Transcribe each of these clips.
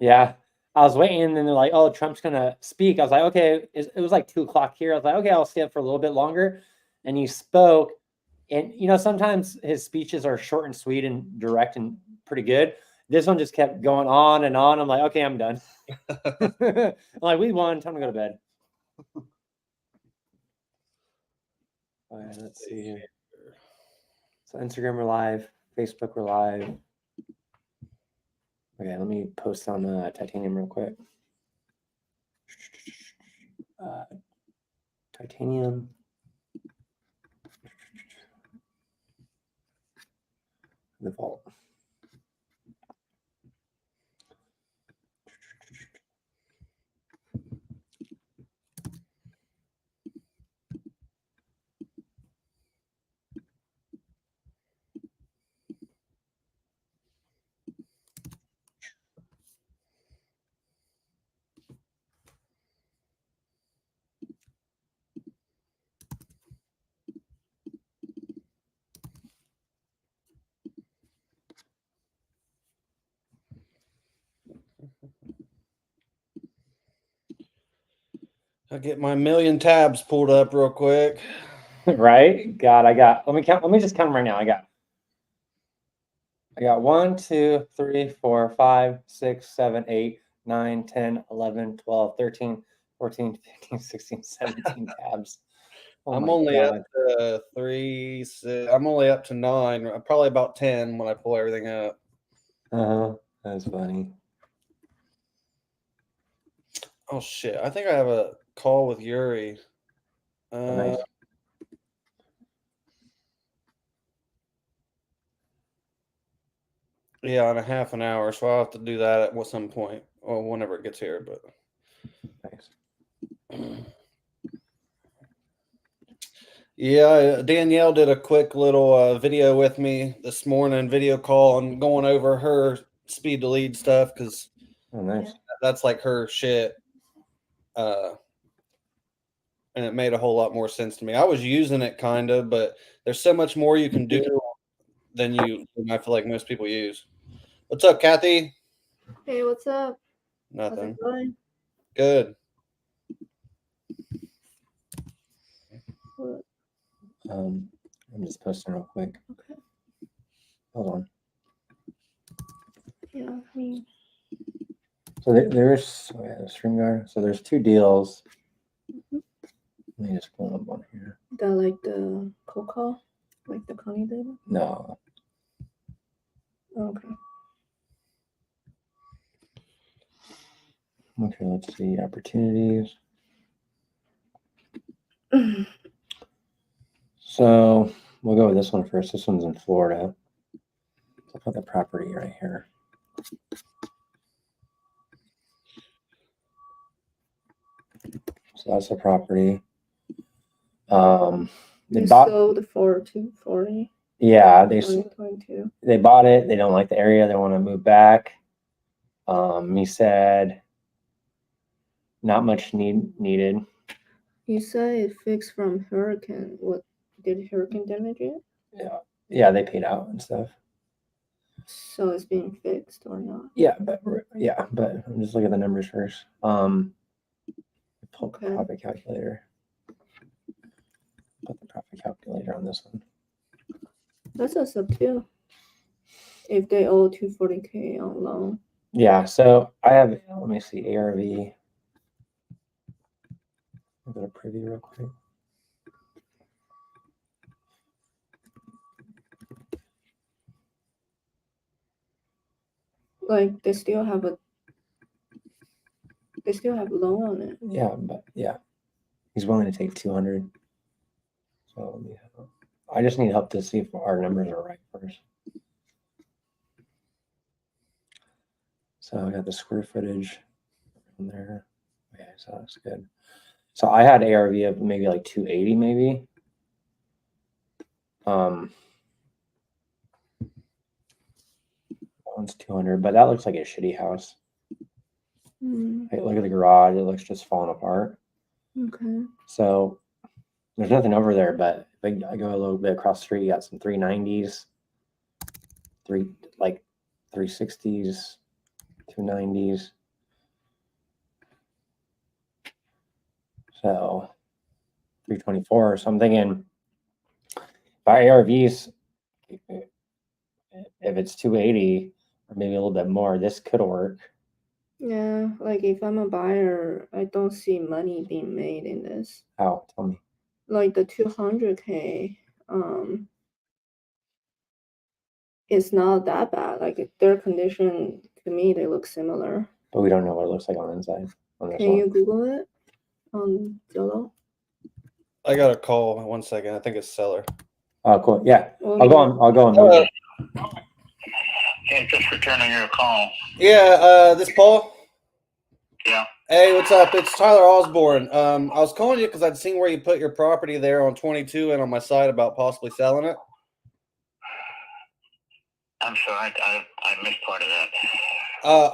Yeah. I was waiting, and then they're like, "Oh, Trump's gonna speak." I was like, "Okay." It was like 2 o'clock here. I was like, "Okay, I'll stay up for a little bit longer." And he spoke, and sometimes his speeches are short and sweet and direct and pretty good. This one just kept going on and on. I'm like, "Okay, I'm done." I'm like, "We won. Time to go to bed." All right, let's see here. So Instagram we're live, Facebook we're live. Okay, let me post on Titanium real quick. Titanium. The vault. I'll get my million tabs pulled up real quick. Right? God, I got. Let me count. Let me just count them right now. I got 1, 2, 3, 4, 5, 6, 7, 8, 9, 10, 11, 12, 13, 14, 15, 16, 17 tabs. Oh I'm my only God. up to 3, 6. I'm only up to 9. Probably about 10 when I pull everything up. That's funny. Oh shit! I think I have a call with Yuri. Nice. Yeah, in a half an hour, so I'll have to do that at some point, or whenever it gets here. But nice. Yeah, Danielle did a quick little video with me this morning, video call, and going over her speed to lead stuff because nice. That's like her shit. And it made a whole lot more sense to me. I was using it kind of, but there's so much more you can do than I feel like most people use. What's up, Kathy? Hey, what's up? Nothing. How's it going? Good. What? I'm just posting real quick. Okay. Hold on. Yeah, me. So there's StreamYard. So there's 2 deals. Let me just pull up one here. The like the cold call, like the Connie did. No. Okay. Okay, let's see opportunities. So we'll go with this one first. This one's in Florida. I'll put the property right here. So that's the property. They sold for $240. Yeah, they bought it. They don't like the area. They want to move back. He said not much needed. You said it fixed from hurricane. What did hurricane damage it? Yeah, they paid out and stuff. So it's being fixed or not? Yeah, but I'm just looking at the numbers first. Pull the profit calculator. Put the profit calculator on this one. That's a sub too. If they owe $240K on loan. Yeah, so I have. Let me see ARV. I'll go to preview real quick. Like they still have loan on it. Yeah, but he's willing to take 200. So I just need help to see if our numbers are right first. So I got the square footage in there. Okay, so that's good. So I had ARV of maybe like 280, maybe. That one's 200, but that looks like a shitty house. Hey, look at the garage; it looks just falling apart. Okay. So there's nothing over there, but if I go a little bit across the street, you got some 390s, 360s, 290s. So 324. So I'm thinking by ARVs, if it's 280 or maybe a little bit more, this could work. Yeah, like if I'm a buyer, I don't see money being made in this. How? Tell me. Like the 200K, it's not that bad. Like their condition, to me, they look similar. But we don't know what it looks like on the inside. On this Can one. you Google it on Zillow? I got a call. 1 second. I think it's seller. Oh, cool. Yeah. Oh, I'll go on. I'll go on. Hey, just returning your call. Yeah, this Paul? Yeah. Hey, what's up? It's Tyler Osborne. I was calling you because I'd seen where you put your property there on 22 and on my site about possibly selling it. I'm sorry, I missed part of that.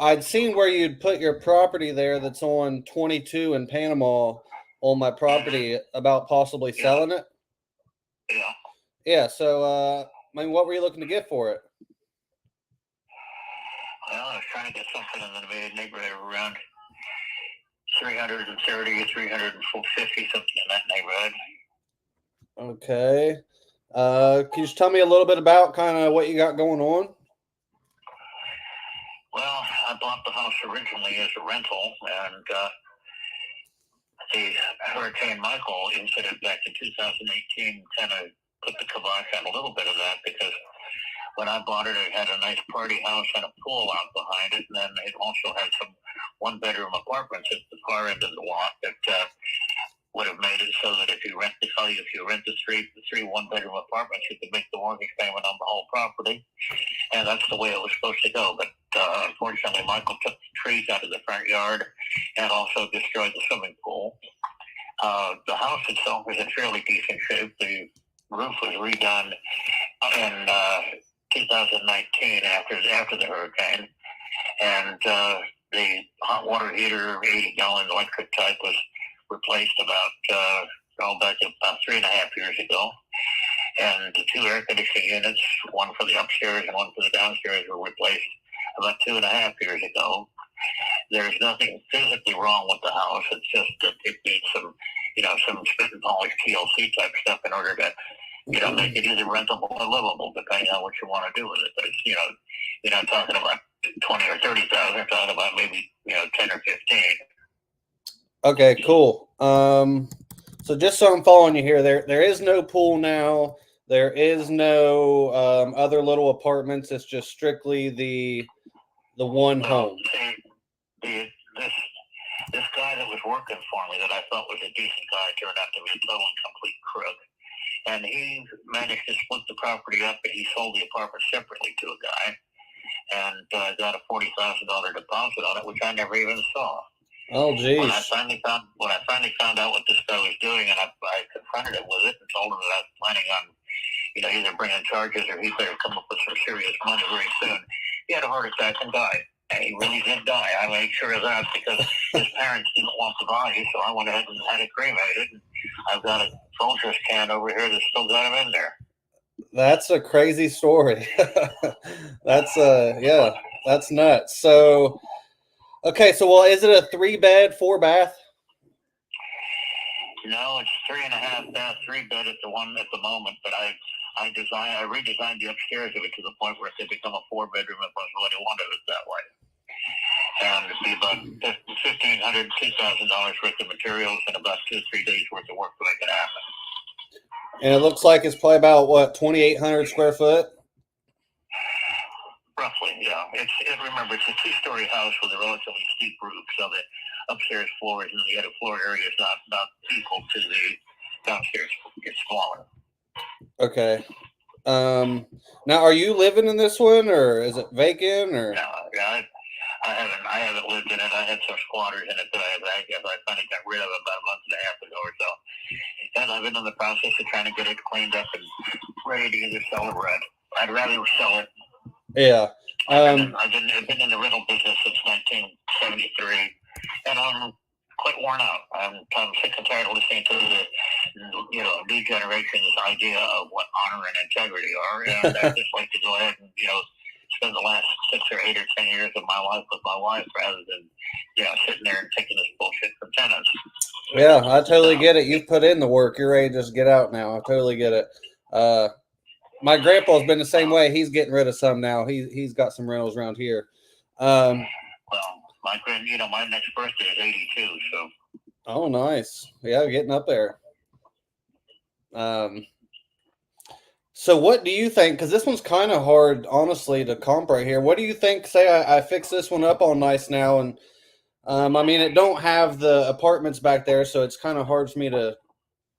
I'd seen where you'd put your property there that's on 22 in Panama on my property about possibly selling it. Yeah. Yeah, so, I mean, what were you looking to get for it? Well, I was trying to get something in the neighborhood of around 330 or 350, something in that neighborhood. Okay. Can you just tell me a little bit about kind of what you got going on? Well, I bought the house originally as a rental, and the Hurricane Michael incident back in 2018 kind of put the kibosh on a little bit of that, because when I bought it, it had a nice party house and a pool out behind it, and then it also had some one-bedroom apartments at the far end of the lot that would have made it so that if you rent the three one-bedroom apartments, you could make the mortgage payment on the whole property, and that's the way it was supposed to go. But unfortunately, Michael took the trees out of the front yard and also destroyed the swimming pool. The house itself was in fairly decent shape. The roof was redone in 2019 after the hurricane, and the hot water heater, 80-gallon electric type, was replaced about 3.5 years ago. And the two air conditioning units, one for the upstairs and one for the downstairs, were replaced about 2.5 years ago. There's nothing physically wrong with the house. It's just that it needs some spit and polish TLC type stuff in order to, make it either rentable or livable, depending on what you want to do with it. But it's, you're not talking about 20 or 30,000. You're talking about maybe 10 or 15. Okay, cool. So just so I'm following you here, there is no pool now. There is no other little apartments. It's just strictly the one home. This guy that was working for me that I thought was a decent guy turned out to be a total and complete crook. And he managed to split the property up, and he sold the apartment separately to a guy, and got a $40,000 deposit on it, which I never even saw. Oh, geez. When I finally found out what this guy was doing, and I confronted him with it and told him that I was planning on, either bringing charges or he better come up with some serious money very soon. He had a heart attack and died. And he really did die. I made sure of that because his parents didn't want the body, so I went ahead and had it cremated. And I've got a soldier's can over here that's still got him in there. That's a crazy story. That's that's nuts. So, okay, so well, is it a 3-bed, 4-bath? No, it's 3.5 bath, 3-bed at the moment. But I redesigned the upstairs of it to the point where it could become a 4-bedroom if I really wanted it that way. And it'd be about $1,500, $2,000 worth of materials and about 2 or 3 days worth of work to make it happen. And it looks like it's probably about what, 2,800 square foot? Roughly, yeah. Remember, it's a 2-story house with a relatively steep roof, so the upstairs floors and the other floor area is not equal to the downstairs. It's smaller. Okay. Now, are you living in this one, or is it vacant, or? No, yeah, I haven't lived in it. I had some squatters in it that I finally got rid of about a month and a half ago or so. And I've been in the process of trying to get it cleaned up and ready to either sell it or I'd rather sell it. Yeah. I've been in the rental business since 1973, and I'm quite worn out. I'm sick and tired of listening to the new generation's idea of what honor and integrity are, and I just like to go ahead and spend the last 6 or 8 or 10 years of my life with my wife rather than, sitting there and taking this bullshit from tenants. Yeah, I totally get it. You've put in the work. You're ready to just get out now. I totally get it. My grandpa's been the same way. He's getting rid of some now. He's got some rentals around here. Well, my next birthday is 82, so. Oh, nice. Yeah, getting up there. So what do you think? Because this one's kind of hard, honestly, to comp right here. What do you think? Say I fix this one up all nice now, and I mean, it don't have the apartments back there, so it's kind of hard for me to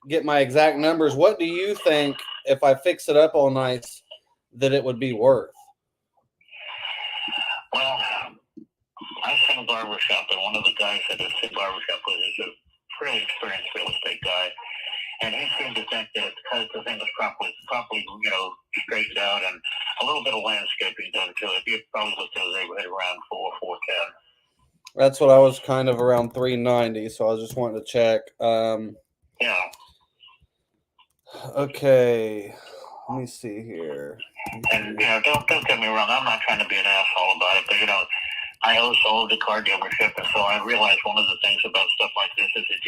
get my exact numbers. What do you think if I fix it up all nice that it would be worth? Well, I seen a barbershop, and one of the guys at this barbershop is a pretty experienced real estate guy, and he seemed to think that because the thing was properly, straightened out and a little bit of landscaping done to it, you probably looked at the neighborhood around 410. That's what I was kind of around 390, so I was just wanting to check. Yeah. Okay, let me see here. And don't get me wrong, I'm not trying to be an asshole about it, but I also owned a car dealership, and so I realized one of the things about stuff like this is that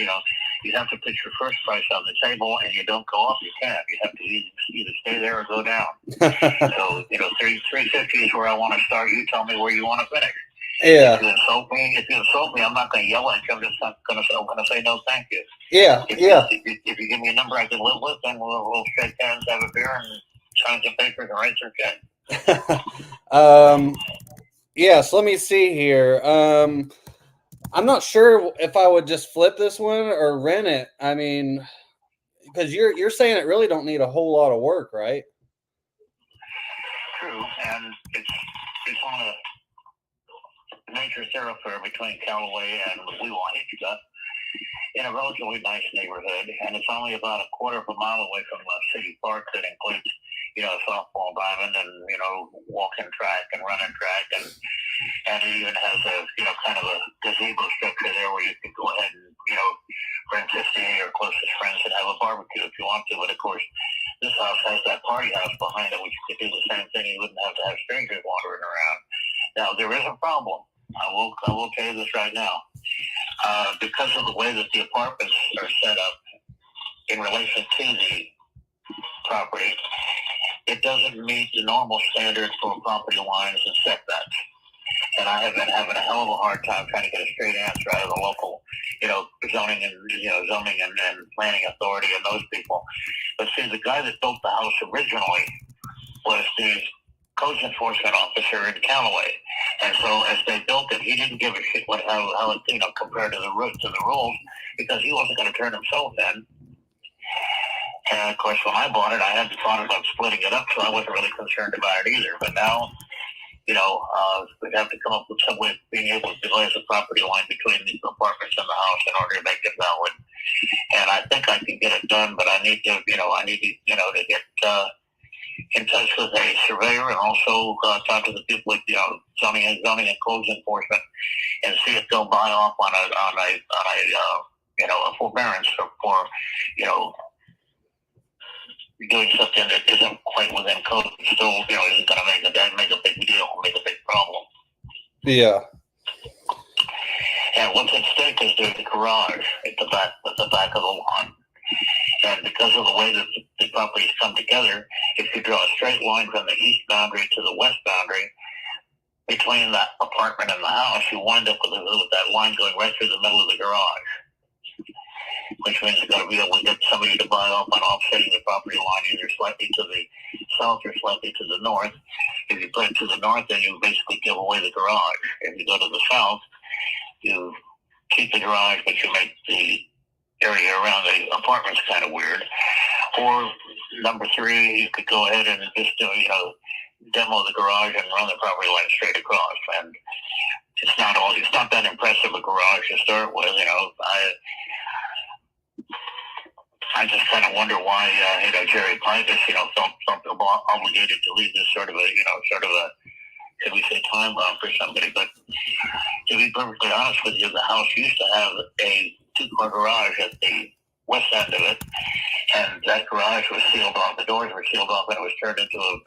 you have to put your first price on the table, and you don't go up. You can't. You have to either stay there or go down. So 350 is where I want to start. You tell me where you want to finish. Yeah. If you insult me, I'm not going to yell at you. I'm just not going to say no, thank you. Yeah. If you give me a number I can live with, then we'll shake hands, have a beer, and sign some papers and write some check. Yeah, so let me see here. I'm not sure if I would just flip this one or rent it. I mean, because you're saying it really don't need a whole lot of work, right? True, and it's on a major thoroughfare between Callaway and Weewaw in a relatively nice neighborhood, and it's only about a quarter of a mile away from a city park that includes a softball diamond and walking track and running track, and it even has a kind of a gazebo structure there where you can go ahead and bring 50 of your closest friends and have a barbecue if you want to. But of course, this house has that party house behind it, which you could do the same thing. You wouldn't have to have strangers wandering around. Now there is a problem. I will tell you this right now. Because of the way that the apartments are set up in relation to the property, it doesn't meet the normal standards for property lines and setbacks. And I have been having a hell of a hard time trying to get a straight answer out of the local, zoning and planning authority and those people. But see, the guy that built the house originally was the codes enforcement officer in Callaway, and so as they built it, he didn't give a shit how it compared to the rules, because he wasn't going to turn himself in. And of course, when I bought it, I had thought about splitting it up, so I wasn't really concerned about it either. But now, we'd have to come up with some way of being able to devise a property line between the apartments and the house in order to make it valid. And I think I can get it done, but I need to, to get in touch with a surveyor and also talk to the people with zoning and codes enforcement and see if they'll buy off on a forbearance for doing something that isn't quite within code, still isn't going to make a big deal, make a big problem. Yeah. And what's at stake is there's a garage at the back of the lawn. And because of the way that the properties come together, if you draw a straight line from the east boundary to the west boundary, between that apartment and the house, you wind up with that line going right through the middle of the garage, which means you're going to be able to get somebody to buy off on offsetting the property line either slightly to the south or slightly to the north. If you put it to the north, then you basically give away the garage. If you go to the south, you keep the garage, but you make the area around the apartments kind of weird. Or number 3, you could go ahead and just demo the garage and run the property line straight across. And it's not that impressive a garage to start with. I just kind of wonder why Jerry Pipus felt obligated to leave this sort of a should we say time bomb for somebody. But to be perfectly honest with you, the house used to have a 2-car garage at the west end of it, and that garage was sealed off. The doors were sealed off, and it was turned into a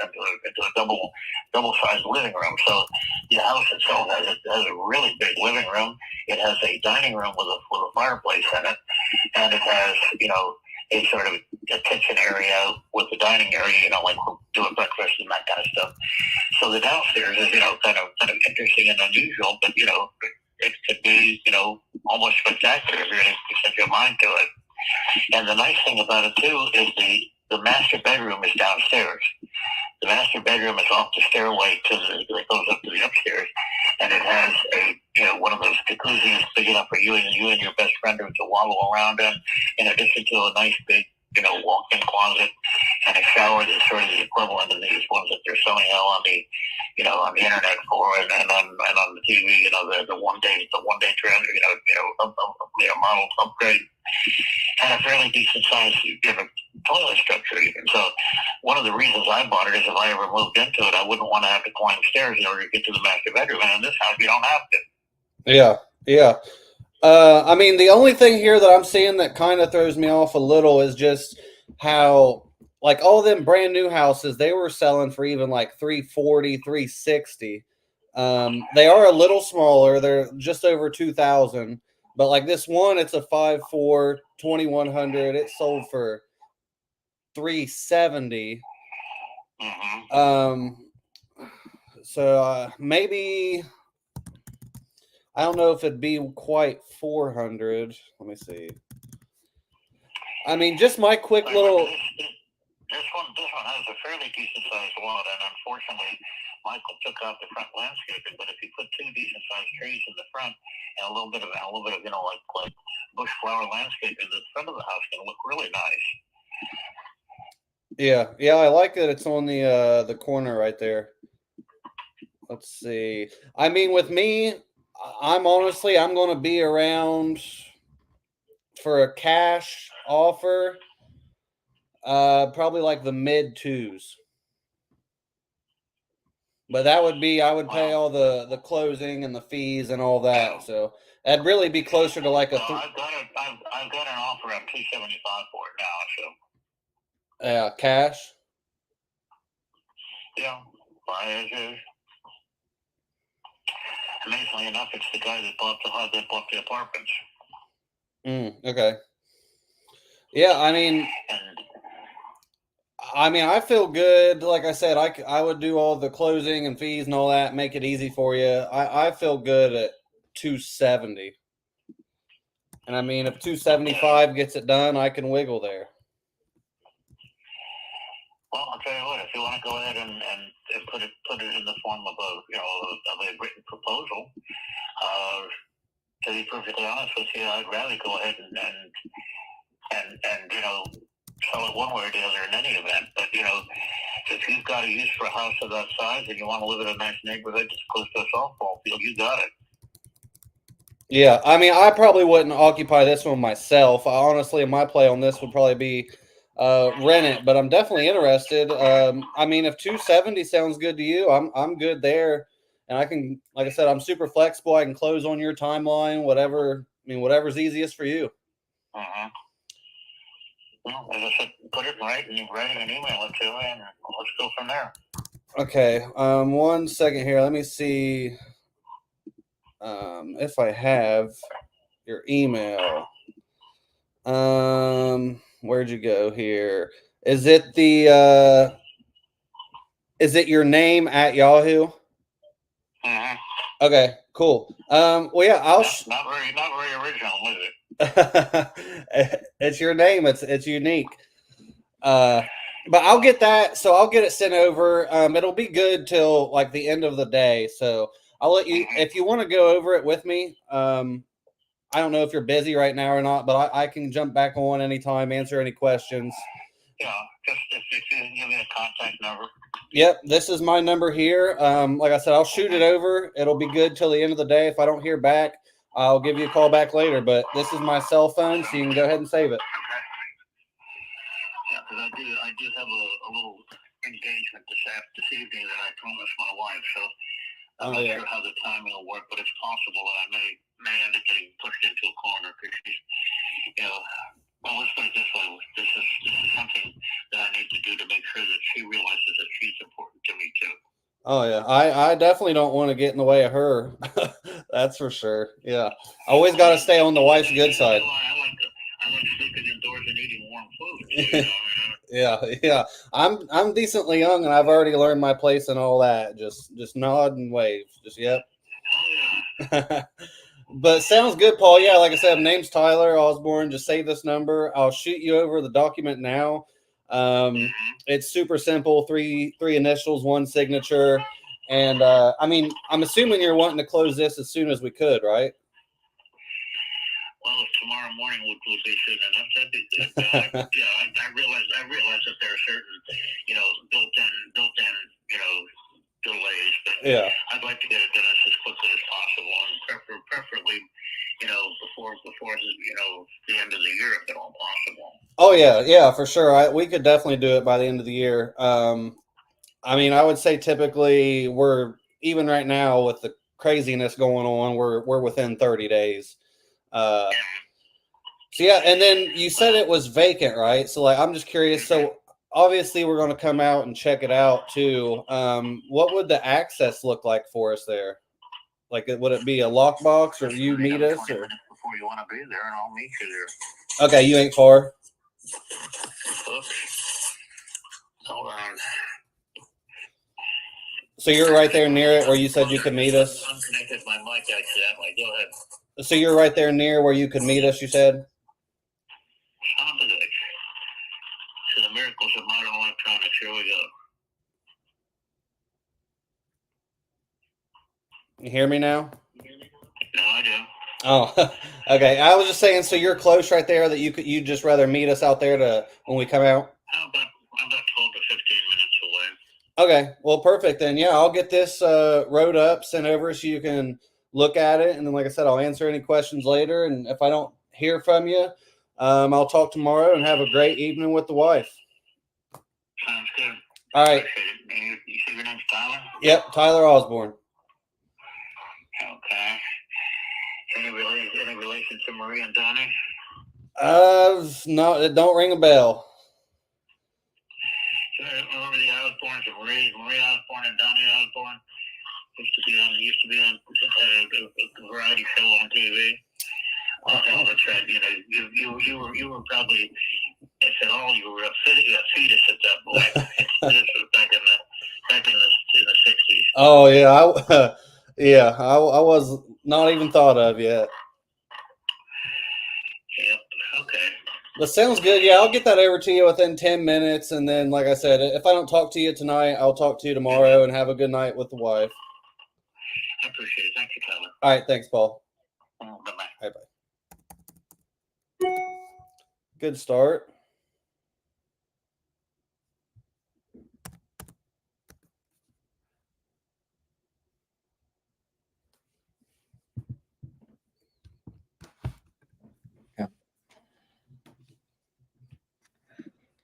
double sized living room. So the house itself has a really big living room. It has a dining room with a fireplace in it, and it has a sort of a kitchen area with the dining area, like we're doing breakfast and that kind of stuff. So the downstairs is kind of interesting and unusual, but it could be almost spectacular if you really set your mind to it. And the nice thing about it too is the master bedroom is downstairs. The master bedroom is off the stairway that goes up to the upstairs, and it has one of those jacuzzis big enough for you and your best friend to wobble around in addition to a nice big walk-in closet and a shower that's sort of the equivalent of these ones that they're selling out on the on the internet for and on the TV, the one day trend, model upgrade, and a fairly decent sized toilet structure even. So one of the reasons I bought it is if I ever moved into it, I wouldn't want to have to climb stairs in order to get to the master bedroom. And in this house, you don't have to. Yeah. I mean, the only thing here that I'm seeing that kind of throws me off a little is just how, like, all them brand new houses, they were selling for even like $340, $360. They are a little smaller. They're just over 2,000. But like this one, it's a 5.4, 2,100. It sold for $370. So maybe, I don't know if it'd be quite 400. Let me see. I mean, just my quick little. This one has a fairly decent sized lot, and unfortunately, Michael took out the front landscaping. But if you put two decent sized trees in the front and a little bit of like bush flower landscaping, the front of the house can look really nice. Yeah, I like that it's on the corner right there. Let's see. I mean, with me, I'm going to be around for a cash offer, probably like the mid twos. But that would be, I would pay all the closing and the fees and all that. So that'd really be closer to like a. I've got an offer at $275 for it now. So. Yeah, cash. Yeah, buy as is. Amazingly enough, it's the guy that bought the apartments. Okay. Yeah, I mean, I feel good. Like I said, I would do all the closing and fees and all that, make it easy for you. I feel good at 270. And I mean, if 275 gets it done, I can wiggle there. Well, I'll tell you what. If you want to go ahead and put it in the form of a written proposal, to be perfectly honest with you, I'd rather go ahead and sell it one way or the other in any event. But if you've got a use for a house of that size and you want to live in a nice neighborhood just close to a softball field, you got it. Yeah, I mean, I probably wouldn't occupy this one myself. Honestly, my play on this would probably be rent it, but I'm definitely interested. I mean, if 270 sounds good to you, I'm good there, and I can, like I said, I'm super flexible. I can close on your timeline, whatever. I mean, whatever's easiest for you. Well, as I said, put it right and write an email it to, and let's go from there. Okay. 1 second here. Let me see if I have your email. Where'd you go here? Is it your name at Yahoo? Okay, cool. Well, yeah, not very original, is it? It's your name. It's unique. But I'll get that. So I'll get it sent over. It'll be good till like the end of the day. So I'll let you, if you want to go over it with me. I don't know if you're busy right now or not, but I can jump back on anytime, answer any questions. Yeah, just if you give me a contact number. Yep, this is my number here. Like I said, I'll shoot it over. It'll be good till the end of the day. If I don't hear back, I'll give you a call back later. But this is my cell phone, so you can go ahead and save it. Yeah, because I do have a little engagement this evening that I promised my wife. So I'm not sure how the timing will work, but it's possible that I may end up getting pushed into a corner because she's, Well, let's put it this way. This is something that I need to do to make sure that she realizes that she's important to me too. Oh yeah, I definitely don't want to get in the way of her. That's for sure. Yeah, always got to stay on the wife's good side. I like sleeping indoors and eating warm food. So, you know, Yeah. I'm decently young, and I've already learned my place and all that. Just nod and wave. Just yep. oh yeah. But sounds good, Paul. Yeah, like I said, name's Tyler Osborne. Just save this number. I'll shoot you over the document now. It's super simple. Three initials, one signature. And I mean, I'm assuming you're wanting to close this as soon as we could, right? Well, if tomorrow morning would be soon enough, that'd be good. I realize that there are certain, you know, built-in, you know, delays, but Yeah. I'd like to get it done as quickly as possible, and preferably, you know, before you know, the end of the year, if at all possible. Oh yeah, for sure. We could definitely do it by the end of the year. I mean, I would say typically we're even right now with the craziness going on, we're within 30 days. So yeah, and then you said it was vacant, right? So like, I'm just curious. So obviously we're going to come out and check it out too. What would the access look like for us there? Like, would it be a lockbox, or you meet us? 20 Or minutes before you want to be there, and I'll meet you there. okay, you ain't far. Oops. Hold on. So you're right there near it where you said you could meet us. I'm connected my mic accidentally. Go ahead. So you're right there near where you could meet us. You said. Opposite. To the miracles of modern electronics. Here we go. You hear me now? No, I do. Oh, okay. I was just saying. So you're close right there. That you just rather meet us out there to when we come out. How about 12 to 15 minutes away? Okay. Well, perfect then. Yeah, I'll get this wrote up, sent over so you can look at it, and then, like I said, I'll answer any questions later. And if I don't hear from you, I'll talk tomorrow and have a great evening with the wife. Sounds good. All right. And you say your name's Tyler? Yep, Tyler Osborne. Okay. Any relation to Marie and Donnie? No, it don't ring a bell. Remember the Osbornes of Marie Osborne and Donnie Osborne? Used to be on a variety show on TV. Oh, that's right. You know, you were probably, if at all, you were a fetus at that point. This was back in the 60s. Oh yeah, yeah. I was not even thought of yet. Yep. Okay. That sounds good. Yeah, I'll get that over to you within 10 minutes. And then, like I said, if I don't talk to you tonight, I'll talk to you tomorrow, and have a good night with the wife. I appreciate it. Thank you, Tyler. All right. Thanks, Paul. Bye-bye. Bye. Good start.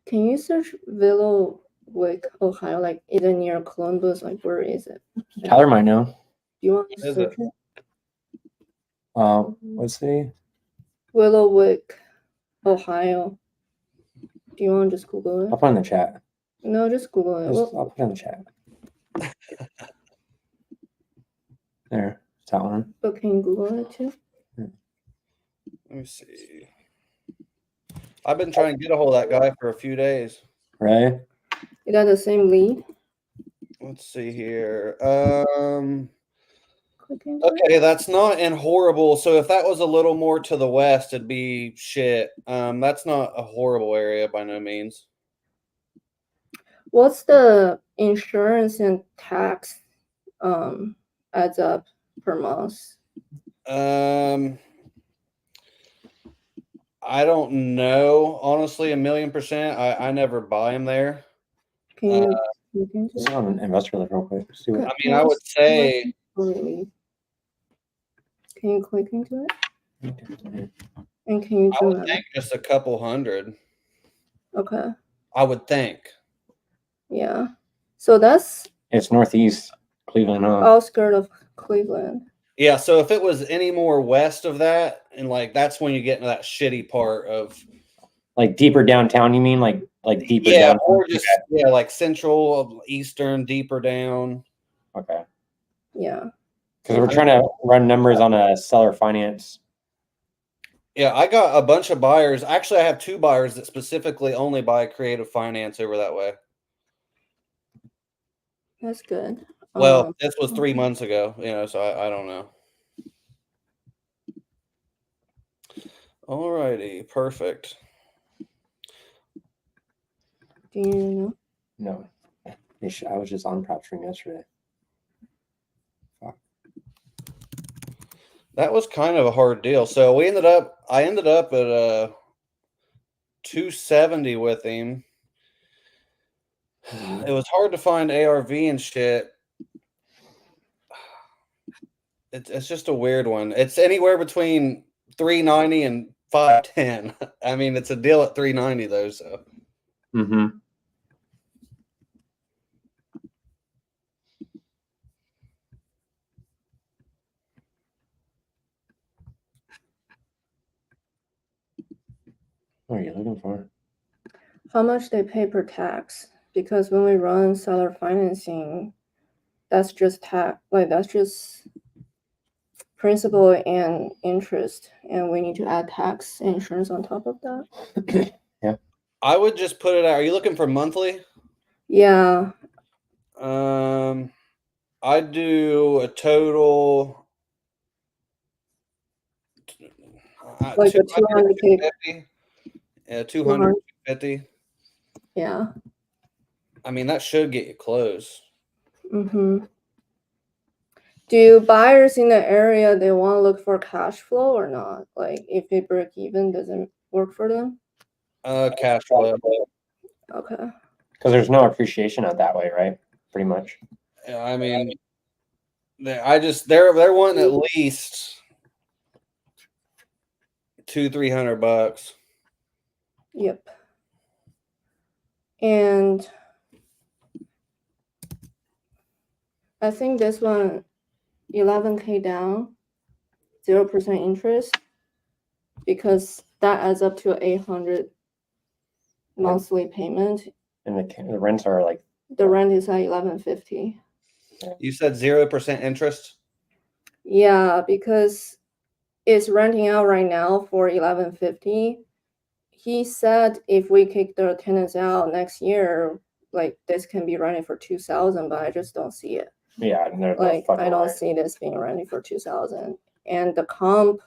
Can you search Willowwick, Ohio? Like, is it near Columbus? Like, where is it? Tyler might know. Do you want to Is search it? Let's see. Willowwick, Ohio. Do you want to just Google I'll it? put it in the chat. No, just Google it. I'll put it in the chat. There, it's that one. But can you Google it too? Let me see. I've been trying to get a hold of that guy for a few days. Right? You got the same lead? Let's see here. Click into it. Okay, that's not in horrible. So if that was a little more to the west, it'd be shit. That's not a horrible area by no means. What's the insurance and tax adds up per month? I don't know. Honestly, 1,000,000%. I never buy them there. Can you look into Let's it? go on investor real quick. See what, I mean, I would say Can you click into it? And can you I zoom would out? think just a couple hundred. Okay. I would think. Yeah. So that's it's northeast Cleveland. Huh? outskirt of Cleveland. Yeah, so if it was any more west of that, and like that's when you get into that shitty part of Like deeper downtown, you mean? Like deeper Yeah, downtown? or just like central, eastern, deeper down. Okay. Yeah. Because we're trying to run numbers on a seller finance. Yeah, I got a bunch of buyers. Actually, I have 2 buyers that specifically only buy creative finance over that way. That's good. Well, this was 3 months ago, so I don't know. All righty, perfect. Do you know? No. I was just on prop stream yesterday. That was kind of a hard deal. So I ended up at 270 with him. It was hard to find ARV and shit. It's just a weird one. It's anywhere between 390 and 510. I mean, it's a deal at 390 though. So. Mm-hmm. What are you looking for? How much they pay per tax? Because when we run seller financing, that's just tax, like that's just principal and interest, and we need to add tax and insurance on top of that. Yeah. I would just put it out. Are you looking for monthly? Yeah. I do a total Like a 200K. Yeah, 250. Yeah. I mean, that should get you close. Mm-hmm. Do buyers in the area, they want to look for cash flow or not? Like if they break even, doesn't work for them? Cash flow. Okay. Because there's no appreciation out that way, right? Pretty much. Yeah, I mean, they're wanting at least $200-300. Yep. And I think this one, 11K down, 0% interest, because that adds up to 800 monthly payment. And the rents are like, The rent is at 1150. You said 0% interest? Yeah, because it's renting out right now for 1150. He said if we kick the tenants out next year, like this can be rented for 2000, but I just don't see it. yeah, and they're Like I don't see this being rented for 2000. And the comp,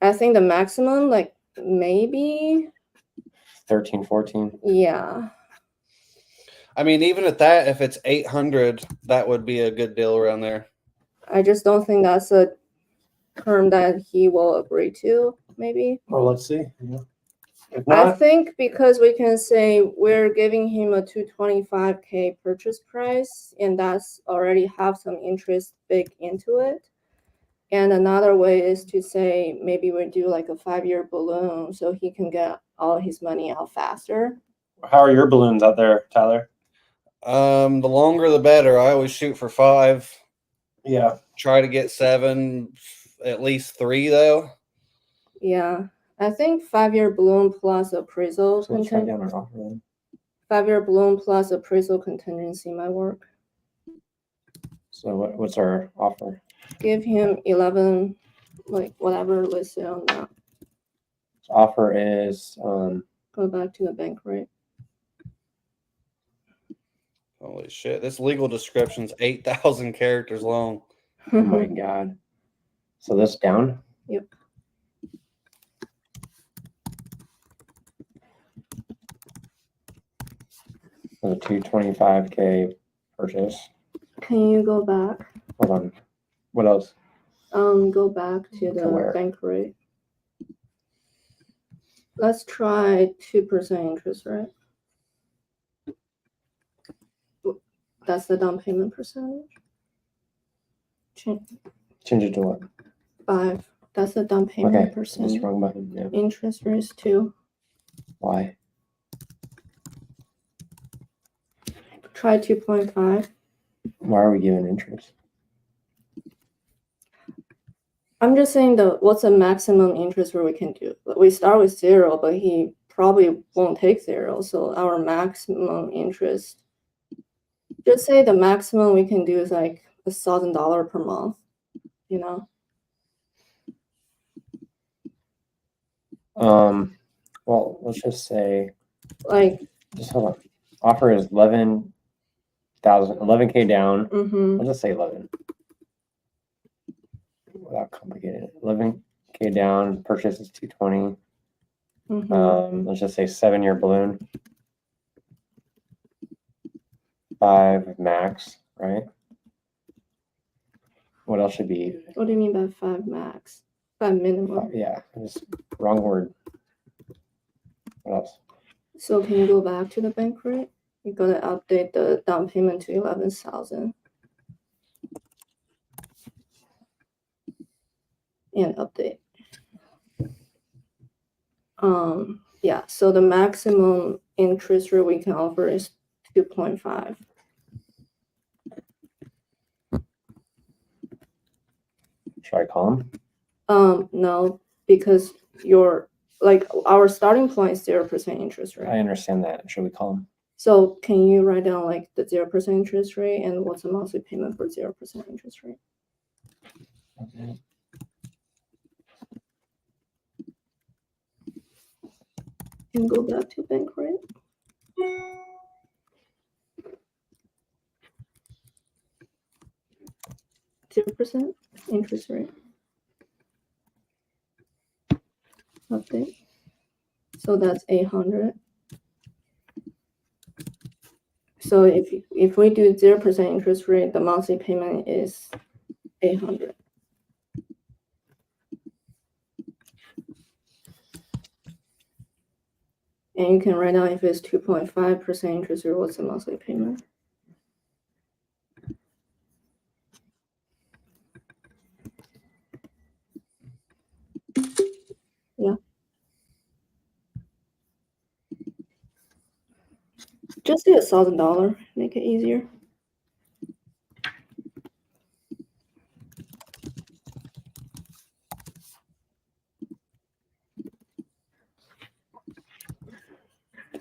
I think the maximum, like maybe 13, 14. Yeah. I mean, even at that, if it's 800, that would be a good deal around there. I just don't think that's a term that he will agree to, maybe. Well, let's see. Yeah. If I not, think because we can say we're giving him a 225K purchase price, and that's already have some interest baked into it. And another way is to say maybe we do like a 5-year balloon so he can get all his money out faster. how are your balloons out there, Tyler? The longer the better. I always shoot for 5. Yeah. Try to get 7, at least 3 though. Yeah. I think 5-year balloon plus appraisal. So let's try down our offer then. 5-year balloon plus appraisal contingency might work. So what's our offer? Give him 11, like whatever listed on that. Offer is Go back to the bank rate. Holy shit. This legal description's 8,000 characters long. oh my god. So this down? Yep. For the 225K purchase. Can you go back? Hold on. What else? Go back to the where? bank rate. Let's try 2% interest rate. That's the down payment percentage. Change it to what? 5. That's the down payment Okay. That's percentage. wrong button. Yeah. Interest rate is 2. Why? Try 2.5. Why are we giving interest? I'm just saying what's the maximum interest rate we can do? We start with 0, but he probably won't take 0. So our maximum interest, just say the maximum we can do is like $1,000 per month, you know? Well, let's just say, Like, just hold on. Offer is 11K down. mm-hmm, I'll just say 11. Without complicating it. 11K down, purchase is 220. mm-hmm. Let's just say 7-year balloon. 5 max, right? What else should be? What do you mean by 5 max? 5 minimum. Yeah, just wrong word. What else? So can you go back to the bank rate? You gotta update the down payment to 11,000. And update. Yeah, so the maximum interest rate we can offer is 2.5. Should I call him? No, because our starting point is 0% interest rate. I understand that. Should we call him? So can you write down like the 0% interest rate and what's the monthly payment for 0% interest rate? Okay. And go back to bank rate. %, interest rate. Update. So that's 800. So if we do 0% interest rate, the monthly payment is 800. And you can write down if it's 2.5% interest rate, what's the monthly payment? Yeah. Just do $1,000, make it easier.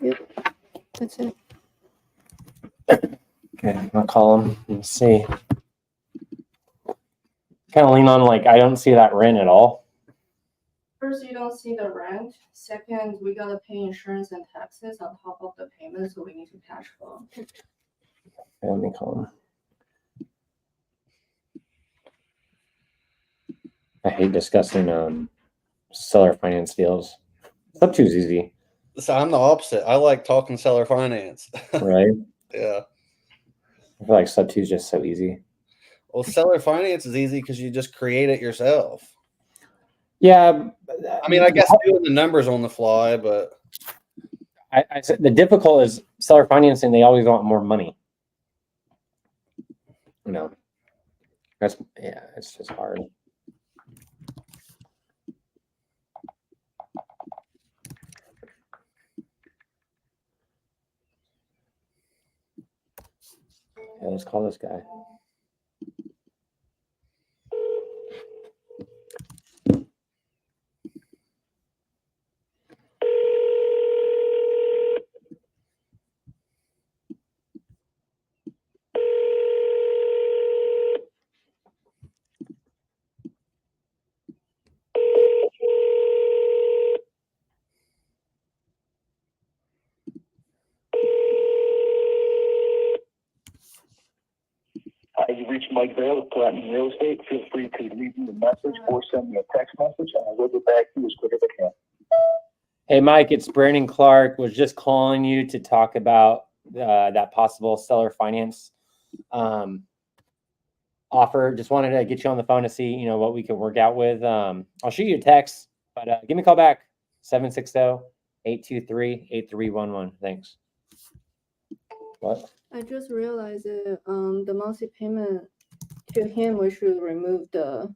Yep, that's it. Okay, I'll call him and see. Kind of lean on like I don't see that rent at all. First, you don't see the rent. Second, we gotta pay insurance and taxes on top of the payment, so we need to cash flow. Okay, let me call him. I hate discussing seller finance deals. Sub 2 is easy, So I'm the opposite. I like talking seller finance. right? Yeah. I feel like sub 2 is just so easy. Well, seller finance is easy because you just create it yourself. Yeah, I mean, I guess doing the numbers on the fly, but I said the difficult is seller financing. They always want more money. You know, it's just hard. Yeah, let's call this guy. You've reached Mike Bale of Platinum Real Estate. Feel free to leave me a message or send me a text message, and I will get back to you as quick as I can. Hey, Mike, it's Brandon Clark. Was just calling you to talk about that possible seller finance offer. Just wanted to get you on the phone to see, what we could work out with. I'll shoot you a text, but give me a call back, 760-823-8311. Thanks. What? I just realized that the monthly payment to him, we should remove the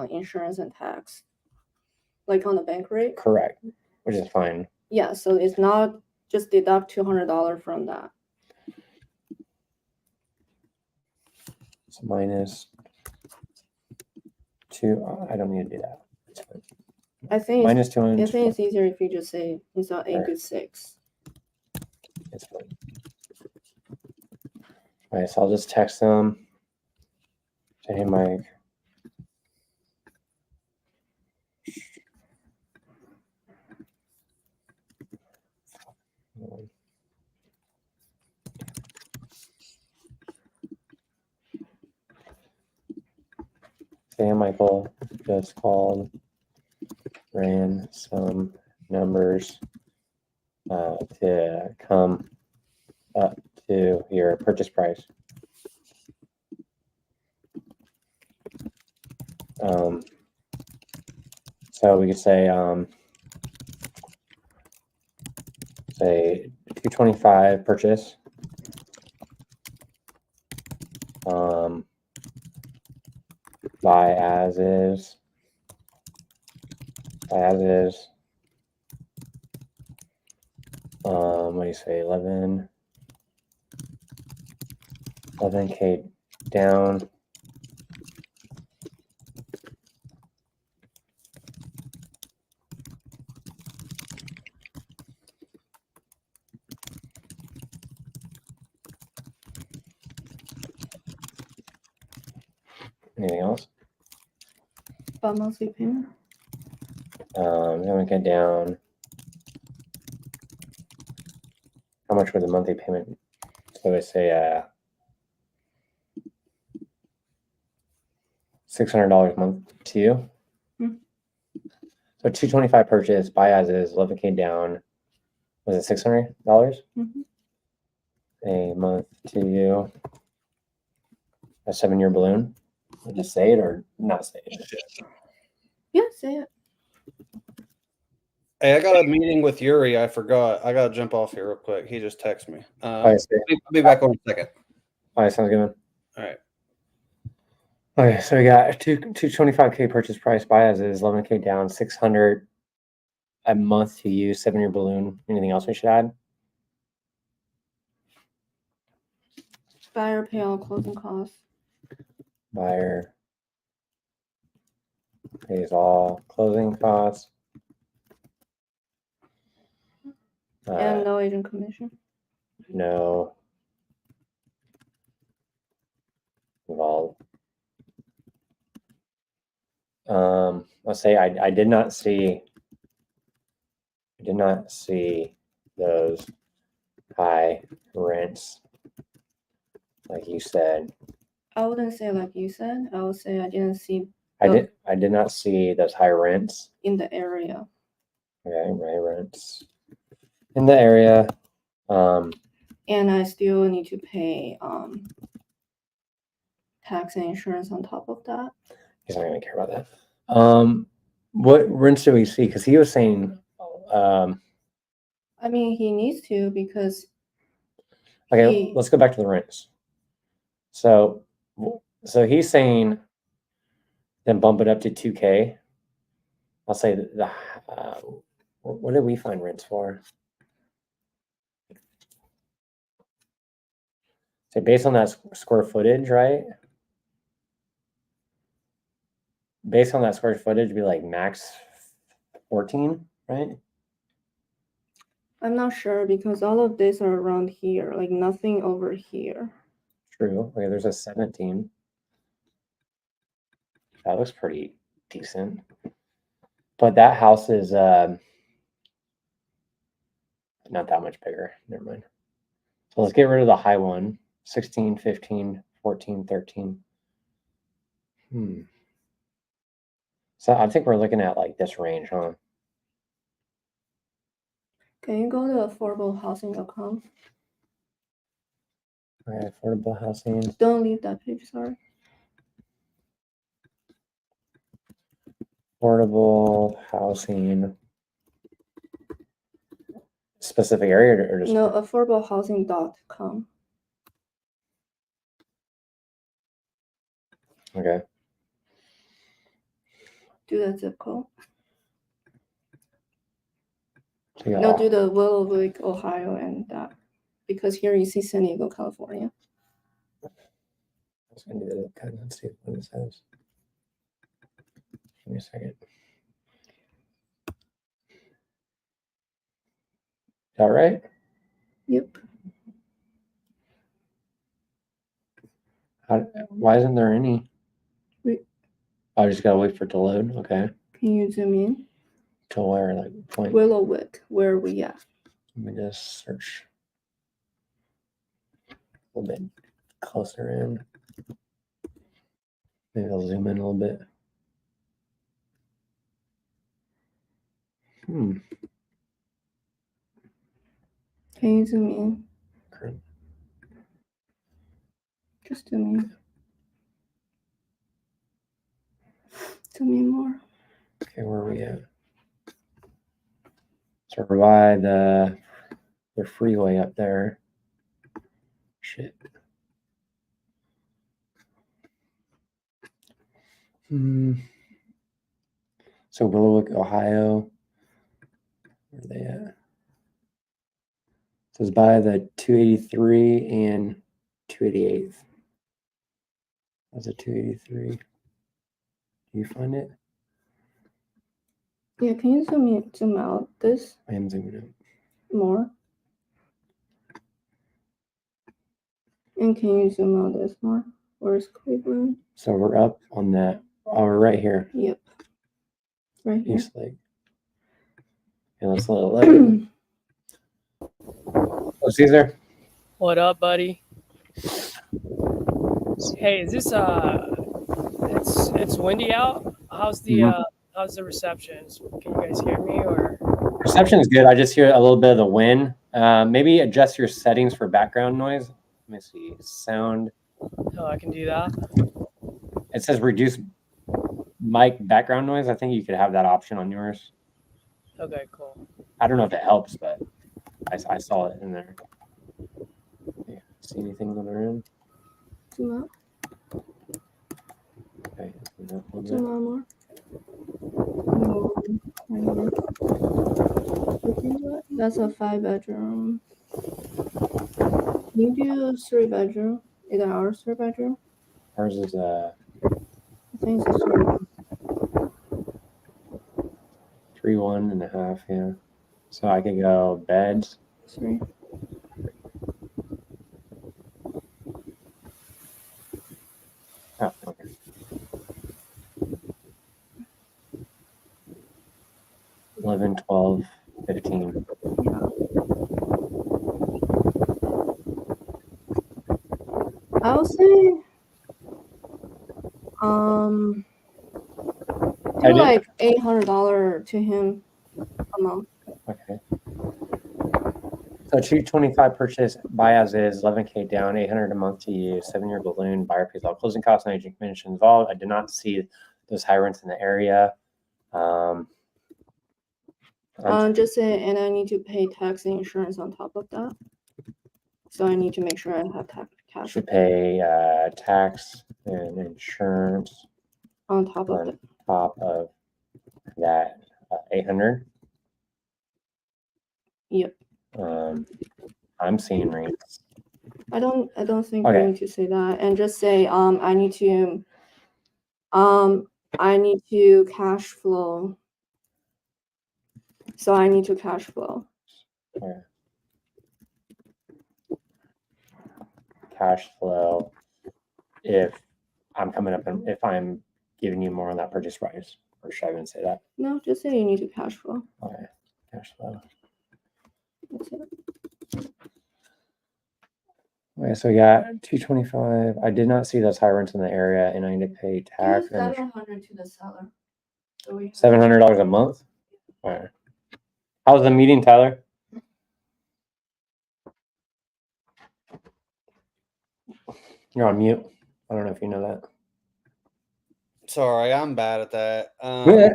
insurance and tax, like on the bank rate. Correct, which is fine. Yeah, so it's not just deduct $200 from that. So minus 2. I don't need to do that. It's fine. I think minus I 200. think it's easier if you just say it's on 8 Sure. to 6. It's fine. All right, so I'll just text them. Say, hey, Mike. Say, hey, Michael, just called, ran some numbers to come up to your purchase price. So we could say 225 purchase. Buy as is. What do you say? 11K down. Anything else? But monthly payment? 11K down. How much would the monthly payment? So we say $600 a month to you. So 225 purchase, buy as is, 11K down. Was it $600 a month to you? A 7-year balloon. Would you say it or not say it? Yeah, say it. Hey, I got a meeting with Yuri. I forgot. I gotta jump off here real quick. He just texted me. I see. I'll be back on in a second. All right, sounds good, man. All right. Okay, so we got 225K purchase price, buy as is, 11K down, 600 a month to you, 7-year balloon. Anything else we should add? Buyer pay all closing costs. Buyer pays all closing costs. And no agent commission. No involved. Let's say I did not see those high rents like you said. I wouldn't say like you said. I would say I didn't see I did not see those high rents. in the area. Okay, high rents in the area. And I still need to pay tax and insurance on top of that. He's not gonna care about that. What rents do we see? Because he was saying, I mean, he needs to because okay, let's go back to the rents. So he's saying, then bump it up to 2K. I'll say the what did we find rents for? So based on that square footage, right? Based on that square footage, it'd be like max 14, right? I'm not sure because all of these are around here, like nothing over here. True. Okay, there's a 17. That looks pretty decent. But that house is not that much bigger. Never mind. So let's get rid of the high one. 16, 15, 14, 13. So I think we're looking at like this range, huh? Can you go to affordablehousing.com? All right, affordable housing. Don't leave that page, sorry. Affordable housing. Specific area or just No, affordablehousing.com. okay. Do the zip code. So yeah, No, do the Willowwick, Ohio, and that. Because here you see San Diego, California. let's do that. Let's see what it says. Give me a second. that right? Yep. Why isn't there any? Wait. I just gotta wait for it to load. Okay. Can you zoom in? To where? Like point. Willowwick, where are we at? Let me just search a little bit closer in. Maybe I'll zoom in a little bit. Can you zoom in? Current. Just zoom in. Zoom in more. Okay, where are we at? So we're by the freeway up there. Shit. So Willowwick, Ohio. Where are they at? So it's by the 283 and 288th. That's a 283. Do you find it? Yeah, can you zoom out this I am zooming out. more? And can you zoom out this more? Where's Cleveland? So we're up on that. Oh, we're right here. Yep. Right here. East Lake. And let's let it load. Oh, Caesar. What up, buddy? Hey, is this it's windy out? How's the reception? Can you guys hear me or? Reception is good. I just hear a little bit of the wind. Maybe adjust your settings for background noise. Let me see. Sound. Oh, I can do that. It says reduce mic background noise. I think you could have that option on yours. Okay, cool. I don't know if it helps, but I saw it in there. Yeah. See anything on their end? Zoom out. Okay. Zoom out more. No, right here. That's a 5-bedroom. Can you do a 3-bedroom? Is that our 3-bedroom? Ours is I think it's a 3. 3.1.5. Yeah. So I could go beds. 3. Oh, okay. $11, $12, $15. Yeah. I'll say do like $800 to him a month. Okay. So 225 purchase, buy as is, 11K down, 800 a month to use, 7-year balloon, buyer pays all closing costs, and agent commission involved. I did not see those high rents in the area. Just say, and I need to pay tax and insurance on top of that. So I need to make sure I have cash should pay tax and insurance on top of it. top of that 800. Yep. I'm seeing rates. I don't think Okay. we need to say that, and just say I need to cash flow. So I need to cash flow. Yeah. Cash flow if I'm coming up and if I'm giving you more on that purchase price, or should I even say that? No, just say you need to cash flow. Okay, cash flow. That's it. Okay, so we got 225. I did not see those high rents in the area, and I need to pay tax. Give $700 to the seller. So we have $700 a month. All right. How was the meeting, Tyler? You're on mute. I don't know if you know that. Sorry, I'm bad at that. Yeah.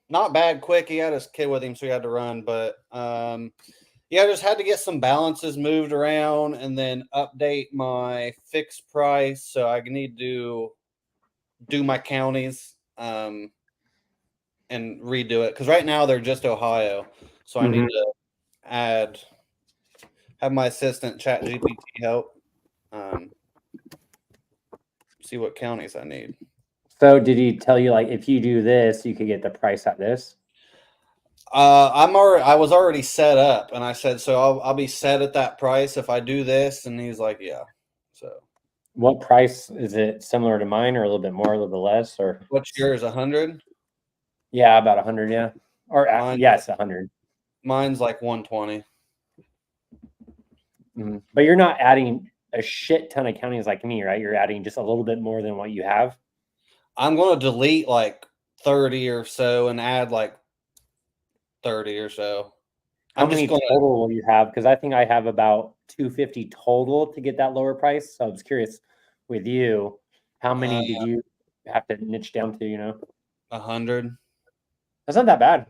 Not bad quick. He had his kid with him, so he had to run. But yeah, I just had to get some balances moved around and then update my fixed price. So I need to do my counties and redo it. Because right now they're just Ohio. So I need to have my assistant ChatGPT help see what counties I need. So did he tell you, like, if you do this, you could get the price at this? I was already set up, and I said, so I'll be set at that price if I do this, and he's like, yeah. So What price is it? Similar to mine, or a little bit more, a little bit less, or what's yours? 100? yeah, about 100, yeah, or yes, 100. Mine's like 120. But you're not adding a shit ton of counties like me, right? You're adding just a little bit more than what you have. I'm going to delete like 30 or so and add like 30 or so. How many total will you have? Because I think I have about 250 total to get that lower price. So I was curious with you, how many did you have to niche down to? 100. That's not that bad.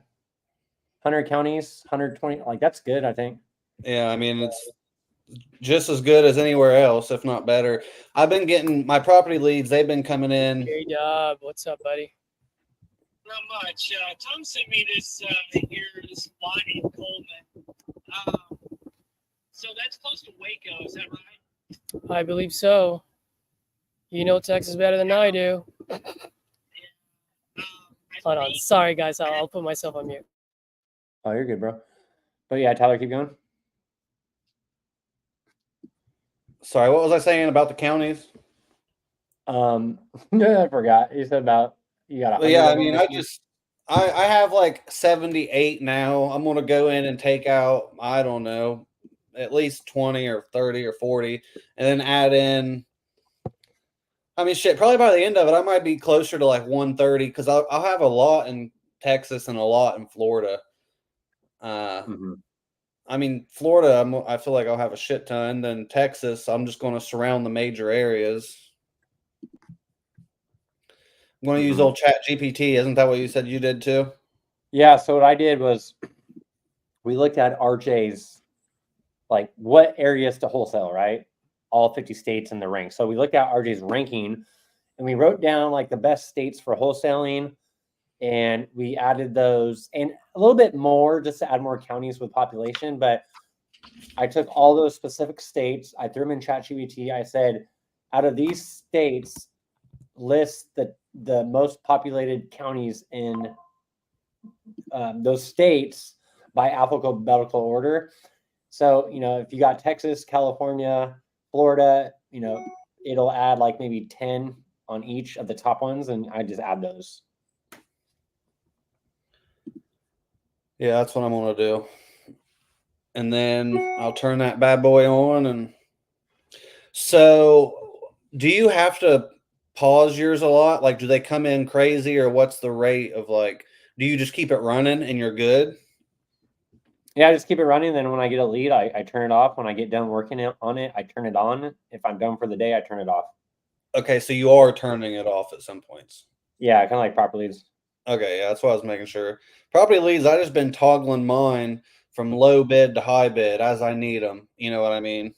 100 counties, 120, like that's good, I think. Yeah, I mean it's just as good as anywhere else, if not better. I've been getting my property leads. They've been coming in. Hey, Dub, what's up, buddy? Not much. Tom sent me this this lot in Coleman. So that's close to Waco, is that right? I believe so. You know Texas better than I do. Hold on. Sorry, guys. I'll put myself on mute. Oh, you're good, bro. But yeah, Tyler, keep going. Sorry, what was I saying about the counties? I forgot. You said about you got. Well, yeah, I mean, I have like 78 now. I'm gonna go in and take out, I don't know, at least 20 or 30 or 40, and then add in. I mean, shit, probably by the end of it, I might be closer to like 130 because I'll have a lot in Texas and a lot in Florida. I mean, Florida, I feel like I'll have a shit ton. Then Texas, I'm just going to surround the major areas. I'm going to use old Chat GPT. Isn't that what you said you did too? Yeah. So what I did was we looked at RJ's, like what areas to wholesale, right? All 50 states in the rank. So we looked at RJ's ranking and we wrote down like the best states for wholesaling. And we added those and a little bit more just to add more counties with population. But I took all those specific states, I threw them in ChatGPT. I said, out of these states, list the most populated counties in those states by alphabetical order. So, if you got Texas, California, Florida, it'll add like maybe 10 on each of the top ones. And I just add those. Yeah, that's what I'm going to do. And then I'll turn that bad boy on. And so do you have to pause yours a lot? Like, do they come in crazy or what's the rate of like, do you just keep it running and you're good? Yeah, I just keep it running. Then when I get a lead, I turn it off. When I get done working on it, I turn it on. If I'm done for the day, I turn it off. Okay, so you are turning it off at some points. Yeah, kind of like property leads. Okay, yeah, that's what I was making sure. Property leads, I just been toggling mine from low bid to high bid as I need them. You know what I mean?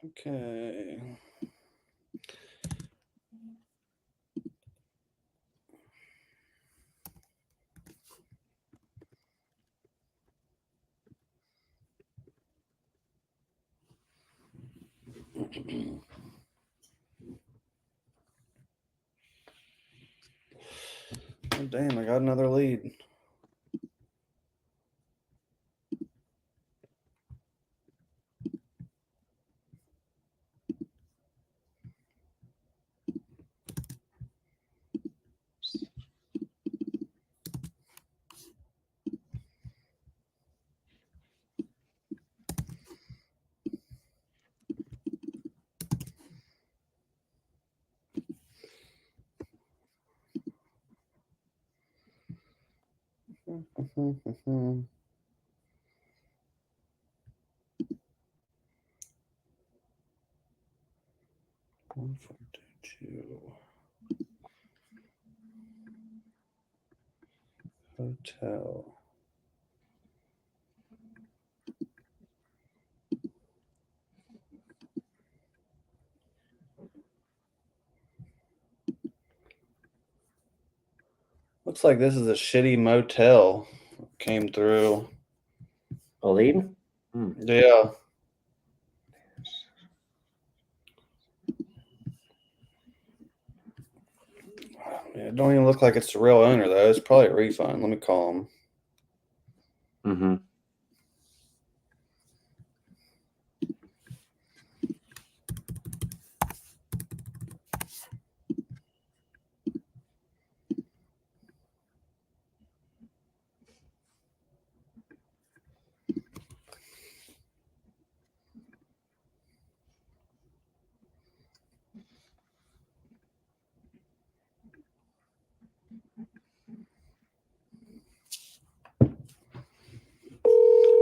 Okay. Oh, damn, I got another lead. 1422 hotel. Looks like this is a shitty motel. Came through. A lead? Yeah. It don't even look like it's the real owner though. It's probably a refund. Let me call him. Mm-hmm.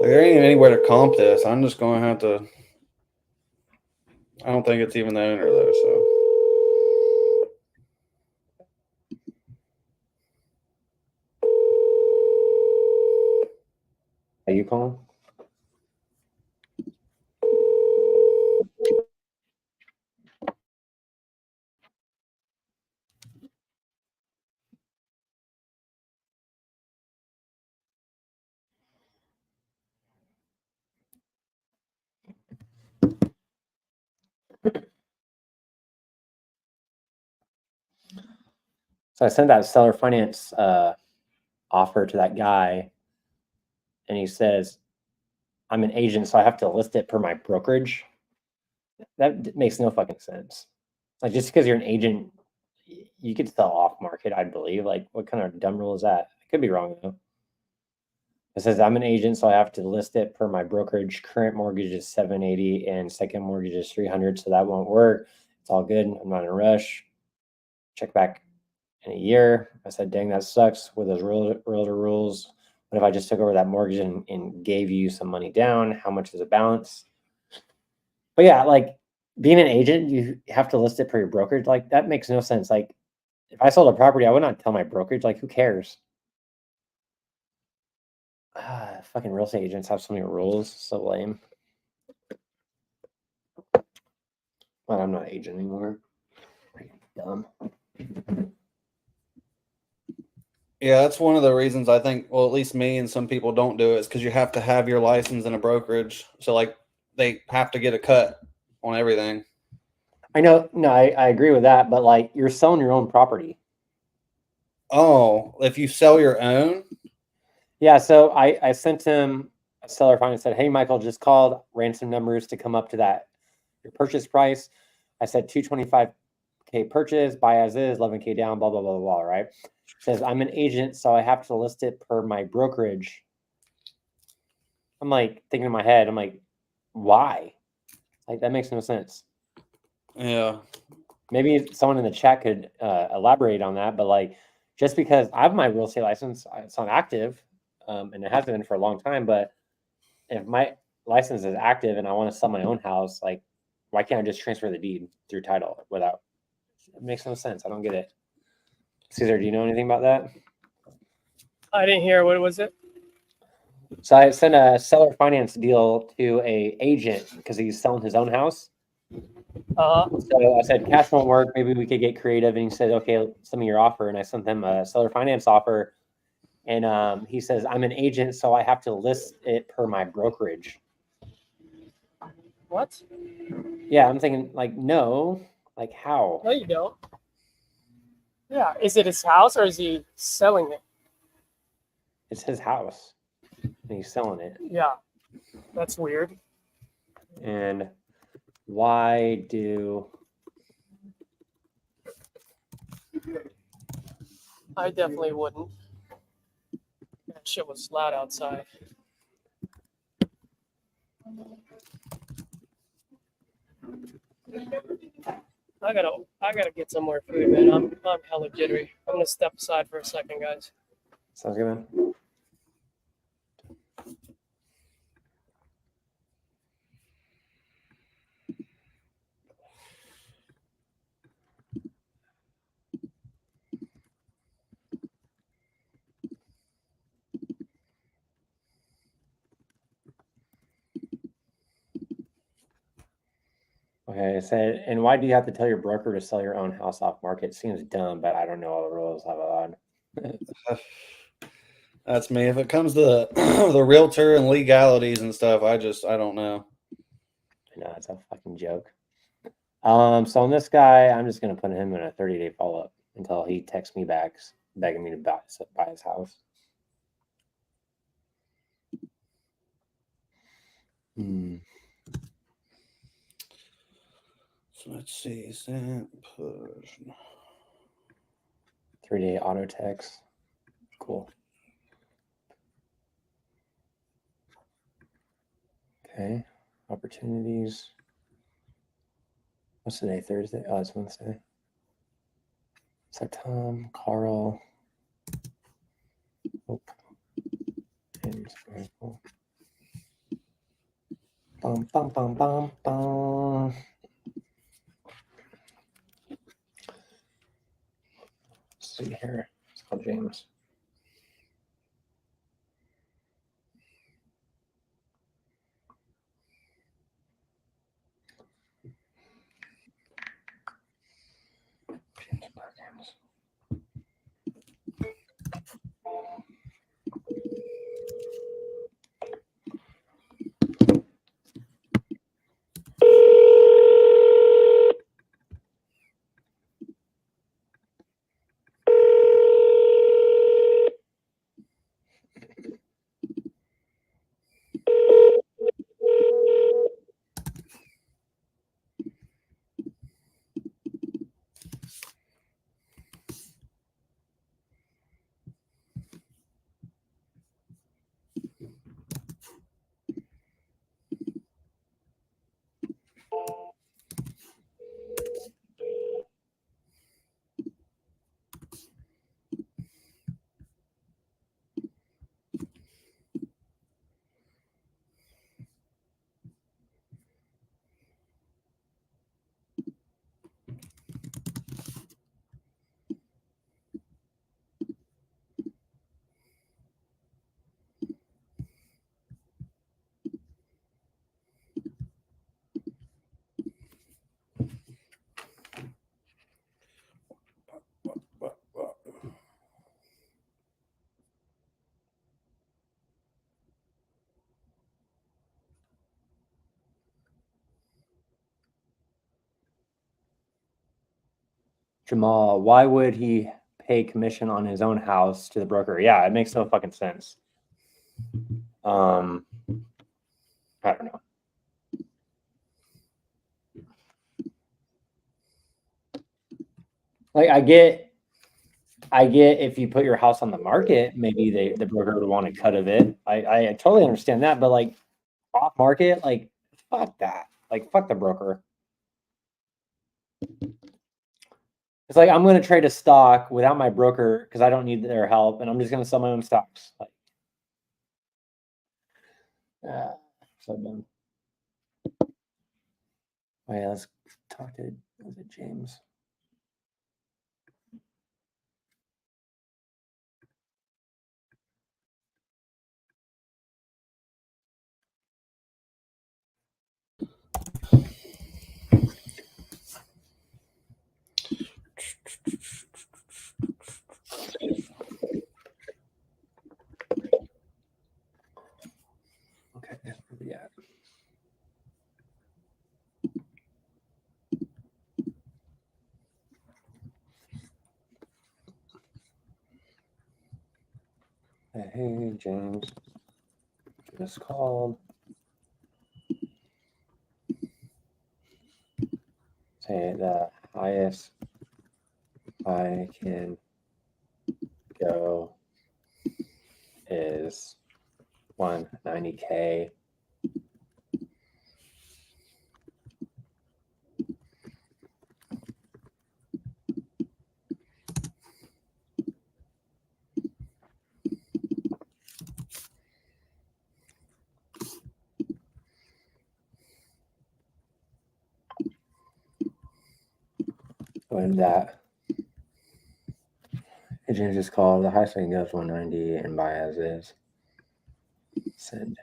Like, there ain't anywhere to comp this. I'm just going to have to. I don't think it's even the owner though. So. Are you calling? So I sent that seller finance offer to that guy, and he says, I'm an agent, so I have to list it per my brokerage. That makes no fucking sense. Like, just because you're an agent, you could sell off market, I believe. Like, what kind of dumb rule is that? I could be wrong, though. It says, I'm an agent, so I have to list it per my brokerage. Current mortgage is 780 and second mortgage is 300, so that won't work. It's all good. I'm not in a rush. Check back in a year. I said, dang, that sucks with those realtor rules. What if I just took over that mortgage and gave you some money down? How much is the balance? But yeah, like, being an agent, you have to list it per your brokerage. Like, that makes no sense. Like, if I sold a property, I would not tell my brokerage. Like, who cares? Fucking real estate agents have so many rules. So lame. But I'm not an agent anymore. Dumb. Yeah, that's one of the reasons I think, well, at least me and some people don't do it, is because you have to have your license in a brokerage. So, like, they have to get a cut on everything. I know. No, I agree with that. But, like, you're selling your own property. Oh, if you sell your own? Yeah, so I sent him a seller finally said, hey, Michael, just called, ran some numbers to come up to that your purchase price. I said 225K purchase, buy as is, 11K down, blah, blah, blah, blah, right? Says, I'm an agent, so I have to list it per my brokerage. I'm like thinking in my head, I'm like, why? Like, that makes no sense. Yeah. Maybe someone in the chat could elaborate on that, but like, just because I have my real estate license, it's not active, and it hasn't been for a long time, but if my license is active and I want to sell my own house, like, why can't I just transfer the deed through title without? It makes no sense. I don't get it. Caesar, do you know anything about that? I didn't hear. What was it? So I sent a seller finance deal to a agent because he's selling his own house. So I said, cash won't work. Maybe we could get creative. And he said, okay, send me your offer. And I sent them a seller finance offer. And he says, I'm an agent, so I have to list it per my brokerage. What? Yeah, I'm thinking, like, no. Like, how? No, you don't. Yeah. Is it his house or is he selling it? It's his house. And he's selling it. Yeah. That's weird. And why do... I definitely wouldn't. That shit was loud outside. I gotta get some more food, man. I'm hella jittery. I'm gonna step aside for a second, guys. Sounds good, man. Okay, it said, and why do you have to tell your broker to sell your own house off market? Seems dumb, but I don't know all the rules. Have on. That's me. If it comes to the realtor and legalities and stuff, I don't know. No, it's a fucking joke. So on this guy, I'm just gonna put him in a 30-day follow-up until he texts me back begging me to buy his house. So let's see. Sent push. 3-day auto text. Cool. Okay. Opportunities. What's today? Thursday? Oh, it's Wednesday. So Tom, Carl. Oh. James. Very cool. Bum, bum, bum, bum, bum. Let's see here. It's called James. James. Jamal, why would he pay commission on his own house to the broker? Yeah, it makes no fucking sense. I don't know. Like I get if you put your house on the market, maybe the broker would want a cut of it. I totally understand that, but like off market, like fuck that. Like fuck the broker. It's like I'm going to trade a stock without my broker because I don't need their help, and I'm just going to sell my own stocks. Like, so dumb. Oh yeah, let's talk to was it James? Okay, yeah. Hey, James. Just called. Say the highest I can go is 190K. When that agent just called, the highest I can go is 190 and buy as is. Send.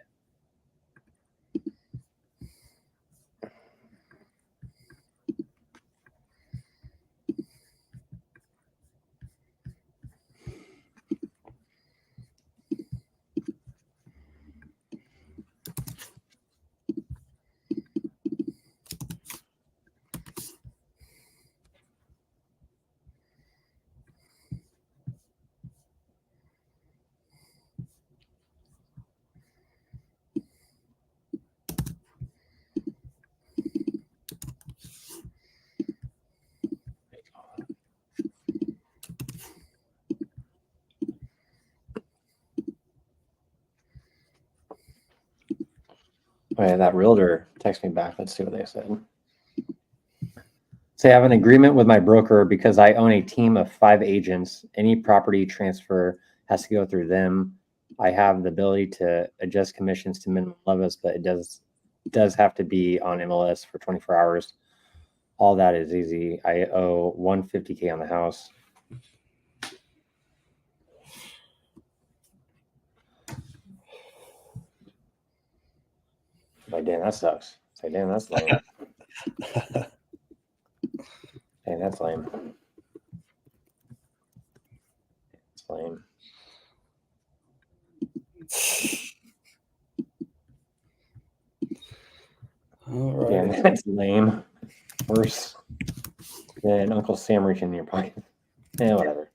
Oh, yeah, that realtor texted me back. Let's see what they said. Say I have an agreement with my broker because I own a team of 5 agents. Any property transfer has to go through them. I have the ability to adjust commissions to minimum levels, but it does have to be on MLS for 24 hours. All that is easy. I owe $150K on the house. Like, damn, that sucks. Say, damn, that's lame. Damn, that's lame. It's lame. All right. Damn, that's lame. Worse than Uncle Sam reaching in your pocket. Yeah, whatever.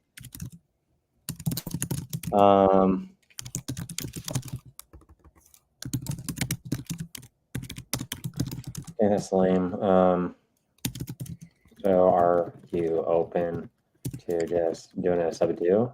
Yeah, that's lame. So are you open to just doing a sub two?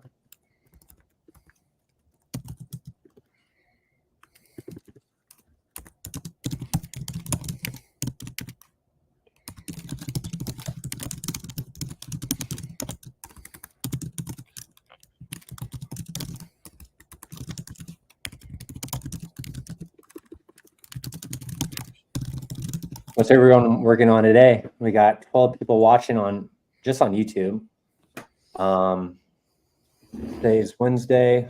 What's everyone working on today? We got 12 people watching on just on YouTube. Today's Wednesday.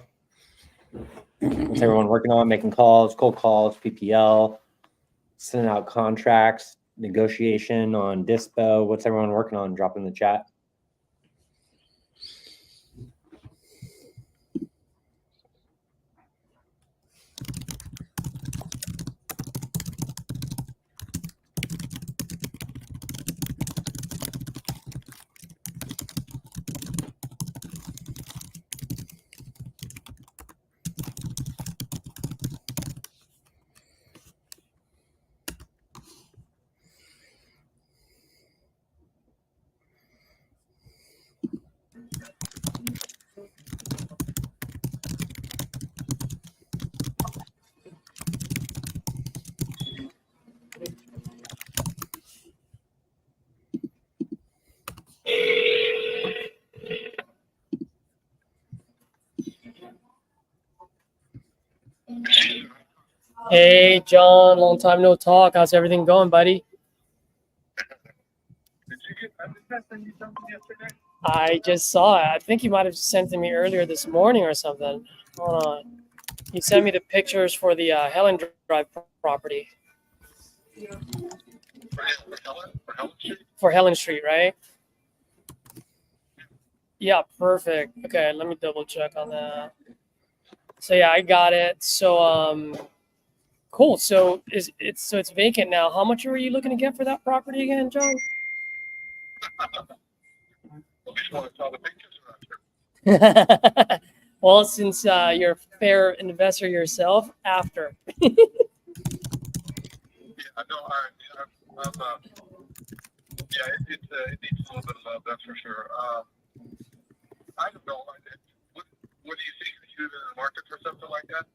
What's everyone working on? Making calls, cold calls, PPL, sending out contracts, negotiation on DISPO. What's everyone working on? Drop in the chat. Hey, John, long time no talk. How's everything going, buddy? Did you get, I think I sent you something yesterday? I just saw it. I think you might have sent it to me earlier this morning or something. Hold on. You sent me the pictures for the Helen Drive property. For Helen Street, right? Yeah, perfect. Okay, let me double check on that. So yeah, I got it. So cool. So it's vacant now. How much were you looking to get for that property again, John? Well, since you're a fair investor yourself, after. Yeah, I know. Yeah, it needs a little bit of love, that's for sure. I don't know. What do you think? Are you in the market for something like that?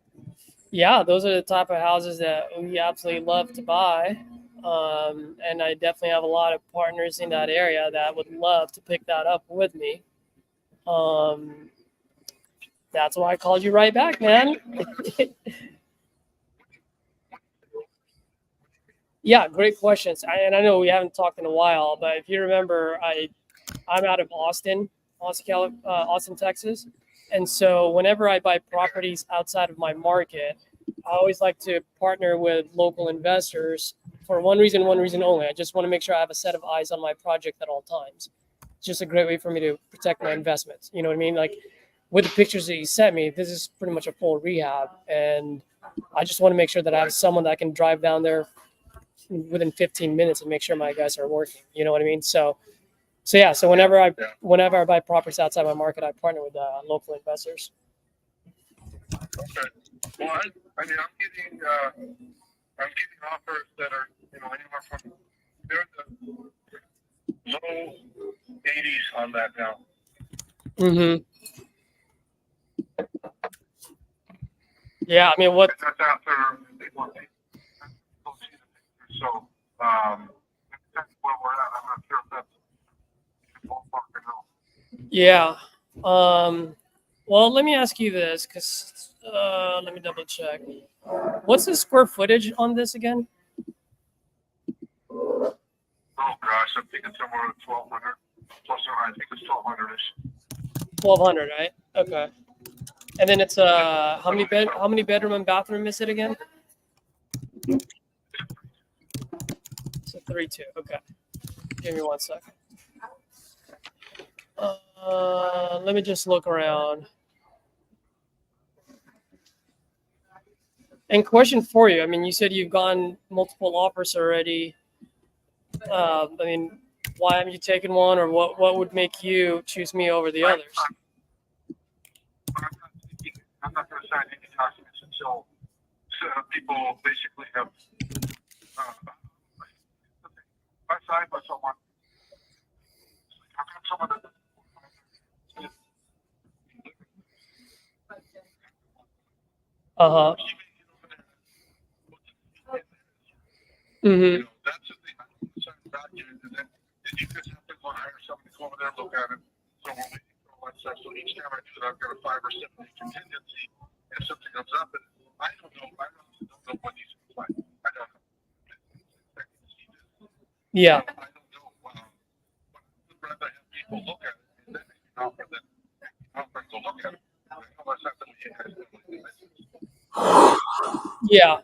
Yeah, those are the type of houses that we absolutely love to buy. And I definitely have a lot of partners in that area that would love to pick that up with me. That's why I called you right back, man. Yeah, great questions. And I know we haven't talked in a while, but if you remember, I'm out of Austin, Texas. And so whenever I buy properties outside of my market, I always like to partner with local investors for one reason only. I just want to make sure I have a set of eyes on my project at all times. It's just a great way for me to protect my investments. You know what I mean? Like with the pictures that you sent me, this is pretty much a full rehab. And I just want to make sure that I have someone that can drive down there within 15 minutes and make sure my guys are working. You know what I mean? So yeah. So whenever I buy properties outside my market, I partner with local investors. Okay. Well, I mean, I'm getting offers that are, anywhere from they're the low 80s on that now. Mm-hmm. Yeah, I mean, what? That's after they want So, that's where we're at. I'm not sure if that's ballpark or no. Yeah. Well, let me ask you this, because let me double check. What's the square footage on this again? Oh gosh, I'm thinking somewhere around 1,200 plus or I think it's 1,200ish. 1,200, right? Okay. And then it's how many bedroom and bathroom is it again? It's a 3-2. Okay. Give me 1 second. Let me just look around. And question for you. I mean, you said you've gone multiple offers already. I mean, why haven't you taken one, or what would make you choose me over the others? I'm not going to sign any documents until people basically have I signed with someone. I've got someone that Uh-huh. Mm-hmm. That's the thing. I don't sign a document, and then you just have to go and hire somebody to come over there and look at it. So we're waiting for all that stuff. So each time I do it, I've got a 5 or 7 day contingency. And if something comes up, and I don't know. I honestly don't know what he's going to play. I don't know. Yeah. I don't know. But I'd rather have people look at it and then make an offer than offer and go look at it. Unless that's what you guys do. Yeah.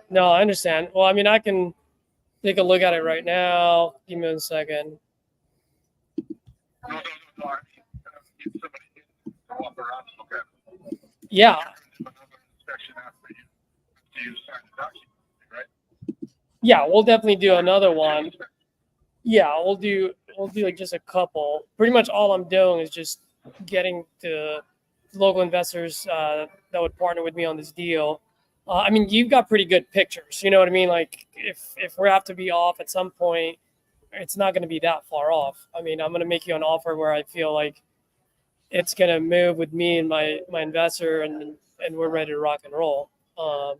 No, I understand. Well, I mean, I can take a look at it right now. Give me 1 second. No. I mean, get somebody to walk around and look at it. Yeah. Another inspection after you sign the document, right? Yeah, we'll definitely do another one. Yeah, we'll do like just a couple. Pretty much all I'm doing is just getting the local investors that would partner with me on this deal. I mean, you've got pretty good pictures. You know what I mean? Like, if we have to be off at some point, it's not going to be that far off. I mean, I'm going to make you an offer where I feel like it's going to move with me and my investor, and we're ready to rock and roll. I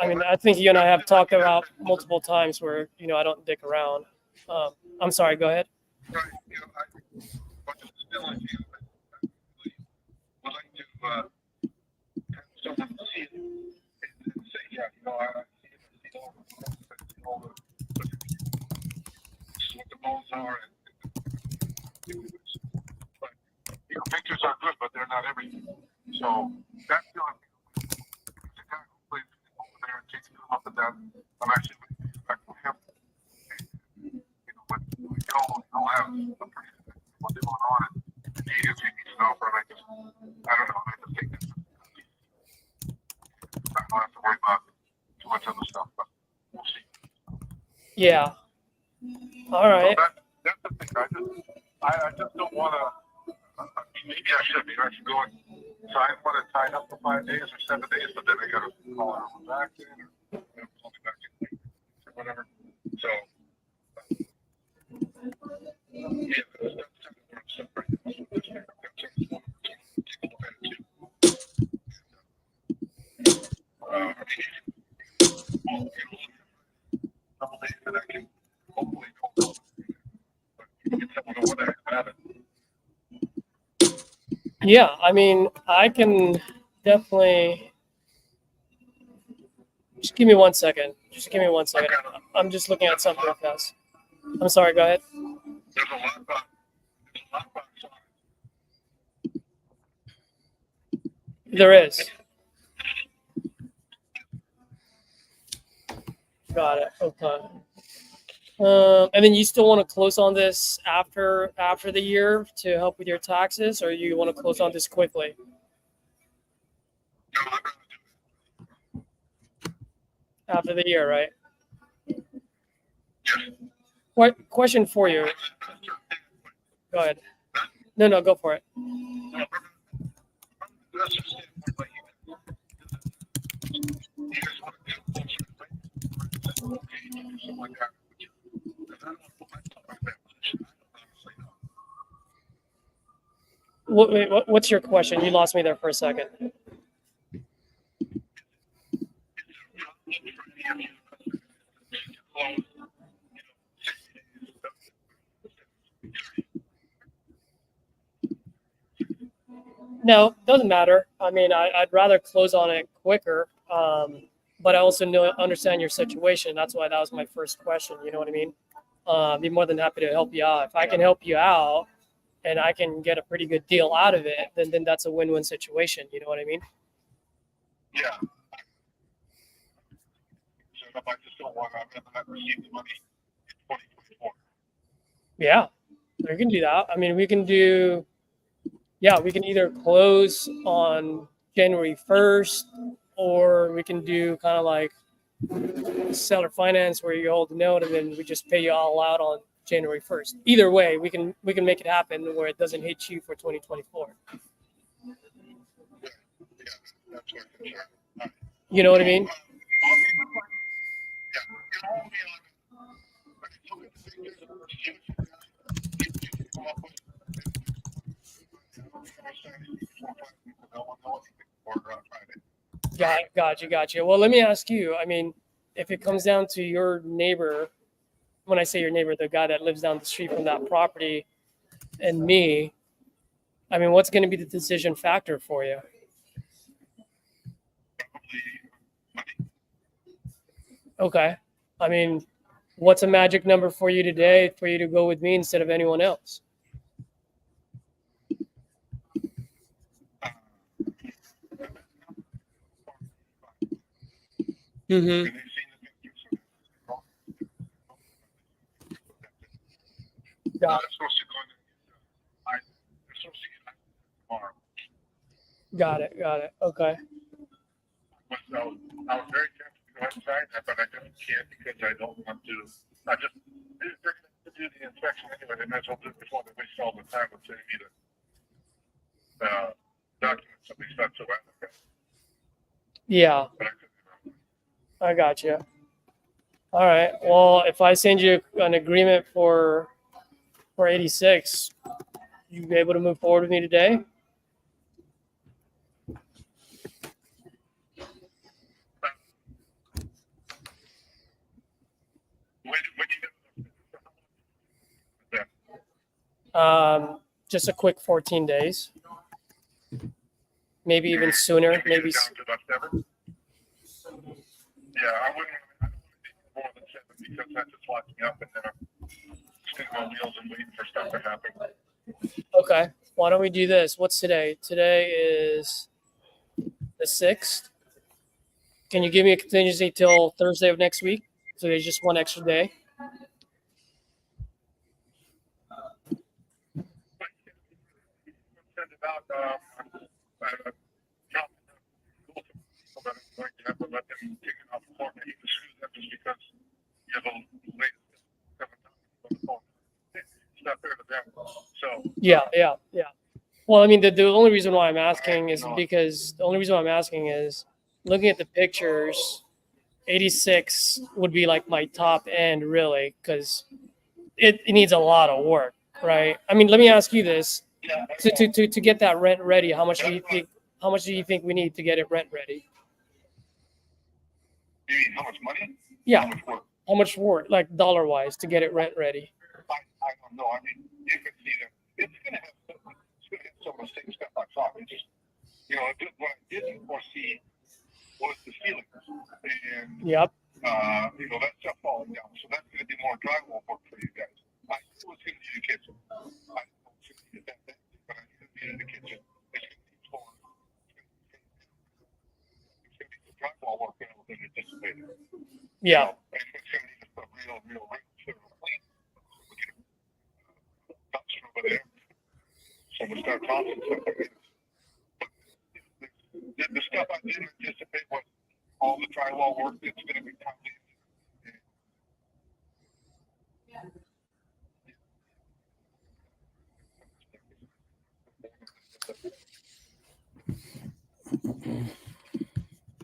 mean, I think you and I have talked about multiple times where, I don't dick around. I'm sorry, go ahead. Right, but still, I feel that I really would like to have someone see it and say, yeah, I see all the what the bones are, but pictures are good, but they're not everything. So that's the only thing. The guy who plays over there and takes them up and down. I'm actually waiting to back from him. But I'll have a pretty what's going on, and he needs an offer, and I don't know, I just think that I don't have to worry about too much other stuff, but we'll see. Yeah. All right. So that's the thing. I just don't want to. Maybe I should. Maybe I should go and sign one and tie it up for 5 days or 7 days, but then I got to call it back in or call me back in or whatever. So. Yeah, that's kind of where I'm stuck right now. Couple days that I can hopefully go. But you can tell me what I have it. Yeah, I mean, I can definitely. Just give me 1 second. I'm just looking at something real fast. I'm sorry, go ahead. There's a lockbox. There's a lockbox on it. There is. Got it. Okay. And then you still want to close on this after the year to help with your taxes, or you want to close on this quickly? No, I'm going to do it. After the year, right? Yes. What question for you? Go ahead. No, go for it. That's just it. Like, you guys want to do something like that. I don't want to put myself in that position. I honestly don't. What's your question? You lost me there for a second. No, doesn't matter. I mean, I'd rather close on it quicker. But I also understand your situation. That's why that was my first question. You know what I mean? I'd be more than happy to help you out. If I can help you out and I can get a pretty good deal out of it, then that's a win-win situation. You know what I mean? Yeah. So I just don't want to not receive the money in 2024. Yeah, we can do that. I mean, we can do, yeah, we can either close on January 1st or we can do kind of like seller finance where you hold the note and then we just pay you all out on January 1st. Either way, we can make it happen where it doesn't hit you for 2024. Yeah, that's my concern. You know what I mean? Yeah, you know, I'll be on. I can look at the figures and see what you guys come up with. Gotcha. Well, let me ask you. I mean, if it comes down to your neighbor, when I say your neighbor, the guy that lives down the street from that property, and me, I mean, what's going to be the decision factor for you? Okay. I mean, what's a magic number for you today for you to go with me instead of anyone else? Mm-hmm. Got it. Okay. So I was very tempted to go outside, but I just can't because I don't want to. I just they're going to do the inspection anyway. They might as well do it before they waste all the time with sending me the documents that they sent to us. Yeah. I got you. All right. Well, if I send you an agreement for 86, you be able to move forward with me today? Just a quick 14 days. Maybe even sooner. Maybe. Yeah, I wouldn't more than 7 because that just locks me up and then I'm spinning my wheels and waiting for stuff to happen. Okay. Why don't we do this? What's today? Today is the 6th. Can you give me a contingency till Thursday of next week? So there's just one extra day. Yeah. Well, I mean, the only reason why I'm asking is because looking at the pictures, 86 would be like my top end, really, because it needs a lot of work, right? I mean, let me ask you this: to get that rent ready, how much do you think we need to get it rent ready? You mean how much money? Yeah. How much work, like dollar wise, to get it rent ready? I don't know. I mean, you can see that it's going to have some of those things that I thought. It's just, what I didn't foresee was the ceiling, and Yep. That stuff falling down. So that's going to be more drywall work for you guys. I knew it was going to be the kitchen. I don't think it's that big, but I knew it would be in the kitchen. It's going to be floor. It's going to be the drywall work that I was anticipating. Yeah. And it's going to need a real ring to clean. Dumpster over there. So we start talking stuff like this. The stuff I didn't anticipate was all the drywall work that's going to be coming.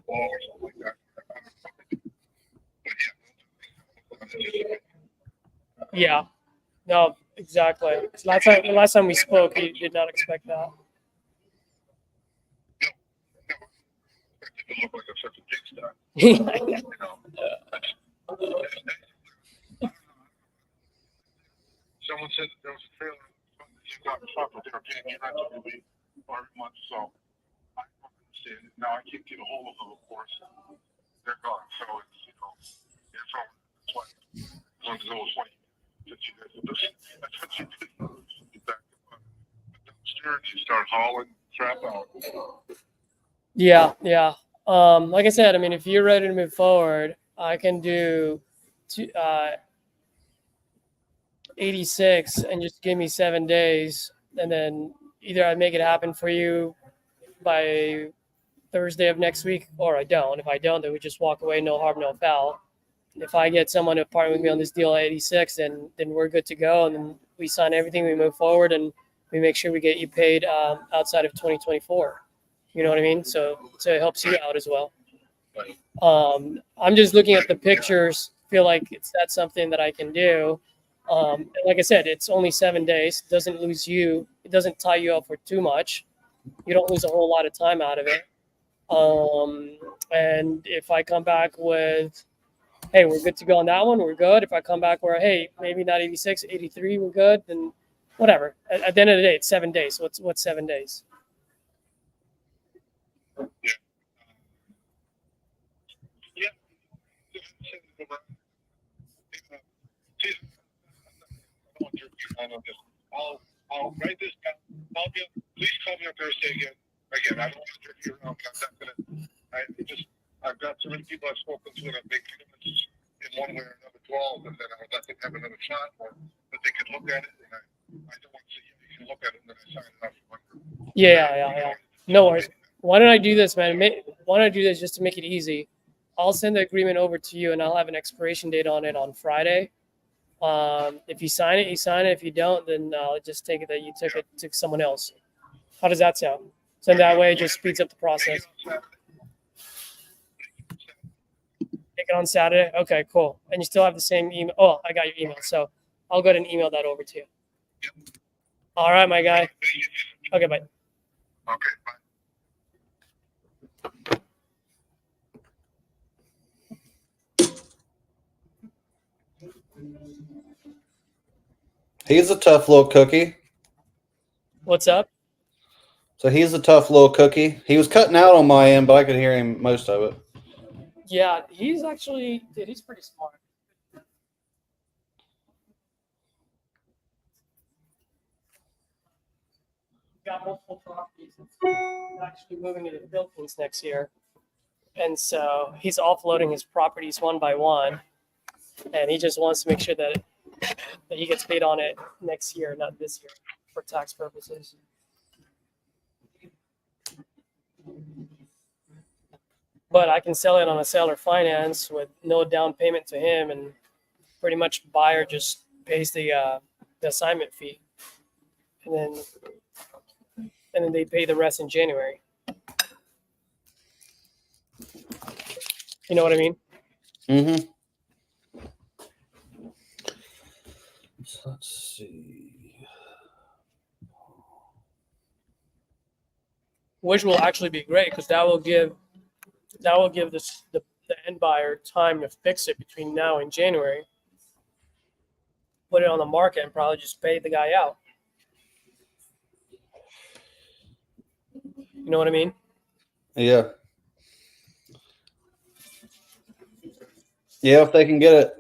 Or something like that. Yeah. No, exactly. The last time we spoke, you did not expect that. It looked like such a pigsty. Someone said that there was a trailer you got in front, but they were paying me rent every week or every month, so haul and trap out. Yeah, yeah. Like I said, I mean, if you're ready to move forward, I can do 86 and just give me 7 days, and then either I make it happen for you by Thursday of next week, or I don't. If I don't, then we just walk away, no harm, no foul. If I get someone to partner with me on this deal at 86, then we're good to go, and then we sign everything, we move forward, and we make sure we get you paid outside of 2024. You know what I mean? So it helps you out as well. I'm just looking at the pictures, feel like that's something that I can do. And like I said, it's only 7 days. It doesn't tie you up for too much. You don't lose a whole lot of time out of it. And if I come back with, hey, we're good to go on that one, we're good. If I come back where, hey, maybe not 86, 83, we're good, then whatever. At the end of the day, it's 7 days. What's 7 days? I'll write this down. Please call me on Thursday again. I don't want to jerk you around. I've got so many people I've spoken to that make commitments in one way or another 12, and then I would let them have another shot, or that they could look at it, and I don't want to say, you can look at it, and then I sign it off. Yeah. No worries. Why don't I do this, man? Why don't I do this just to make it easy? I'll send the agreement over to you, and I'll have an expiration date on it on Friday. If you sign it, you sign it. If you don't, then I'll just take it that you took it to someone else. How does that sound? So that way it just speeds up the process. Take it on Saturday? Okay, cool. And you still have the same email. Oh, I got your email. So I'll go ahead and email that over to you. All right, my guy. Okay, bye. Okay, bye. He's a tough little cookie. What's up? So he's a tough little cookie. He was cutting out on my end, but I could hear him most of it. Yeah, he's actually, dude, he's pretty smart. Got multiple properties. He's actually moving to the Philippines next year. And so he's offloading his properties one by one. And he just wants to make sure that he gets paid on it next year, not this year, for tax purposes. But I can sell it on a seller finance with no down payment to him, and pretty much buyer just pays the assignment fee, and then they pay the rest in January. You know what I mean? Mm-hmm. So let's see. Which will actually be great because that will give the end buyer time to fix it between now and January. Put it on the market and probably just pay the guy out. You know what I mean? Yeah. Yeah, if they can get it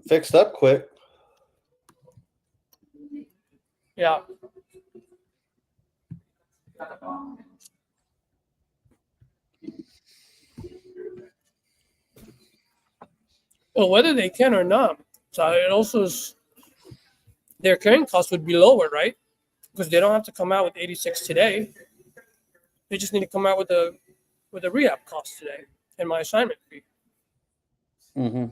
fixed up quick. Yeah. Well, whether they can or not, so it also is, their carrying cost would be lower, right? Because they don't have to come out with 86 today. They just need to come out with a rehab cost today and my assignment fee. Mm-hmm.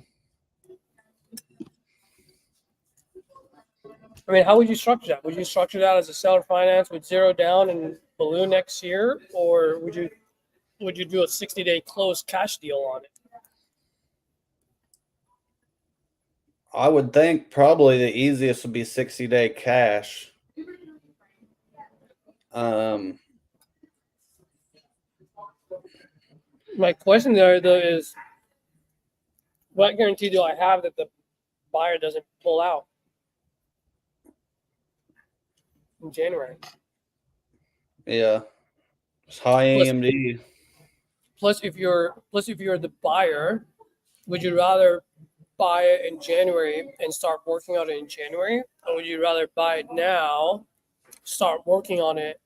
I mean, how would you structure that? Would you structure that as a seller finance with zero down and balloon next year, or would you do a 60-day closed cash deal on it? I would think probably the easiest would be 60-day cash. My question there, though, is what guarantee do I have that the buyer doesn't pull out in January? Yeah. It's high AMD. Plus, if you're the buyer, would you rather buy it in January and start working on it in January, or would you rather buy it now, start working on it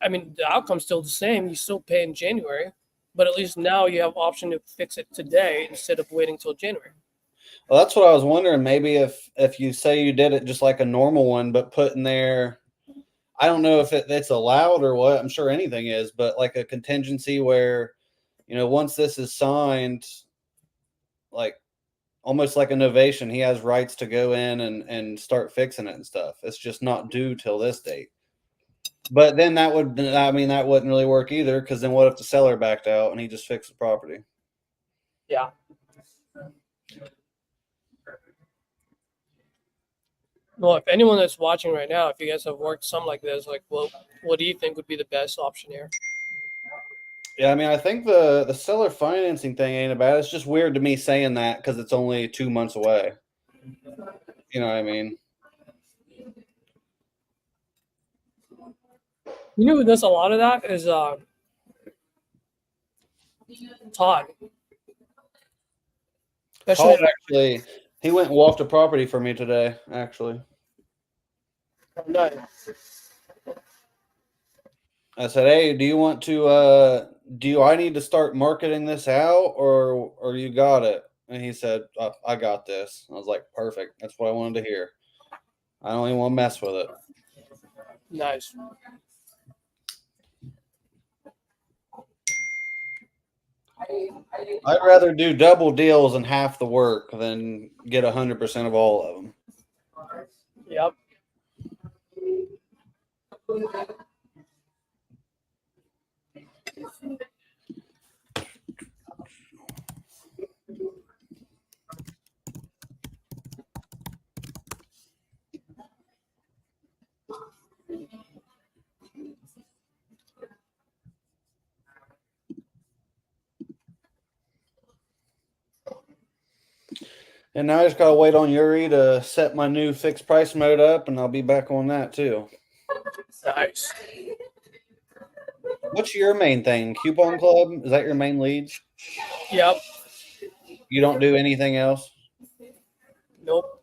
I mean, the outcome's still the same. You still pay in January, but at least now you have option to fix it today instead of waiting till January. Well, that's what I was wondering. Maybe if you say you did it just like a normal one, but put in there, I don't know if it's allowed or what. I'm sure anything is, but like a contingency where, once this is signed, like almost like a novation, he has rights to go in and start fixing it and stuff. It's just not due till this date. But then that wouldn't really work either, because then what if the seller backed out and he just fixed the property? Yeah. Well, if anyone that's watching right now, if you guys have worked something like this, like, well, what do you think would be the best option here? Yeah, I mean, I think the seller financing thing ain't bad. It's just weird to me saying that because it's only 2 months away. You know what I mean? You know who does a lot of that is Todd. Especially Todd actually, he went and walked a property for me today, actually. Nice. I said, hey, do you want to I need to start marketing this out or you got it? And he said, I got this. I was like, perfect. That's what I wanted to hear. I don't even want to mess with it. Nice. I'd rather do double deals and half the work than get 100% of all of them. Yep. And now I just gotta wait on Yuri to set my new fixed price mode up, and I'll be back on that too. Nice. What's your main thing? Coupon Club? Is that your main lead? Yep. You don't do anything else? Nope.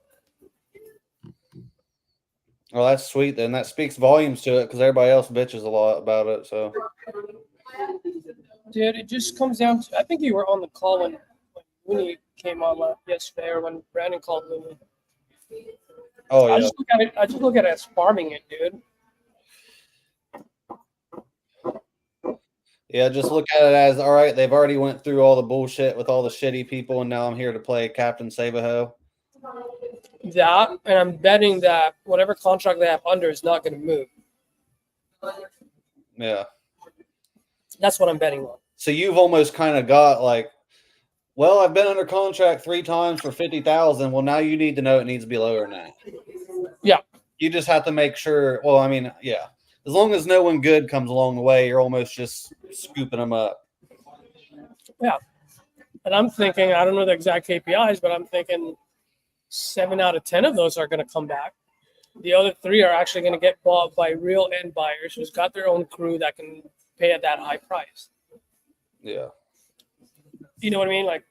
Well, that's sweet then. That speaks volumes to it because everybody else bitches a lot about it. So, Dude, it just comes down to, I think you were on the call when Looney came on yesterday, or when Brandon called Looney. oh I yeah, just look at it as farming it, dude. yeah. Just look at it as all right. They've already went through all the bullshit with all the shitty people, and now I'm here to play Captain Save-A-Ho. That, and I'm betting that whatever contract they have under is not going to move. Yeah. That's what I'm betting on. So you've almost kind of got like, well, I've been under contract 3 times for 50,000. Well, now you need to know it needs to be lower than that. Yeah. You just have to make sure. Well, I mean, yeah. As long as no one good comes along the way, you're almost just scooping them up. Yeah. And I'm thinking, I don't know the exact KPIs, but I'm thinking 7 out of 10 of those are going to come back. The other 3 are actually going to get bought by real end buyers who's got their own crew that can pay at that high price. Yeah. You know what I mean? Like,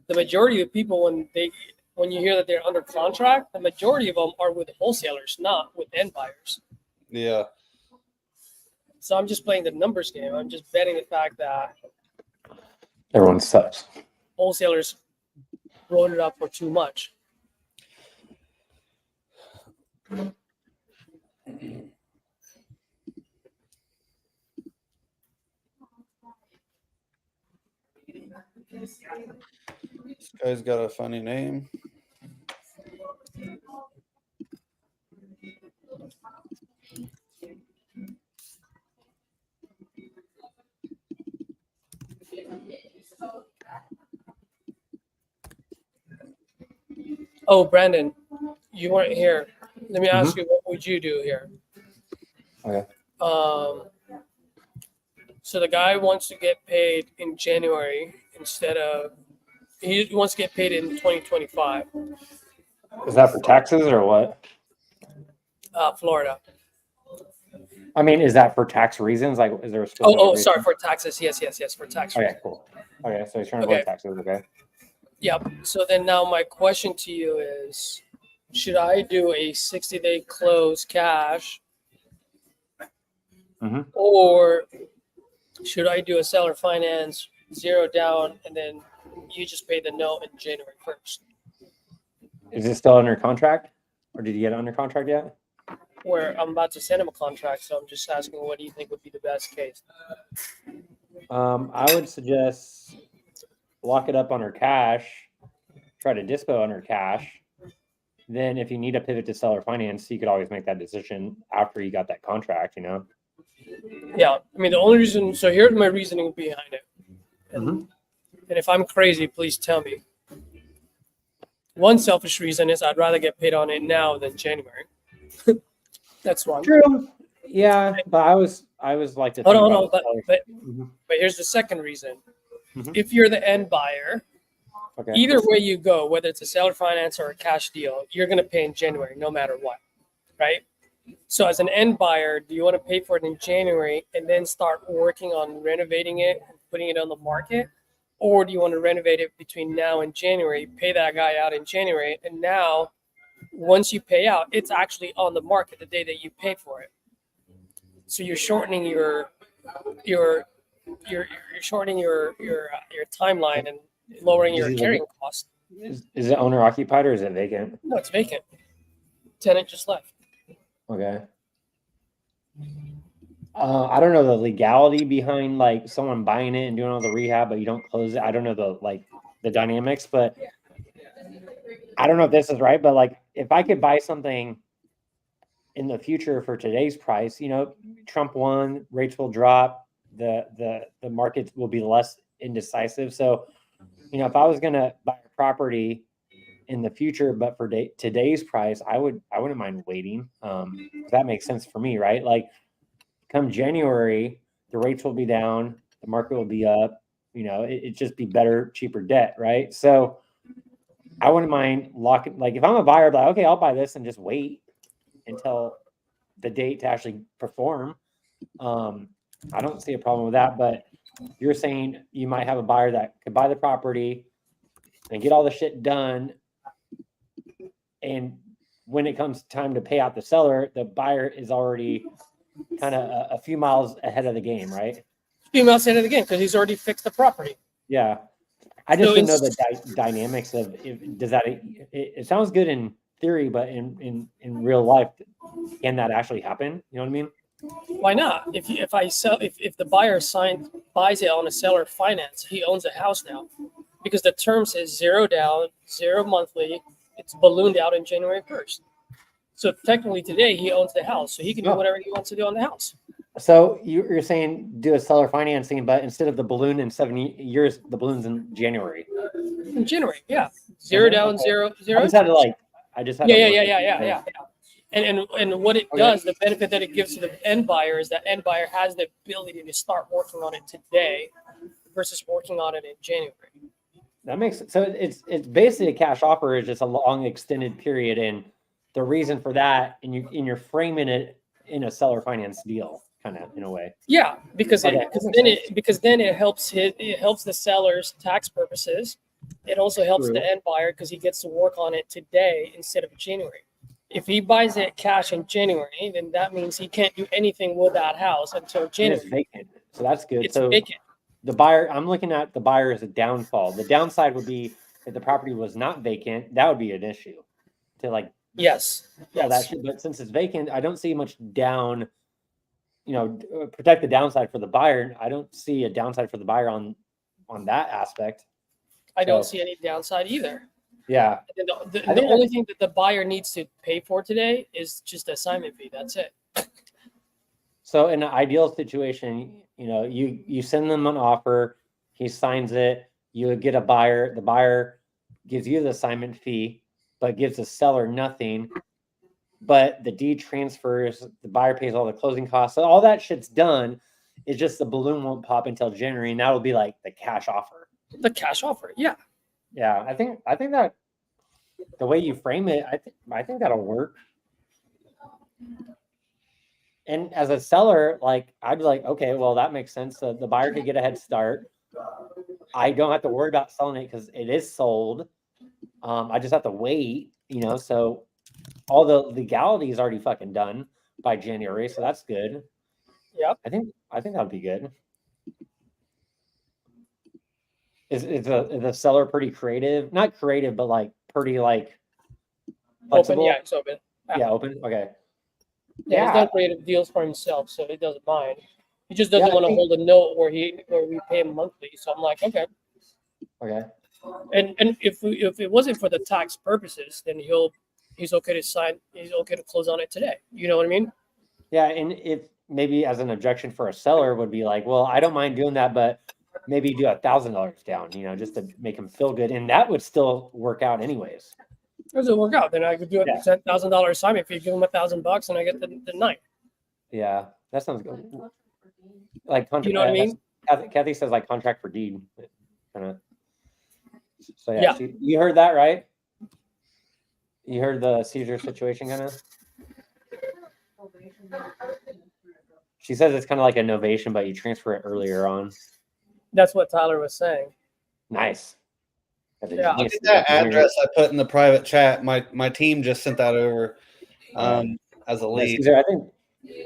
the majority of people, when you hear that they're under contract, the majority of them are with wholesalers, not with end buyers. Yeah. So I'm just playing the numbers game. I'm just betting the fact that Everyone sucks. wholesalers wrote it up for too much. This guy's got a funny name. Oh, Brandon, you weren't here. Let me ask you, what would you do here? Okay. So the guy wants to get paid in January instead of, he wants to get paid in 2025, Is that for taxes or what? Florida. I mean, is that for tax reasons? Like, is there a specific Oh, reason? sorry, for taxes. Yes, for tax Okay, reasons. cool. Okay, so he's trying to Okay. avoid taxes. Okay. Yep. So then now my question to you is, should I do a 60-day close cash Mhm. Or should I do a seller finance, 0 down, and then you just pay the note in January 1st? Is it still under contract, or did you get it under contract yet? Where I'm about to send him a contract, so I'm just asking, what do you think would be the best case? I would suggest lock it up under cash, try to dispo under cash. Then if you need a pivot to seller finance, you could always make that decision after you got that contract, you know? Yeah, I mean, the only reason, so here's my reasoning behind it. And if I'm crazy, please tell me. One selfish reason is I'd rather get paid on it now than January. That's one. True. Yeah, but I was like to Hold think on, about but Mhm. here's the second reason. Mhm. If you're the end buyer, Okay. either way you go, whether it's a seller finance or a cash deal, you're going to pay in January no matter what, right? So as an end buyer, do you want to pay for it in January and then start working on renovating it and putting it on the market? Or do you want to renovate it between now and January, pay that guy out in January, and now once you pay out, it's actually on the market the day that you pay for it. So you're shortening your shortening your timeline and lowering your carrying cost. Is it owner occupied or is it vacant? No, it's vacant. Tenant just left. Okay. I don't know the legality behind like someone buying it and doing all the rehab, but you don't close it. I don't know the dynamics, but I don't know if this is right. But like, if I could buy something in the future for today's price, you know, Trump won, rates will drop, the market will be less indecisive. So, you know, if I was gonna buy a property in the future, but for today's price, I wouldn't mind waiting. That makes sense for me, right? Like, come January, the rates will be down, the market will be up. You know, it just be better, cheaper debt, right? So, I wouldn't mind locking. Like, if I'm a buyer, like, okay, I'll buy this and just wait until the date to actually perform. I don't see a problem with that, but you're saying you might have a buyer that could buy the property and get all the shit done, and when it comes time to pay out the seller, the buyer is already kind of a few miles ahead of the game, right? Few miles ahead of the game because he's already fixed the property. Yeah, I just So didn't know the dynamics of does that. It sounds good in theory, but in real life, can that actually happen? You know what I mean? Why not? If the buyer buys it on a seller finance, he owns a house now, because the term says 0 down, 0 monthly. It's ballooned out in January 1st. So technically today he owns the house, so he can do whatever he wants to do on the house. So you're saying do a seller financing, but instead of the balloon in 7 years, the balloon's in January. In January, yeah, 0 down, Okay. 0. I just had to like. I just had. Yeah. And what it does, the benefit that it gives to the end buyer is that end buyer has the ability to start working on it today versus working on it in January. That makes sense. So it's basically a cash offer is just a long extended period, and the reason for that, and you're framing it in a seller finance deal, kind of in a way. Yeah, because then it helps the seller's tax purposes. It also helps the end buyer because he gets to work on it today instead of January. If he buys it cash in January, then that means he can't do anything with that house until January. It's vacant, so that's good. It's vacant. The buyer, I'm looking at the buyer as a downfall. The downside would be if the property was not vacant, that would be an issue. To like, yes. But since it's vacant, I don't see much down. You know, protect the downside for the buyer. I don't see a downside for the buyer on that aspect. I don't see any downside either. Yeah. And the only thing that the buyer needs to pay for today is just the assignment fee. That's it. So in an ideal situation, you know, you send them an offer, he signs it, you get a buyer, the buyer gives you the assignment fee, but gives the seller nothing. But the deed transfers, the buyer pays all the closing costs. So all that shit's done. It's just the balloon won't pop until January, and that'll be like the cash offer. The cash offer, yeah. Yeah, I think that the way you frame it, I think that'll work. And as a seller, like I'd be like, okay, well that makes sense. So the buyer could get a head start. I don't have to worry about selling it because it is sold. I just have to wait, you know. So all the legality is already fucking done by January, so that's good. Yep. I think that'd be good. Is the seller pretty creative? Not creative, but like pretty like Open. flexible? Yeah, it's open. Yeah, open. Okay. Yeah, he's Yeah. done creative deals for himself, so he doesn't mind. He just doesn't Yeah, I want to think- hold a note where we pay him monthly. So I'm like, okay. Okay. And if it wasn't for the tax purposes, then he's okay to sign. He's okay to close on it today. You know what I mean? Yeah, and if maybe as an objection for a seller would be like, well, I don't mind doing that, but maybe do $1,000 down, just to make him feel good, and that would still work out anyways. Does it work out? Then I could do a Yeah. $10,000 assignment if you give him $1,000 and I get the 9. Yeah, that sounds good. Like You know what I mean? Kathy says like contract for deed. Kinda. So yeah, Yeah. you heard that, right? You heard the seizure situation, kind of. She says it's kind of like a novation, but you transfer it earlier on. That's what Tyler was saying. Nice. Yeah. Look at that address I put in the private chat. My team just sent that over as a Yeah, lead. Caesar, I think.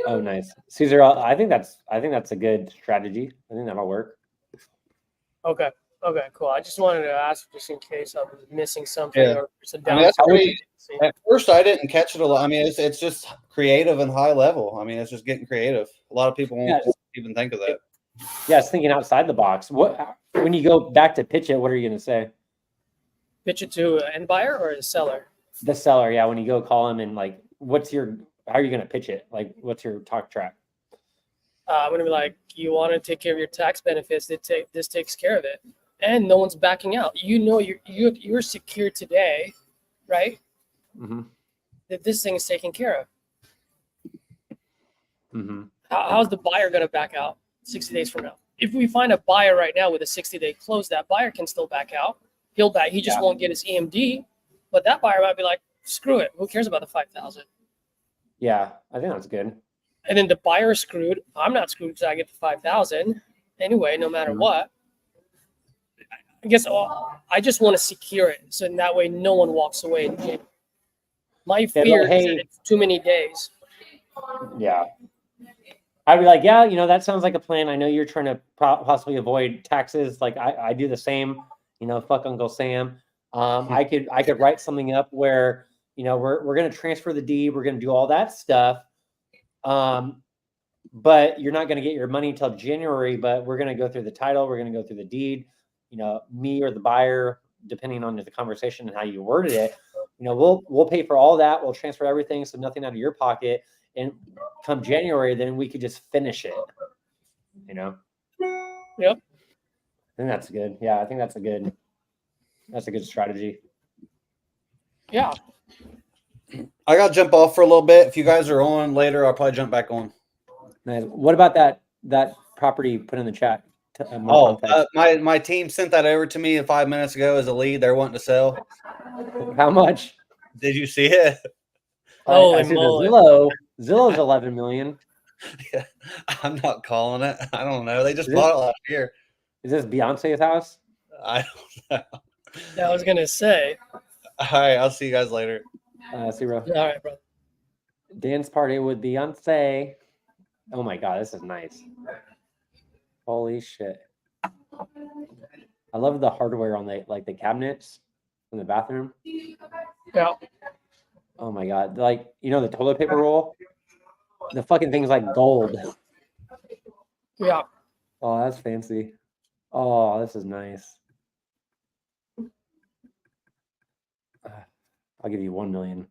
Oh, nice, Caesar. I think that's a good strategy. I think that'll work. Okay. Okay. Cool. I just wanted to ask just in case I was missing something Yeah. or it's a I mean, that's downside. pretty- At first, I didn't catch it a lot. I mean, it's just creative and high level. I mean, it's just getting creative. A lot of people won't even think of that. Yeah, it's thinking outside the box. What when you go back to pitch it? What are you gonna say? Pitch it to an end buyer or a seller? The seller, yeah. When you go call him and like, how are you gonna pitch it? Like, what's your talk track? I'm gonna be like, you want to take care of your tax benefits. This takes care of it, and no one's backing out. You're secure today, right? Mm-hmm. That this thing is taken care of. Mm-hmm. How's the buyer gonna back out 60 days from now? If we find a buyer right now with a 60-day close, that buyer can still back out. He'll back. He just won't get his EMD, but that buyer might be like, screw it. Who cares about the 5,000? Yeah, I think that's good. And then the buyer is screwed. I'm not screwed because I get the 5,000 anyway, no matter what. I guess I just want to secure it so in that way no one walks away in January. My fear is that it's too many days. Yeah. I'd be like, yeah, that sounds like a plan. I know you're trying to possibly avoid taxes. Like I do the same, fuck Uncle Sam. I could write something up where, we're going to transfer the deed. We're going to do all that stuff. But you're not going to get your money until January, but we're going to go through the title. We're going to go through the deed, me or the buyer, depending on the conversation and how you worded it, we'll pay for all that. We'll transfer everything. So nothing out of your pocket. And come January, then we could just finish it, Yep. I think that's good. Yeah. I think that's a good strategy. Yeah. I got to jump off for a little bit. If you guys are on later, I'll probably jump back on. Nice. What about that property you put in the chat? My team sent that over to me 5 minutes ago as a lead. They're wanting to sell. How much? Did you see it? I see the Zillow. Zillow's 11 million. Yeah, I'm not calling it. I don't know. They just bought it last year. Is this Beyonce's house? I don't know. I was gonna say. All right, I'll see you guys later. See, bro. All right, bro. Dance party with Beyonce. Oh my god, this is nice. Holy shit. I love the hardware on the cabinets in the bathroom. Yeah. Oh my god. Like, the toilet paper roll? The fucking thing's like gold. Yeah. Oh, that's fancy. Oh, this is nice. I'll give you 1 million.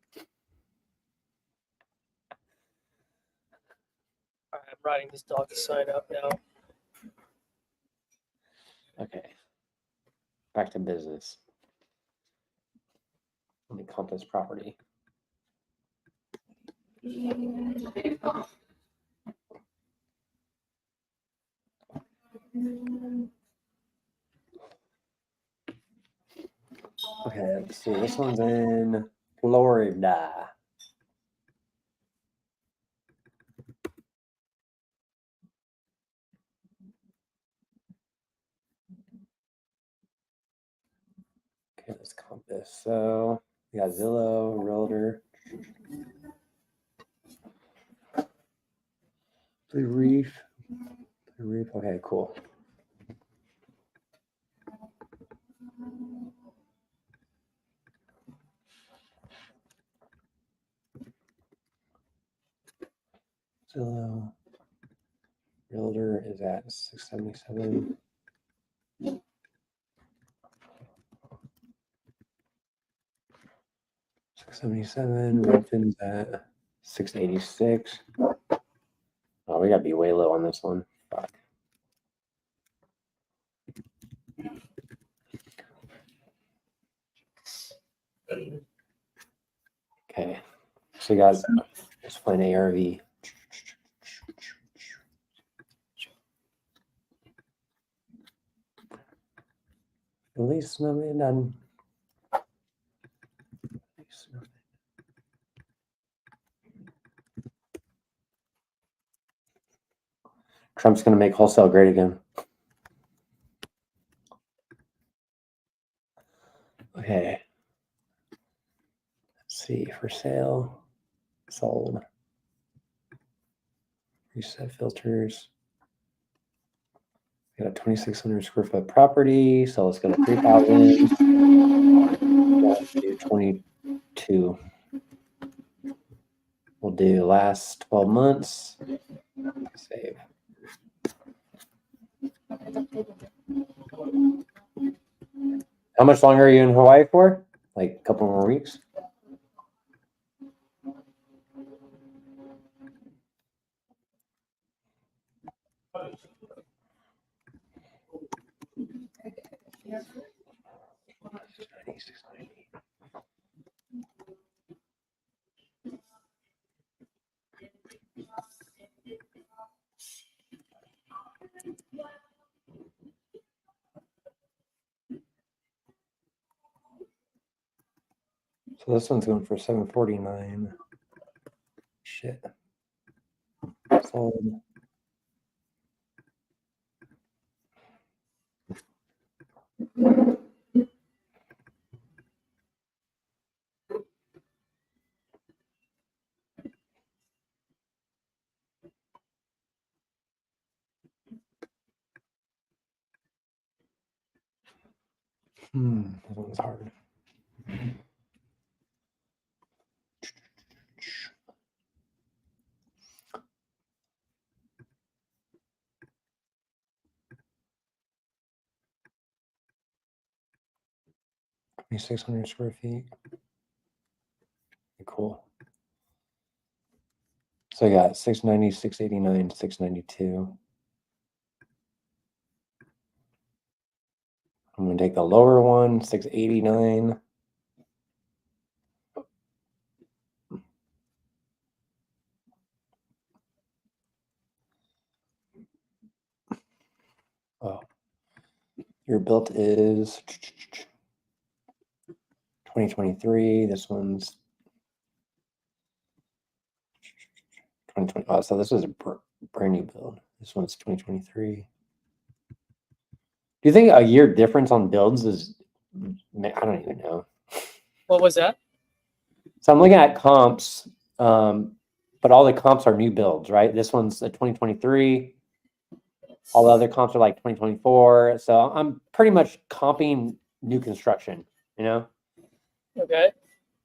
All right, I'm writing this dog to sign up now. Okay. Back to business. Let me compass property. Okay, let's see. This one's in Florida. Okay, let's compass. So we got Zillow, Realtor. Blue Reef. Blue Reef. Okay, cool. Zillow. Realtor is at 677. Redfin's at 686. Oh, we gotta be way low on this one. Fuck. Okay, so you guys, let's find ARV. At least nothing done. Trump's gonna make wholesale great again. Okay. Let's see, for sale, sold. Reset filters. We got a 2,600 square foot property, so let's go to 3,000. Do 22. We'll do last 12 months. Save. How much longer are you in Hawaii for? Like a couple more weeks? So this one's going for 749. Shit. Sold. That one's hard. Maybe 600 square feet. Cool. So I got 690, 689, 692. I'm gonna take the lower one, 689. Oh, your built is 2023. This one's 2020. Oh, so this is a brand new build. This one's 2023. Do you think a year difference on builds is? I don't even know. What was that? So I'm looking at comps, but all the comps are new builds, right? This one's a 2023. All the other comps are like 2024. So I'm pretty much comping new construction, you know? Okay.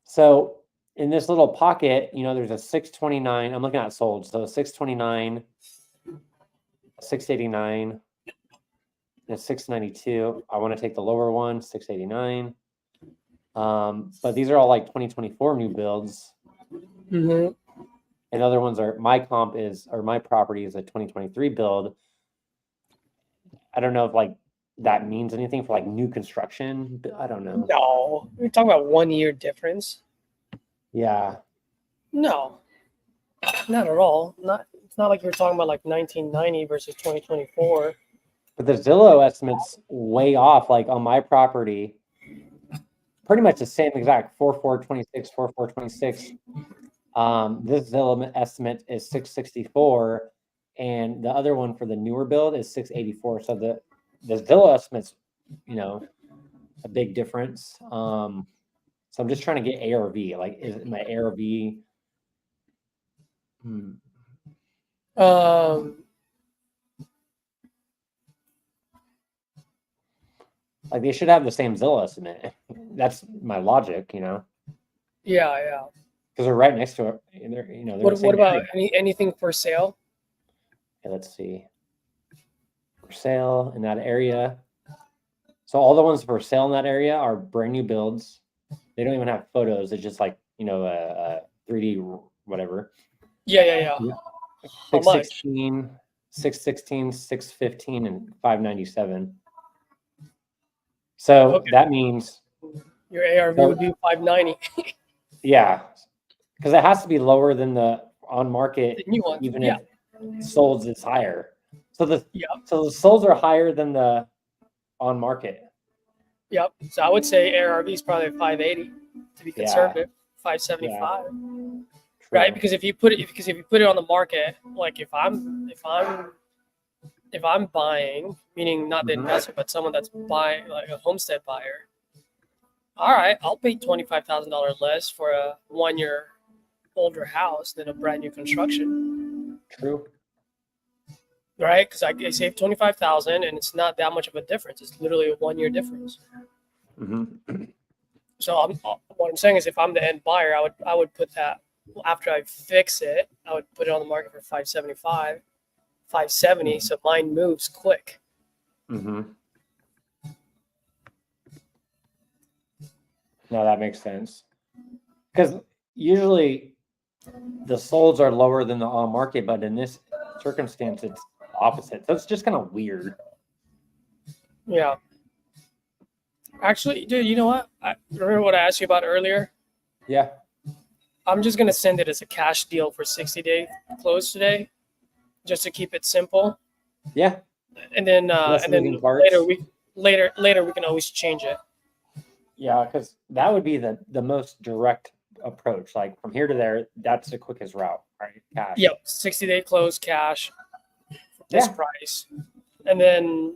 So in this little pocket, you know, there's a 629. I'm looking at sold. So 629, 689, and 692. I want to take the lower one, 689. But these are all like 2024 new builds. Mm-hmm. And other ones are my comp is, or my property is a 2023 build. I don't know if like that means anything for like new construction. But I don't know. No, we're talking about 1 year difference. Yeah. No, not at all. It's not like you're talking about like 1990 versus 2024. But the Zillow estimate's way off. Like on my property, pretty much the same exact 4426, 4426. This Zillow estimate is 664, and the other one for the newer build is 684. So the Zillow estimate's, you know, a big difference. So I'm just trying to get ARV. Like, is my ARV? Like they should have the same Zillow estimate. That's my logic, you know, Yeah. because they're right next to it. And they're, you know, they're the What same about area. anything for sale? Okay, let's see. For sale in that area. So all the ones for sale in that area are brand new builds. They don't even have photos. It's just like, you know, a 3D whatever. Yeah. How much? 616, 616, 615, and 597. So Okay. that means, Your ARV So- would be 590. yeah, because it has to be lower than the on market, The new one. even Yeah. if solds is higher. So the Yeah. so the solds are higher than the on market. Yep. So I would say ARV is probably 580 to be Yeah. conservative. 575. True. Right? Because if you put it on the market, like if I'm buying, meaning not the Mhm. investor, but someone that's buying, like a homestead buyer, all right, I'll pay $25,000 less for a 1 year older house than a brand new construction, True. right? Because I save 25,000, and it's not that much of a difference. It's literally a 1 year difference. Mm-hmm. So what I'm saying is, if I'm the end buyer, I would put that after I fix it. I would put it on the market for 575, 570, so mine moves quick. Mm-hmm. No, that makes sense. Because usually the solds are lower than the on market, but in this circumstance, it's opposite. So it's just kind of weird. Yeah. Actually, dude, you know what? I remember what I asked you about earlier. Yeah. I'm just gonna send it as a cash deal for 60-day close today, just to keep it simple. Yeah. And then Less moving parts. later we can always change it. Yeah, because that would be the most direct approach. Like from here to there, that's the quickest route, right? Cash. Yep, 60-day close cash for this Yeah. price, and then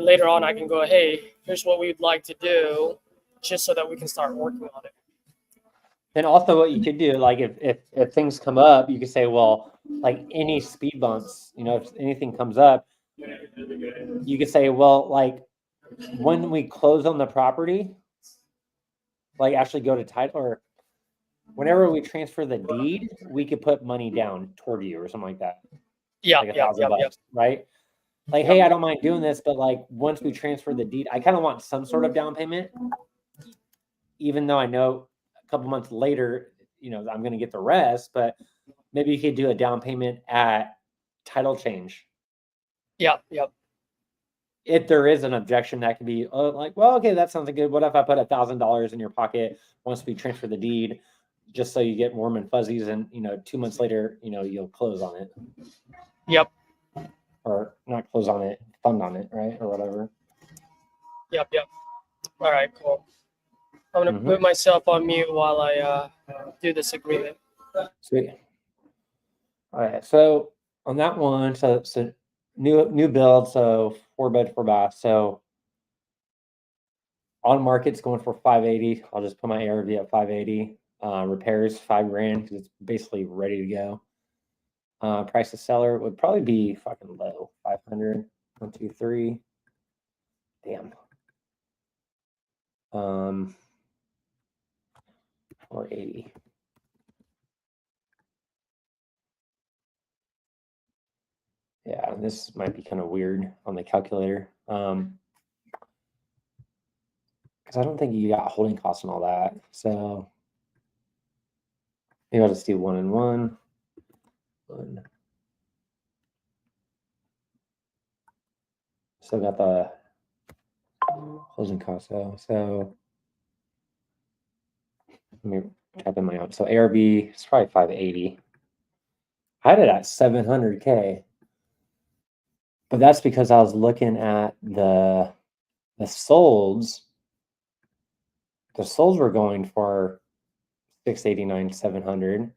later on I can go, hey, here's what we'd like to do, just so that we can start working on it. Then also what you could do, like if things come up, you could say, well, like any speed bumps, you know, if anything comes up, you could say, well, like when we close on the property, like actually go to title, or whenever we transfer the deed, we could put money down toward you or something like that. Yeah, Like $1,000, right? Like, hey, I don't mind doing this, but like once we transfer the deed, I kind of want some sort of down payment, even though I know a couple months later, you know, I'm going to get the rest, but maybe you could do a down payment at title change. Yep. If there is an objection, that could be like, well, okay, that sounds good. What if I put $1,000 in your pocket once we transfer the deed, just so you get warm and fuzzies, and you know, 2 months later, you know, you'll close on it. Yep. Or not close on it, fund on it, right, or whatever. Yep. All right, cool. I'm gonna put myself on mute while I do this agreement. Sweet. All right, so on that one, so new build, so 4-bed, 4-bath. So on market's going for 580. I'll just put my ARV at 580. Repairs $5,000 because it's basically ready to go. Price of seller would probably be fucking low, 500. 1, 2, 3. Damn. 480. Yeah, this might be kind of weird on the calculator. Because I don't think you got holding costs and all that. So maybe I'll just do 1 and 1. Still got the closing costs though. So let me type in my own. So ARV is probably 580. I had it at 700K. But that's because I was looking at the solds. The solds were going for 689, 700.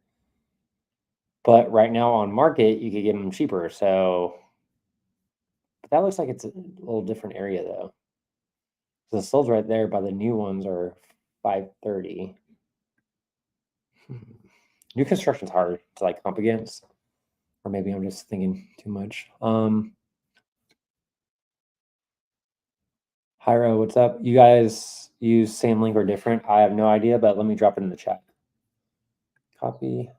But right now on market, you could get them cheaper. So but that looks like it's a little different area though. So the solds right there by the new ones are 530. New construction's hard to like comp against, or maybe I'm just thinking too much. Hyro, what's up? You guys use same link or different? I have no idea, but let me drop it in the chat. Copy.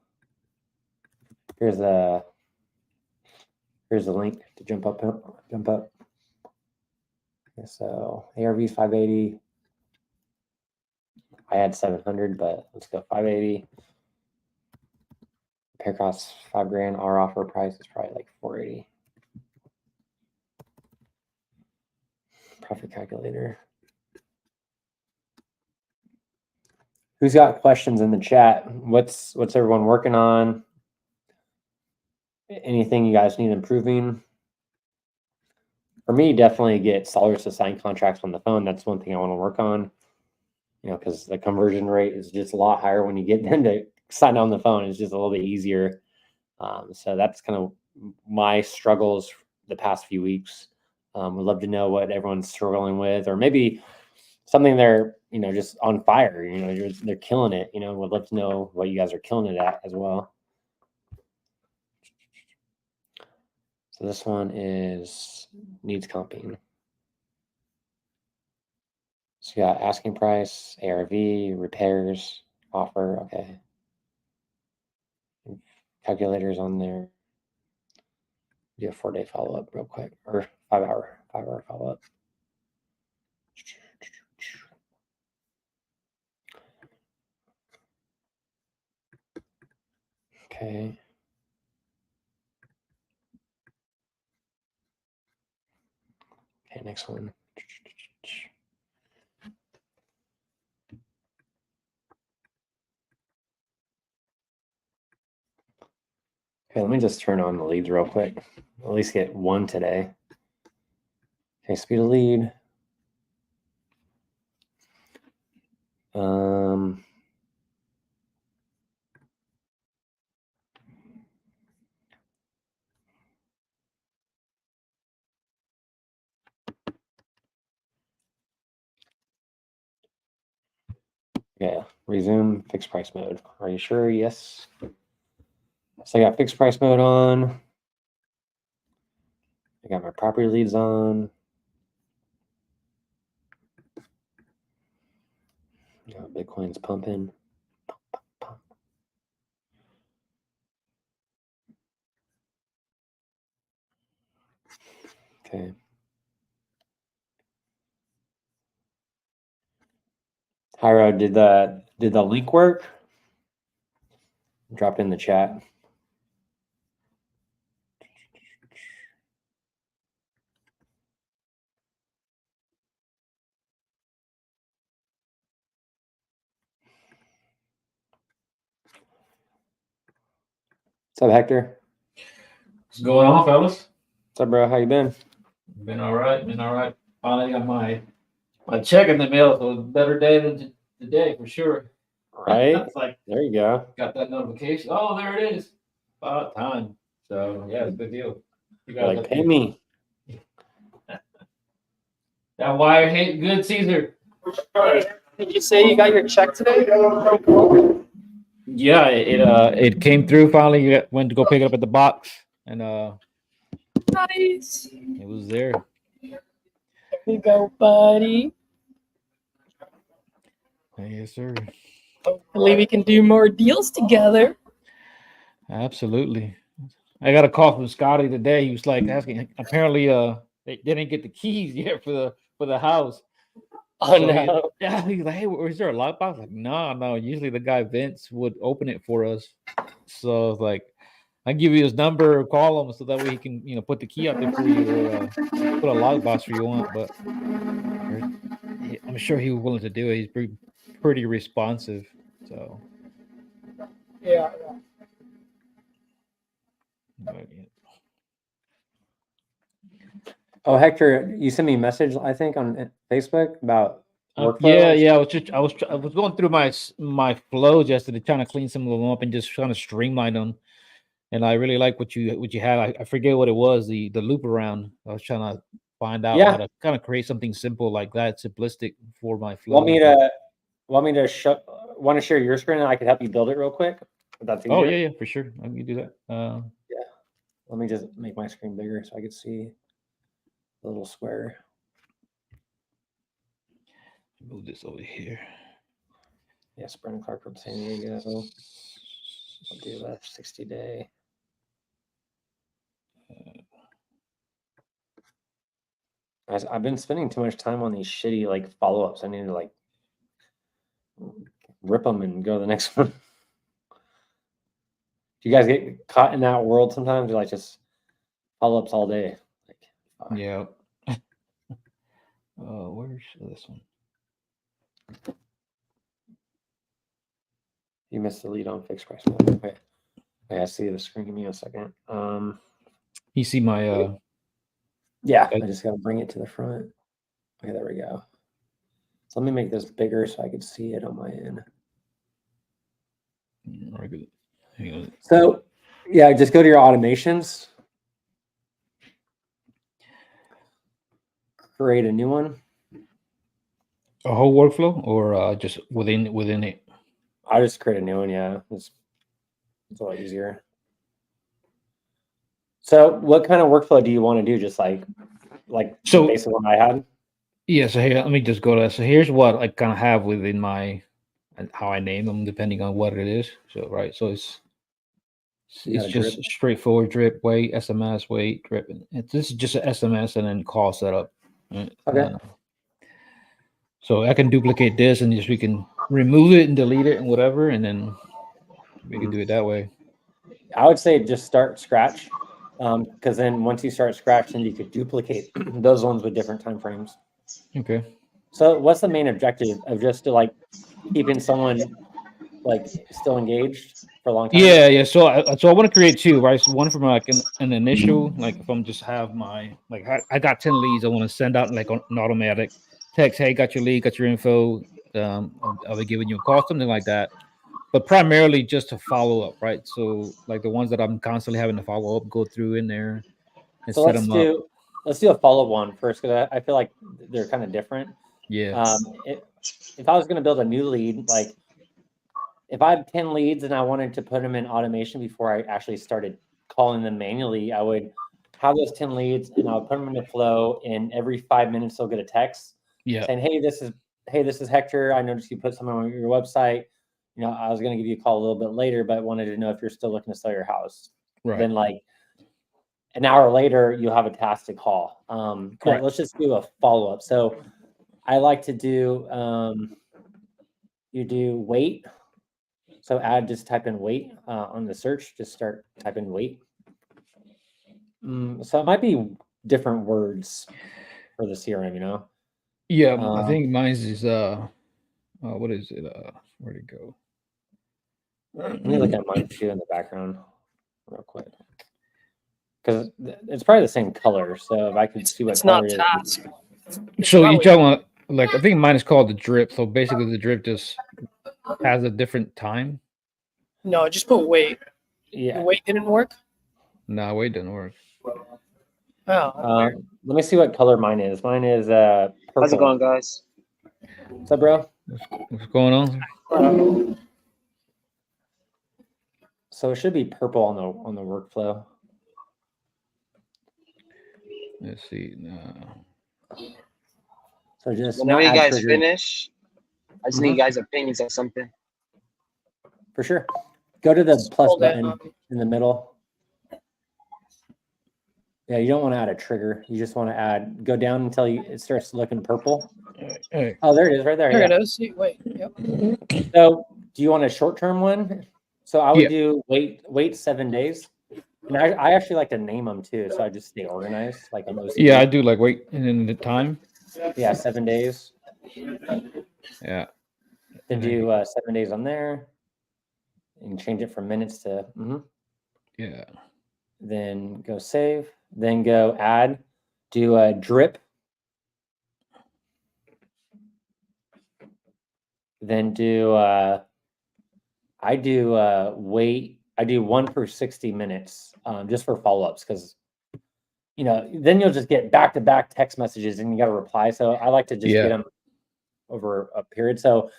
Here's the link to jump up. Okay, so ARV 580. I had 700, but let's go 580. Repair costs $5,000. Our offer price is probably like 480. Profit calculator. Who's got questions in the chat? What's everyone working on? Anything you guys need improving? For me, definitely get sellers to sign contracts on the phone. That's one thing I want to work on. You know, because the conversion rate is just a lot higher when you get them to sign on the phone. It's just a little bit easier. So that's kind of my struggles the past few weeks. Would love to know what everyone's struggling with, or maybe something they're, you know, just on fire. You know, they're killing it. You know, would love to know what you guys are killing it at as well. So this one is needs comping. So you got asking price, ARV, repairs, offer. Okay. Calculators on there. Do a 4-day follow-up real quick, or 5-hour follow-up. Okay. Okay, next one. Okay, let me just turn on the leads real quick. At least get one today. Okay, speed of lead. Yeah, resume fixed price mode. Are you sure? Yes. So I got fixed price mode on. I got my property leads on. Bitcoin's pumping. Pump. Okay. Hyro, did the link work? Drop it in the chat. What's up, Hector? What's going on, fellas? What's up, bro? How you been? Been all right. Finally got my check in the mail, so it's a better day than today for sure. Right? It's like, There you go. got that notification. Oh, there it is. About time. So yeah, it's a good deal. You guys Like, pay me. That wire hit good, Caesar. Did you say you got your check today? Yeah, it came through finally. You went to go pick it up at the box, and Nice. it was there. There you go, buddy. Yes, sir. Hopefully we can do more deals together. Absolutely. I got a call from Scotty today. He was like asking. Apparently, they didn't get the keys yet for the house. Oh So no. he's like, hey, is there a lockbox? Like, no. Usually the guy Vince would open it for us. So I was like, I give you his number or call him so that way he can, put the key out there for you or put a lockbox for you want. But I'm sure he was willing to do it. He's pretty responsive. So Yeah. but, yeah. Oh, Hector, you sent me a message, I think, on Facebook about workflow. Yeah. I was going through my flows yesterday, trying to clean some of them up and just trying to streamline them. And I really like what you had. I forget what it was, the loop around. I was trying to find out how to kind of create something simple like that, simplistic for my flow. Want to share your screen and I could help you build it real quick? That's Oh easier. yeah, for sure. I can do that. Let me just make my screen bigger so I can see the little square. Move this over here. Yes, Brendan Clark from San Diego. I'll do a 60-day. I've been spending too much time on these shitty like follow-ups. I need to like rip them and go to the next one. Do you guys get caught in that world sometimes? You like just follow-ups all day. Like, Yeah. Where's this one? you missed the lead on fixed price. Okay. I see the screen. Give me a second. You see my Yeah, Okay. I just gotta bring it to the front. Okay, there we go. So let me make this bigger so I can see it on my end. very good. Hang on. So yeah, just go to your automations. Create a new one. A whole workflow or just within it? I just create a new one, yeah. It's a lot easier. So what kind of workflow do you want to do? Just like So- the basic one I had? Yeah, so here, let me just go to so here's what I kind of have within my and how I name them depending on what it is. So right, so it's You got it's a just drip? straightforward drip, wait, SMS, wait, drip. And this is just an SMS and then call setup. Right? Okay. So I can duplicate this and just we can remove it and delete it and whatever, and then we can do it that way. I would say just start scratch. Because then once you start scratch, then you could duplicate those ones with different time frames. Okay. So what's the main objective of just to like keeping someone like still engaged for a long time? Yeah. So I want to create two, right? So one from like an initial, like if I'm just have my like I got 10 leads, I want to send out like an automatic text, hey, got your lead, got your info. I'll be giving you a call, something like that. But primarily just to follow up, right? So like the ones that I'm constantly having to follow up, go through in there and So set them up. let's do a follow one first because I feel like they're kind of different. Yeah. If I was going to build a new lead, like if I had 10 leads and I wanted to put them in automation before I actually started calling them manually, I would have those 10 leads and I would put them in the flow, and every 5 minutes they'll get a text Yeah. saying, hey, this is Hector. I noticed you put something on your website. You know, I was going to give you a call a little bit later, but wanted to know if you're still looking to sell your house. Right. Then like an hour later, you'll have a task to call. But Correct. let's just do a follow-up. So I like to do, you do wait. So just type in wait on the search, just start typing wait. So it might be different words for the CRM, you know? Yeah, I think mine's is what is it? Where'd it go? Let me look at mine too in the background real quick. Because it's probably the same color. So if I could see what It's color not it is. task. So you Probably- talking about like I think mine is called the drip. So basically the drip just has a different time. No, just put wait. Yeah. The wait didn't work. No, wait, doesn't work. Oh, Let me see what color mine is. Mine is purple. How's it going, guys? What's up, bro? What's going on? So it should be purple on the workflow. Let's see. So just Whenever not you add guys trigger. finish, I just need you guys' opinions on something. For sure. Go to the plus Scroll button down. in the middle. Yeah, you don't want to add a trigger. You just want to go down until it starts looking purple. Hey, Oh, there it is, right there. there Yeah. it is. See, wait. Yep. So, do you want a short-term one? So I would Yeah. do wait 7 days. And I actually like to name them too, so I just stay organized, like I'm OCD. yeah, I do like wait and then the time. Yeah, 7 days. Yeah. Then do 7 days on there, and change it from minutes to. Yeah. Then go save. Then go add. Do a drip. Then do I do wait. I do 1 per 60 minutes just for follow-ups because then you'll just get back-to-back text messages and you got to reply. So I like to just get them over a period. So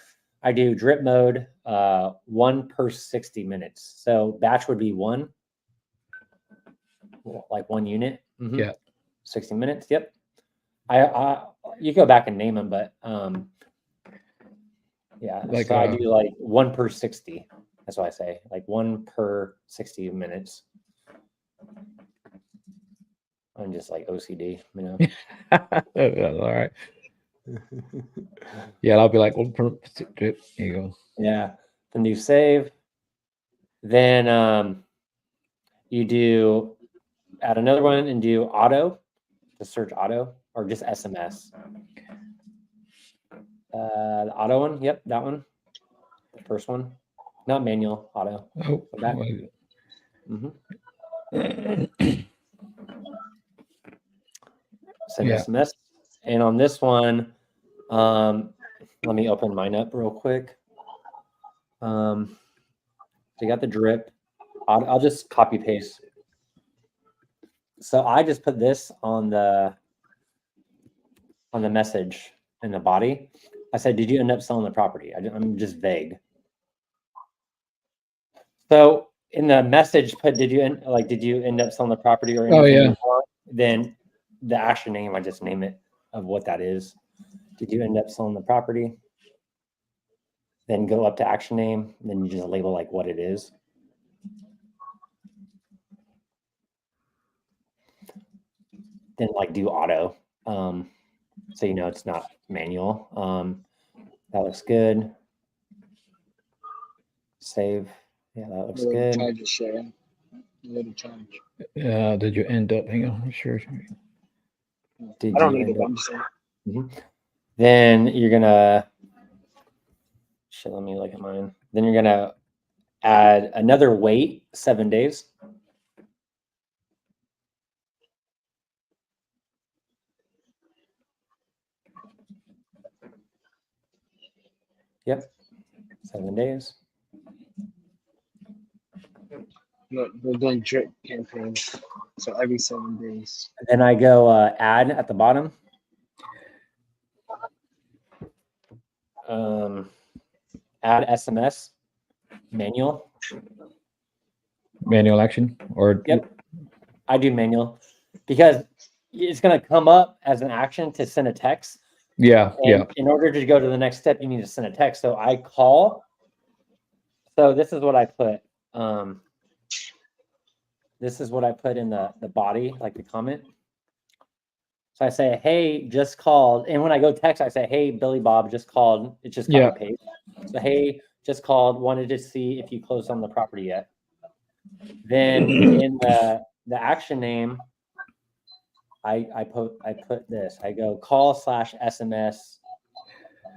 I do drip mode, 1 per 60 minutes. So batch would be 1, like 1 unit. Yeah. 60 minutes. Yep. You go back and name them, but yeah. Like, so I do like 1 per 60. That's what I say, like 1 per 60 minutes. I'm just like OCD, you know. All right. Yeah, I'll be like, here you go. Yeah. Then you save. Then you do add another one and do auto, to search auto, or just SMS. The auto one, yep, that one. The first one. Not manual, auto. Oh, Go back. Send Yeah. SMS. And on this one, let me open mine up real quick. So you got the drip. I'll just copy paste. So I just put this on the message in the body. I said, did you end up selling the property? I'm just vague. So in the message, put, did you end up selling the property or anything? Oh, yeah. Then the action name, I just name it of what that is. Did you end up selling the property? Then go up to action name. Then you just label like what it is. Then like do auto. So you know it's not manual. That looks good. Save. Yeah, that looks good. Charge is sharing. Little charge. Did you end up? Hang on, sure. Did I don't you need it. end up- I'm just saying. Then you're gonna. Shit, let me look at mine. Then you're gonna add another wait 7 days. Yep, 7 days. Look, we're doing drip campaigns. So every 7 days. And then I go add at the bottom. Add SMS manual. Manual action or Yep, I do manual because it's going to come up as an action to send a text. yeah, And yeah. in order to go to the next step, you need to send a text. So I call. So this is what I put. This is what I put in the body, like the comment. So I say, hey, just called. And when I go text, I say, hey, Billy Bob just called. It's just copy paste. So, hey, just called. Wanted to see if you closed on the property yet. Then in the action name, I put this. I go call / SMS.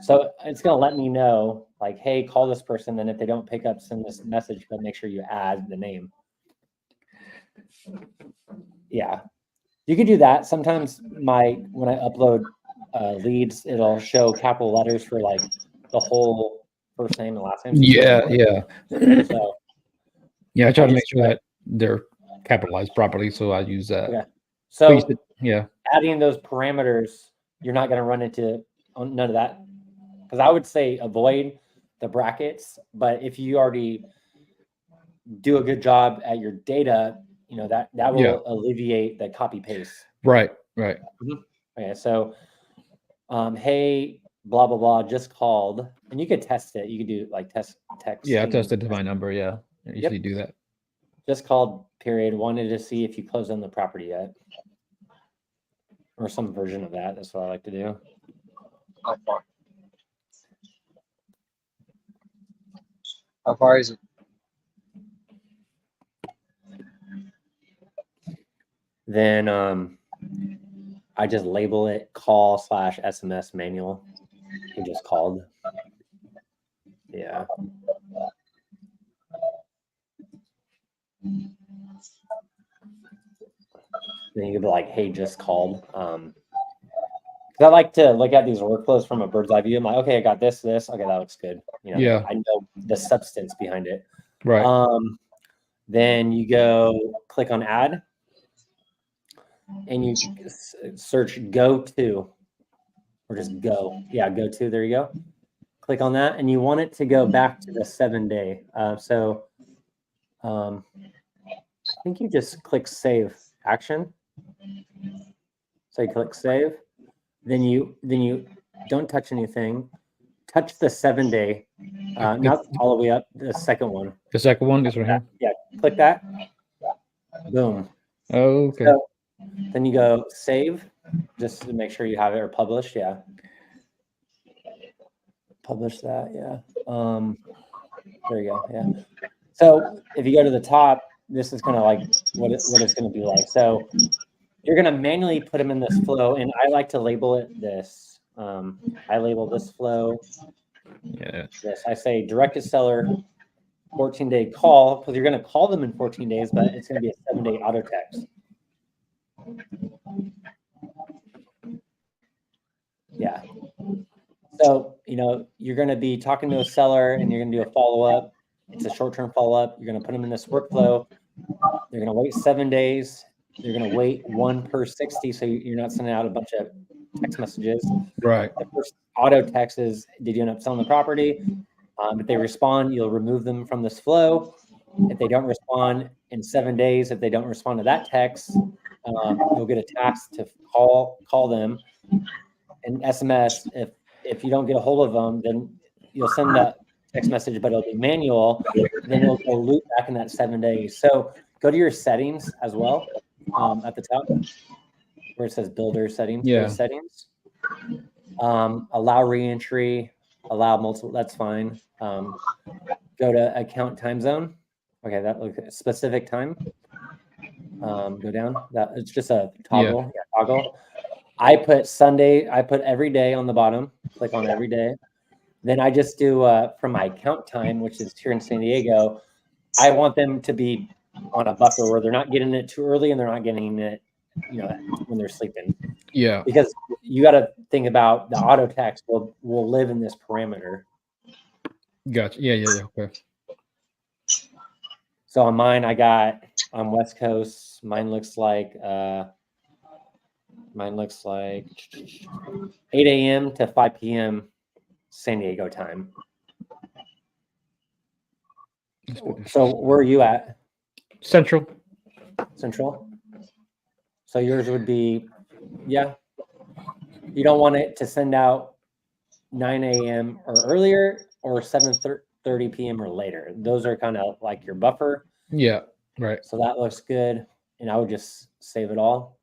So it's going to let me know, like, hey, call this person. Then if they don't pick up, send this message, but make sure you add the name. Yeah. You could do that. Sometimes when I upload leads, it'll show capital letters for like the whole first name and last name. Yeah. So Yeah, I try to make sure that they're capitalized properly, so I use that. okay. So yeah, adding those parameters, you're not going to run into none of that. Because I would say avoid the brackets, but if you already do a good job at your data, you know that will alleviate the copy paste. Right. Okay, so hey, blah blah blah, just called, and you could test it. You could do like text. Yeah, I tested to my number. Yeah, I usually do that. Just called. Period. Wanted to see if you closed on the property yet, or some version of that. That's what I like to do. How far is it? Then I just label it call / SMS manual. You just called. Yeah. Then you could be like, hey, just called. Because I like to look at these workflows from a bird's eye view. I'm like, okay, I got this. Okay, that looks good. You know, Yeah. I know the substance behind it. Right. Then you go click on add, and you search go to, or just go. Yeah, go to. There you go. click on that, and you want it to go back to the 7-day. So I think you just click save action. So you click save, then you don't touch anything. Touch the 7-day, not all the way up, the second one. The second one is right here. Yeah, click that. Boom. Oh, okay. So then you go save, just to make sure you have it, or publish. Yeah. Publish that. Yeah. There you go. Yeah. So if you go to the top, this is kind of like what it's going to be like. So you're going to manually put them in this flow, and I like to label it this. I label this flow. Yeah. This. I say directed seller 14-day call, because you're going to call them in 14 days, but it's going to be a 7-day auto text. Yeah. So, you're going to be talking to a seller, and you're going to do a follow-up. It's a short-term follow-up. You're going to put them in this workflow. They're going to wait 7 days. They're going to wait 1 per 60, so you're not sending out a bunch of text messages. Right. The first auto text is, did you end up selling the property? If they respond, you'll remove them from this flow. If they don't respond in 7 days, if they don't respond to that text, you'll get a task to call them. And SMS, if you don't get a hold of them, then you'll send that text message, but it'll be manual. Then it'll go loop back in that 7 days. So go to your settings as well, at the top where it says builder settings. Yeah. Settings. Allow reentry, allow multiple. That's fine. Go to account time zone. Okay, that looks specific time. Go down. That it's just a toggle. Yeah, toggle. I put Sunday. I put every day on the bottom. Click on every day. Then I just do from my account time, which is here in San Diego. I want them to be on a buffer where they're not getting it too early and they're not getting it, when they're sleeping. Yeah. Because you got to think about the auto text will live in this parameter. Gotcha. Yeah. Okay. So on mine, I got on West Coast. Mine looks like 8 a.m. to 5 p.m. San Diego time. So where are you at? Central. So yours would be, yeah. You don't want it to send out 9 a.m. or earlier, or 7:30 p.m. or later. Those are kind of like your buffer. Yeah. Right. So that looks good. And I would just save it all.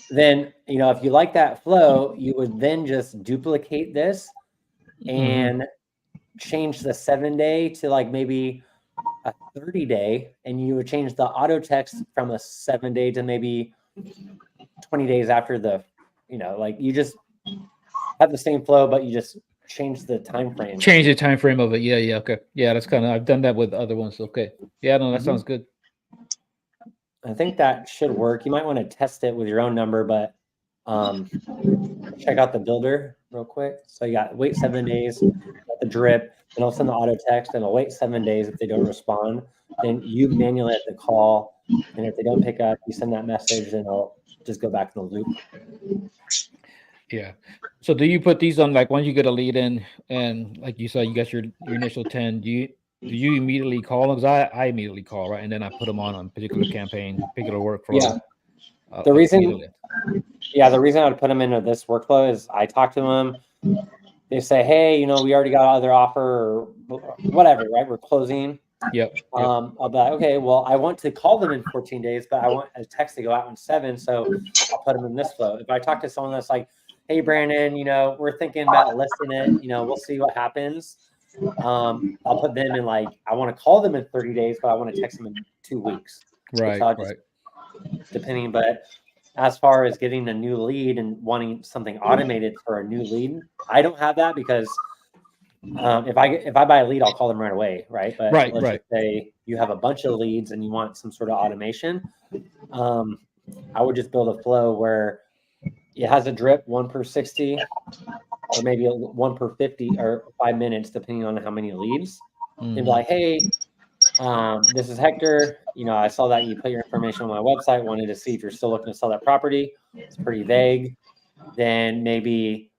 Then, if you like that flow, you would then just duplicate this and change the 7-day to like maybe a 30-day, and you would change the auto text from a 7-day to maybe 20 days after the, you just have the same flow, but you just change the time frame. Change the time frame of it. Yeah. Okay. Yeah, that's kind of, I've done that with other ones. Okay. Yeah, no, that sounds good. I think that should work. You might want to test it with your own number, but check out the builder real quick. So you got wait 7 days, got the drip, then I'll send the auto text, and I'll wait 7 days. If they don't respond, then you manually have to call, and if they don't pick up, you send that message, and I'll just go back in the loop. Yeah. So do you put these on, like, once you get a lead in, and like you said, you got your initial 10, do you immediately call them? Because I immediately call, right? And then I put them on particular campaign, particular workflow. Yeah. The reason I would put them into this workflow is I talk to them. They say, hey, we already got other offer or whatever, right? We're closing. Yep. I'll be like, okay, well, I want to call them in 14 days, but I want a text to go out in 7. So I'll put them in this flow. If I talk to someone that's like, hey, Brandon, we're thinking about listing it, we'll see what happens. I'll put them in I want to call them in 30 days, but I want to text them in 2 weeks. Right. So right. Depending, but as far as getting a new lead and wanting something automated for a new lead, I don't have that because if I buy a lead, I'll call them right away, right? But let's just say you have a bunch of leads and you want some sort of automation. I would just build a flow where it has a drip 1 per 60, or maybe 1 per 50 or 5 minutes, depending on how many leads. And be like, hey, This is Hector. You know, I saw that you put your information on my website. Wanted to see if you're still looking to sell that property. It's pretty vague. Then maybe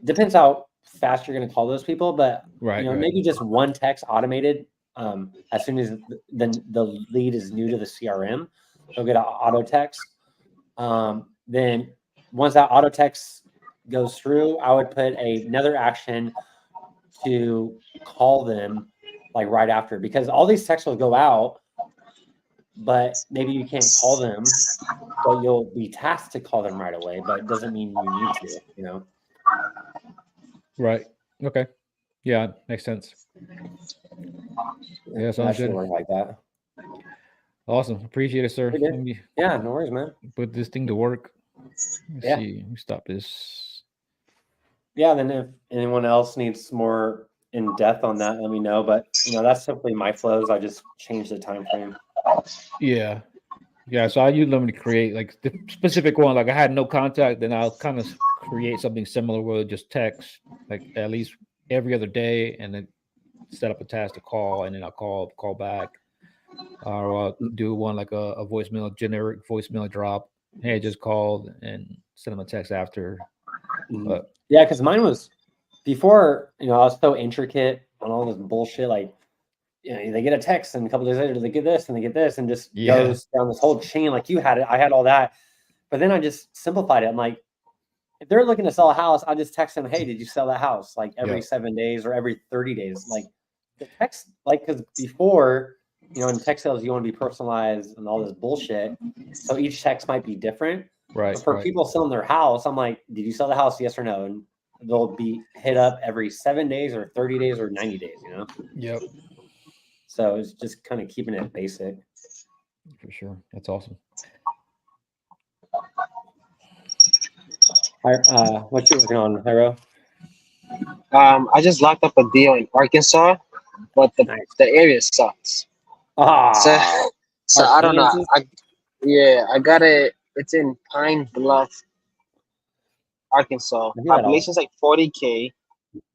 depends how fast you're going to call those people, but Right. you know, Right. maybe just one text automated. As soon as the lead is new to the CRM, they'll get an auto text. Then once that auto text goes through, I would put another action to call them like right after, because all these texts will go out, but maybe you can't call them, but you'll be tasked to call them right away, but it doesn't mean you need to, you know? Right. Okay. Yeah, makes sense. Yeah, That sounds should good. work like that. Awesome. Appreciate it, sir. Pretty good. Let me Yeah, no worries, man. put this thing to work. Let's Yeah. see. Let me stop this. Yeah, then if anyone else needs more in depth on that, let me know. But you know, that's simply my flows. I just changed the time frame. Yeah. Yeah. So I use them to create like the specific one. Like I had no contact, then I'll kind of create something similar where just text like at least every other day, and then set up a task to call, and then I'll call back. Or I'll do one like a voicemail, generic voicemail drop. Hey, I just called, and send them a text after. But Yeah, because mine was before, you know, I was so intricate on all this bullshit. Like, you know, they get a text, and a couple days later they get this, and they get this, and just goes down this whole chain. Like you had it, I had all that, but then I just simplified it. I'm like, if they're looking to sell a house, I'll just text them, hey, did you sell that house? Like every 7 days or every 30 days. Like the text, like, because before, you know, in text sales, you want to be personalized and all this bullshit. So each text might be different. right. But for people selling their house, I'm like, did you sell the house? Yes or no? And they'll be hit up every 7 days or 30 days or 90 days, you know? Yep. So it's just kind of keeping it basic. For sure. That's awesome. What you working on, Hyro? I just locked up a deal in Arkansas, but the area sucks. So I don't know. I got it. It's in Pine Bluff, Arkansas. Population's like 40K,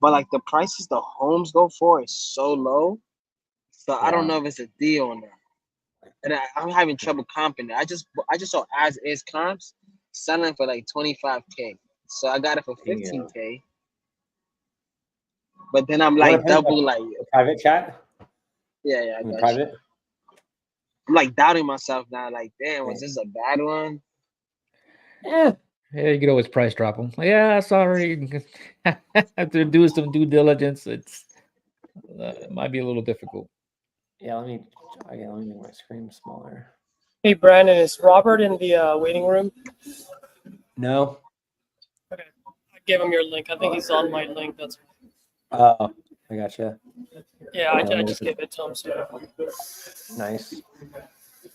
but like the prices the homes go for is so low. So I don't know if it's a deal or not. And I'm having trouble comping it. I just saw as is comps selling for like 25K. So I got it for 15K. But then I'm like double like private chat. Yeah, I got private. You. I'm like doubting myself now. Like, damn, was this a bad one? Yeah, you could always price drop them. Yeah, sorry. After doing some due diligence, it might be a little difficult. Yeah, let me make my screen smaller. Hey, Brandon, is Robert in the waiting room? No. Okay, I gave him your link. I think he's on my link. That's. Oh, I gotcha. Yeah, I just gave it to him. So. Nice.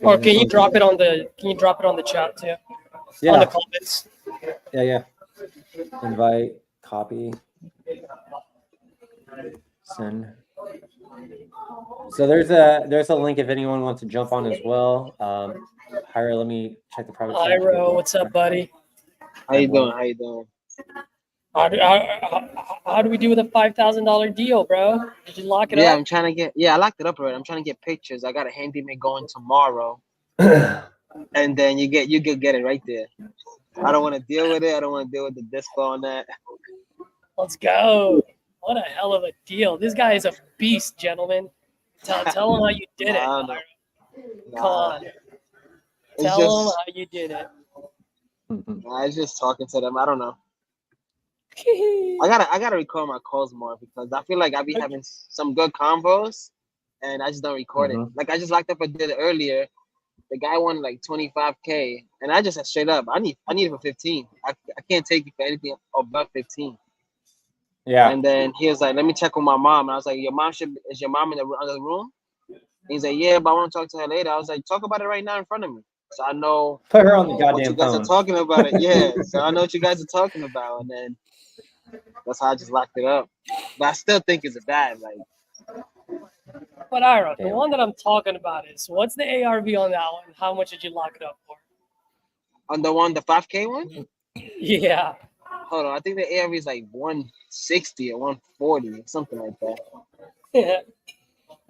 Or can you drop it on the? Can you drop it on the chat too? Yeah. On the comments. Yeah. Invite, copy, send. So there's a link if anyone wants to jump on as well. Hyro, let me check the private. Hyro, what's up, buddy? How you doing? How do we do with a $5,000 deal, bro? Did you lock it up? Yeah, I'm trying to get. Yeah, I locked it up already. I'm trying to get pictures. I got a handyman going tomorrow, and then you could get it right there. I don't want to deal with it. I don't want to deal with the DISPO on that. Let's go. What a hell of a deal. This guy is a beast, gentlemen. Tell him how you did it. Come on. Tell him how you did it. I was just talking to them. I don't know. I gotta record my calls more because I feel like I be having some good combos and I just don't record it. Like I just locked up a deal earlier. The guy wanted like 25K and I just said straight up, I need it for 15. I can't take it for anything above 15. Yeah. And then he was like, let me check with my mom. And I was like, is your mom in the other room? And he's like, yeah, but I want to talk to her later. I was like, talk about it right now in front of me. So I know put her on the goddamn what you guys phone. are talking about it. Yeah. So I know what you guys are talking about. And then that's how I just locked it up. But I still think it's a bad, like. But Ira, the one that I'm talking about is what's the ARV on that one? How much did you lock it up for? On the 5K one? Yeah. Hold on, I think the ARV is like 160 or 140 or something like that. Yeah.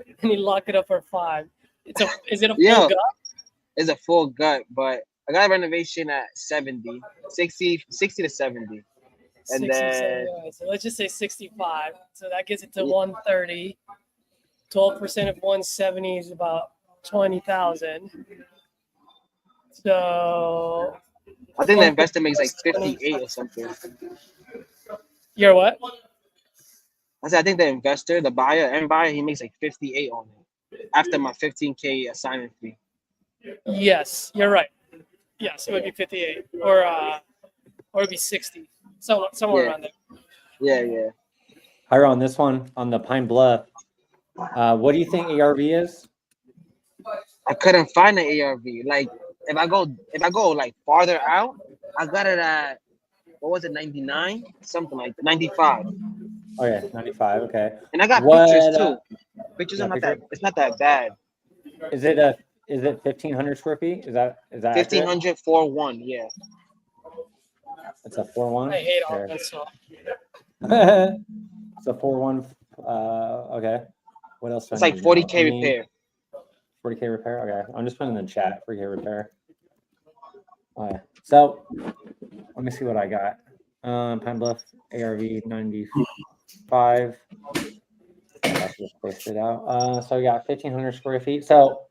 and he locked it up for 5. Is it a full Yeah. gut? It's a full gut, but I got a renovation at 70, 60 to 70. And 60, then 70, all right, so let's just say 65. So that gets it to Yeah. 130. 12% of 170 is about 20,000. So I think the investor makes like 58 or something. you're what? I said I think the investor, the buyer, he makes like 58 on it after my 15K assignment fee. Yes, you're right. Yes, it would be 58 or it'd be 60. So somewhere Yeah. around there. Yeah. Higher on this one on the Pine Bluff. What do you think ARV is? I couldn't find an ARV. Like if I go like farther out, I got it at what was it, 99? Something like that, 95. Okay, 95. Okay. And I got What, pictures too. Pictures yeah, are not picture? that it's not that bad. Is it 1,500 square feet? Is that accurate? 1500 for one, yeah. It's a 4-1. I hate There. Arkansas. It's a 4-1. Okay. What else? do I It's like need to know? 40K I mean, repair. 40K repair. Okay. I'm just putting in the chat. 40K repair. Okay. So let me see what I got. Pine Bluff ARV 95. I just posted out. So we got 1,500 square feet. So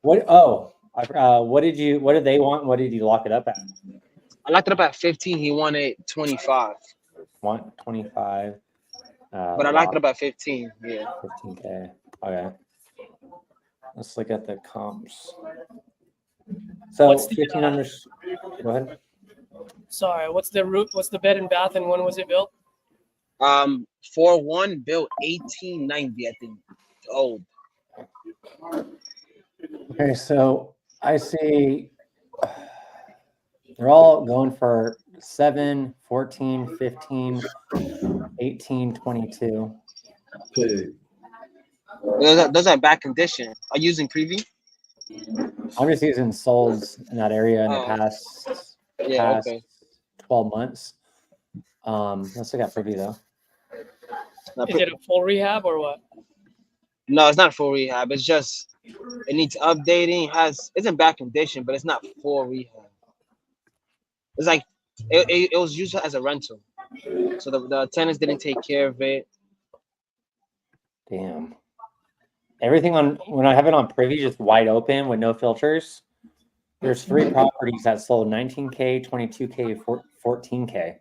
what? Oh, what did they want? What did you lock it up at? I locked it up at 15. He wanted 25. Want 25. But I locked it up at 15. Yeah. 15K. Okay. Let's look at the comps. So What's the, 1,500. Go ahead. Sorry, what's the bed and bath and when was it built? 4-1 built 1890, I think. Old. Okay, so I see they're all going for 7, 14, 15, 18, 22. Those are bad condition. Are you using Preview? I'm just using solds in that area in the Oh. past Yeah, okay. 12 months. Let's look at Privy though. Not Is it a full rehab or what? No, it's not full rehab. It's just it needs updating. It's in bad condition, but it's not full rehab. It's like it was used as a rental, so the tenants didn't take care of it. Damn. Everything when I have it on Privy just wide open with no filters. There's 3 properties that sold 19K, 22K, 14K.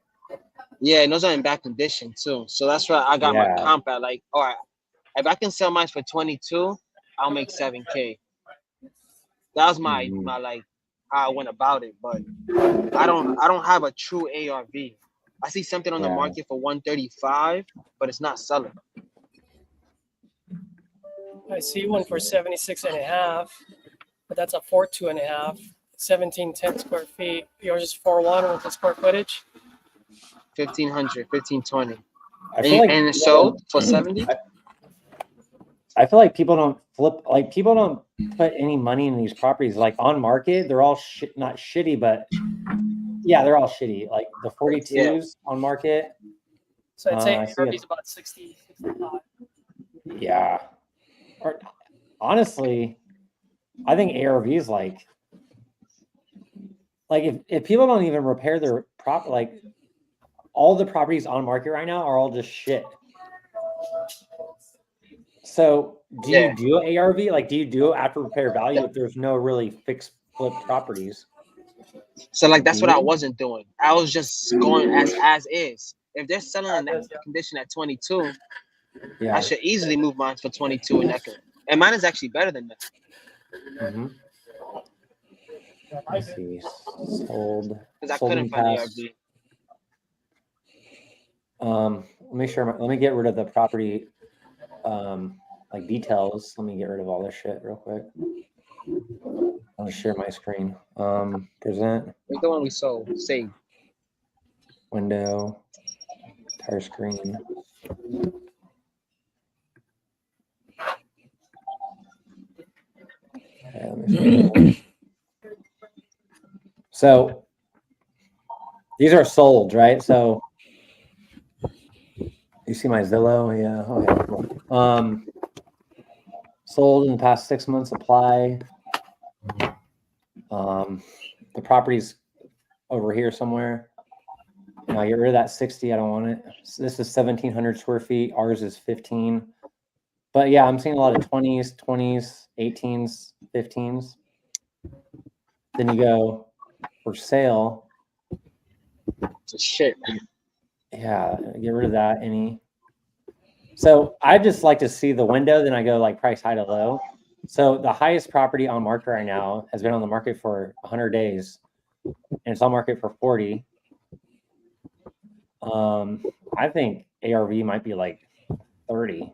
Yeah, and those are in bad condition too. So that's why I got my comp at like, all right, if I can sell mine for 22, I'll make 7K. That was my like how I went about it, but I don't have a true ARV. I see something on the market for 135, but it's not selling. I see one for 76.5, but that's a 4.2.5, 1710 square feet. Yours is 4.1 with the square footage. 1,500, 1,520. And it's sold for 70. I feel like people don't put any money in these properties. Like on market, they're all not shitty, but yeah, they're all shitty. Like the 42s on market. So I'd say ARV is about 60, 65. Yeah. Or honestly, I think ARV is like if people don't even repair their all the properties on market right now are all just shit. So do you do ARV? Like, do you do after repair value if there's no really fixed flip properties? So like that's what I wasn't doing. I was just going as is. If they're selling in that condition at 22, I should easily move mine for 22 and that and mine is actually better than that. Mm-hmm. Let's see. Sold. Because I couldn't find ARV. Let me get rid of the property like details. Let me get rid of all this shit real quick. I'll share my screen. Present. Where's the one we sold? Save. Window. Entire screen. Okay, let me so these are sold, right? So you see my Zillow, yeah. Okay, cool. sold in the past 6 months apply. The property's over here somewhere. Now get rid of that 60. I don't want it. So this is 1,700 square feet. Ours is 15. But yeah, I'm seeing a lot of 20s, 18s, 15s. Then you go for sale. Shit. Yeah, get rid of that. So I just like to see the window. Then I go like price high to low. So the highest property on market right now has been on the market for 100 days, and it's on market for 40. I think ARV might be like 30.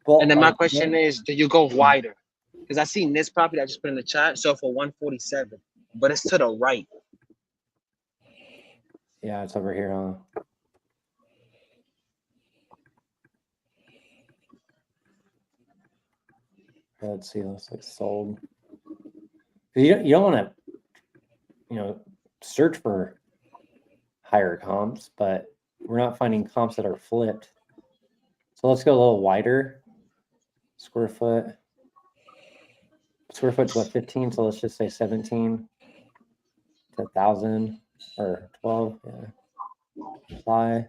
Well, And then my question is, do you go wider? Because I seen this property I just put in the chat, so for 147, but it's to the right. Yeah, it's over here. Let's see. Looks like sold. You don't want to, search for higher comps, but we're not finding comps that are flipped. So let's go a little wider. Square foot. Square foot's what, 15? So let's just say 17 to 1,000 or 12. Yeah. Apply.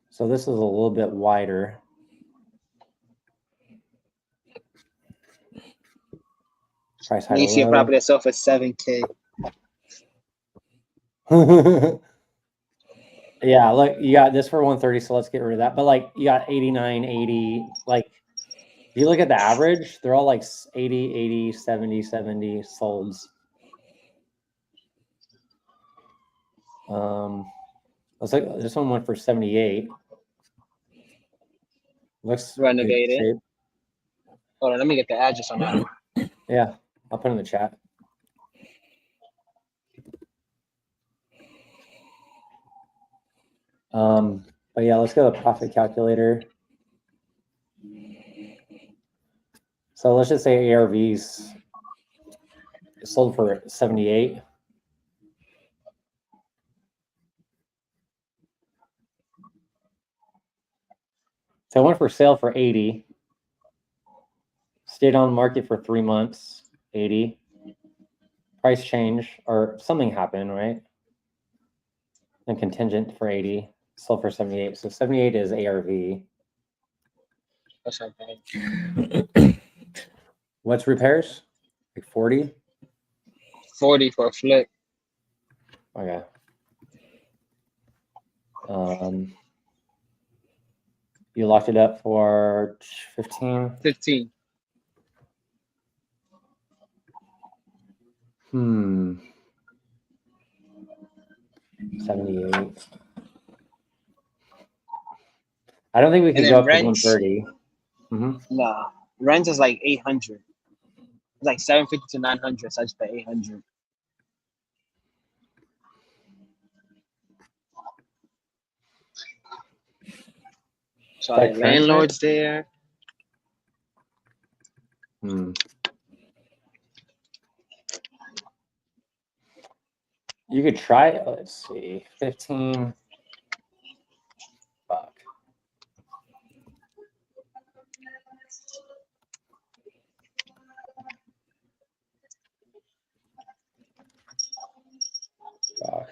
So this is a little bit wider. Price high You see a property itself for 7K. Yeah, look, you got this for 130, so let's get rid of that. But like you got 89, 80, like if you look at the average, they're all like 80, 80, 70, 70 solds. Looks like this one went for 78. Looks Renovated. Hold on, let me get the address on that one. Yeah, I'll put it in the chat. But yeah, let's go to profit calculator. So let's just say ARVs sold for 78. So it went for sale for 80. Stayed on the market for 3 months, 80. Price change or something happened, right? And contingent for 80, sold for 78. So 78 is ARV. That's not bad. What's repairs? Like 40? 40 for a flip. Okay. You locked it up for 15? 15. 78. I don't think we could go up to 130. Nah, rent is like 800. It's like 750 to 900. So I just pay 800. So the landlord's there. You could try it. Let's see. 15. Fuck. Fuck.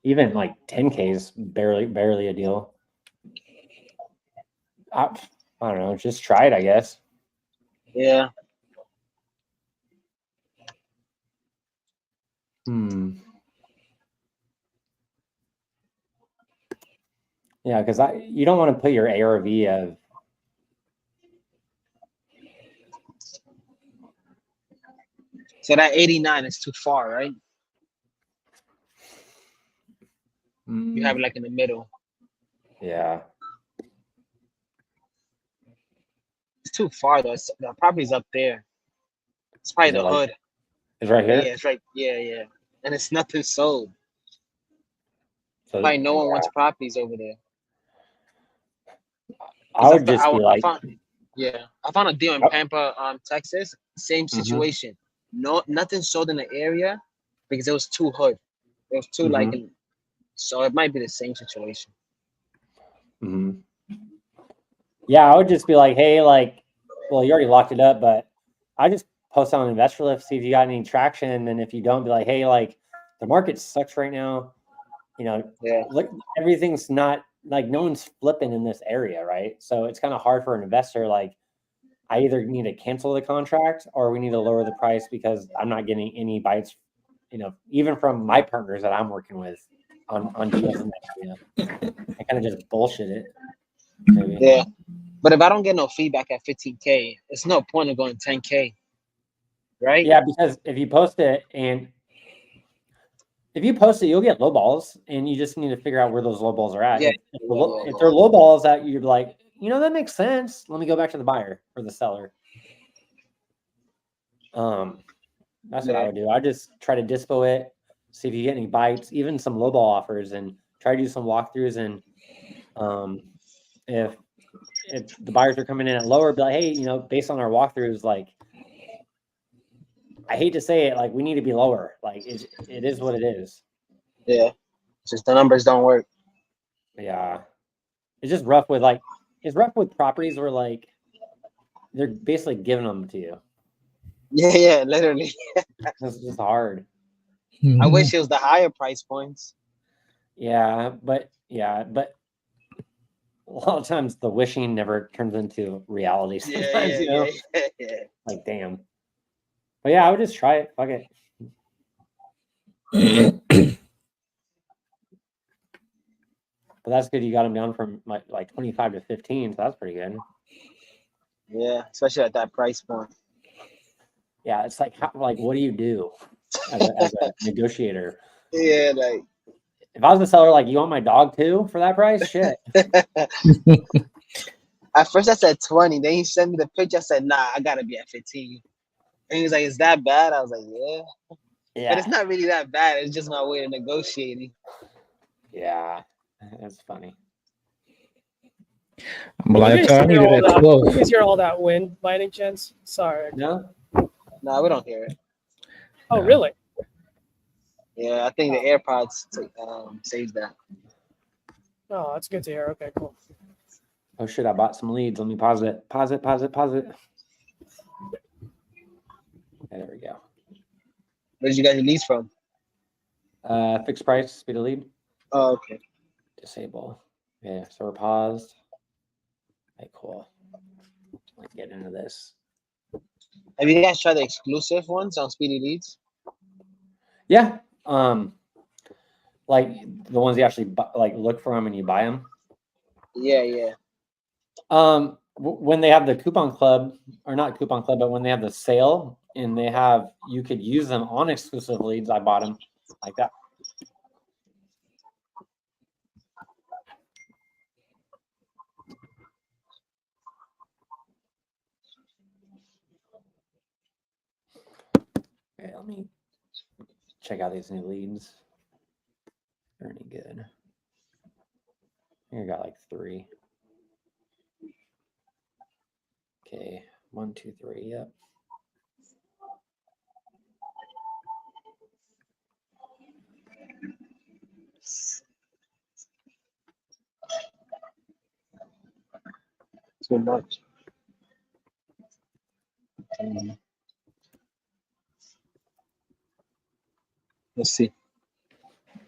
Even like 10K is barely a deal. I don't know. Just try it, I guess. Yeah. Yeah, because you don't want to put your ARV of. So that 89 is too far, right? You have it like in the middle. Yeah. It's too far though. The property's up there. It's probably the hood. It's right here? Yeah, it's right. Yeah. And it's nothing sold. So probably no one wants properties over there. I would just be like, I found a deal in Pampa, Texas. Same situation. Nothing sold in the area because it was too hood. It was too so it might be the same situation. Yeah, I would just be like, hey, like, well, you already locked it up, but I just post on Investor Lift, see if you got any traction, and if you don't, be like, hey, like, the market sucks right now. You know, Yeah. look, everything's not like no one's flipping in this area, right? So it's kind of hard for an investor. Like, I either need to cancel the contract or we need to lower the price because I'm not getting any bites, you know, even from my partners that I'm working with on deals in that area. I kind of just bullshit it. Maybe. Yeah. But if I don't get no feedback at 15K, it's no point of going 10K. Right? Yeah, because if you post it, you'll get low balls, and you just need to figure out where those low balls are at. Yeah. If they're low balls that you're like, you know, that makes sense. Let me go back to the buyer or the seller. That's what I would do. I just try to dispo it, see if you get any bites, even some low ball offers, and try to do some walkthroughs. And if the buyers are coming in at lower, be like, hey, you know, based on our walkthroughs, like, I hate to say it, like, we need to be lower. Like, it is what it is. Yeah. Just the numbers don't work. Yeah. It's just rough with properties where like they're basically giving them to you. Yeah, literally. It's just hard. I wish it was the higher price points. Yeah, but a lot of times the wishing never turns into reality. Sometimes, Yeah. Like, damn. But yeah, I would just try it. Fuck it. But that's good. You got them down from like 25 to 15, so that's pretty good. Yeah, especially at that price point. Yeah, it's like what do you do as a negotiator? Yeah, like if I was a seller, like, you want my dog too for that price? Shit. At first I said 20. Then he sent me the picture. I said, nah, I gotta be at 15. And he was like, is that bad? I was like, yeah. But it's not really that bad. It's just my way of negotiating. Yeah, that's funny. I'm like, I need it at 12. You guys hear all that wind by any chance? Sorry. No? No, we don't hear it. Oh, No. really? Yeah, I think the AirPods saves that. Oh, that's good to hear. Okay, cool. Oh shit, I bought some leads. Let me pause it. Pause it. Okay, there we go. Where did you get your leads from? Fixed price, speed of lead. Oh, okay. Disable. Yeah, so we're paused. Okay, cool. Let's get into this. Have you guys tried the exclusive ones on Speedy Leads? Yeah. Like the ones you actually like look for them and you buy them. Yeah. When they have the coupon club, or not coupon club, but when they have the sale and you could use them on exclusive leads, I bought them like that. Okay, let me check out these new leads. They're any good. I think I got like 3. Okay, 1, 2, 3. Yep. Too much. Let's see.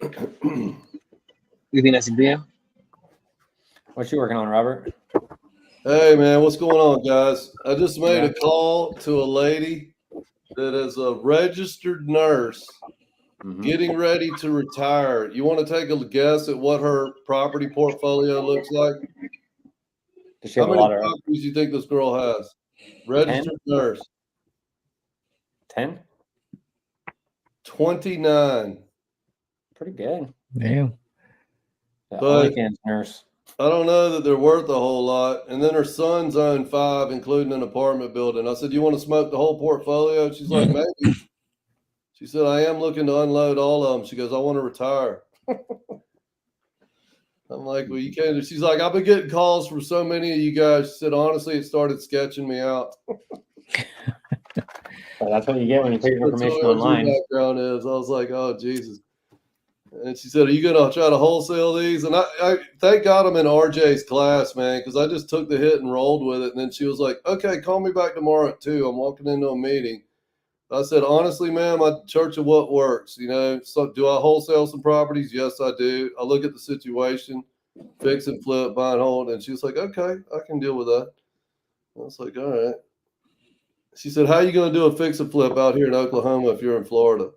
You think that's a deal? What you working on, Robert? Hey man, what's going on, guys? I just made a call to a lady that is a registered nurse getting ready to retire. You want to take a guess at what her property portfolio looks like? Does she How have a many lot of properties do you think this girl has? Registered nurse. 10? 29. Pretty good. Damn. The But OnlyFans nurse. I don't know that they're worth a whole lot. And then her sons own 5, including an apartment building. I said, you want to smoke the whole portfolio? She's like, maybe. She said, I am looking to unload all of them. She goes, I want to retire. I'm like, well, you can't. She's like, I've been getting calls from so many of you guys. She said, honestly, it started sketching me out. So that's what you get when you put your information That's what online. her background is. I was like, oh, Jesus. And she said, "Are you gonna try to wholesale these?" And I thank God I'm in RJ's class, man, because I just took the hit and rolled with it. And then she was like, "Okay, call me back tomorrow at 2. I'm walking into a meeting." I said, "Honestly, ma'am, I church of what works. You know, so do I wholesale some properties? Yes, I do. I look at the situation, fix and flip, buy and hold." And she was like, "Okay, I can deal with that." I was like, "All right." She said, "How are you going to do a fix and flip out here in Oklahoma if you're in Florida?"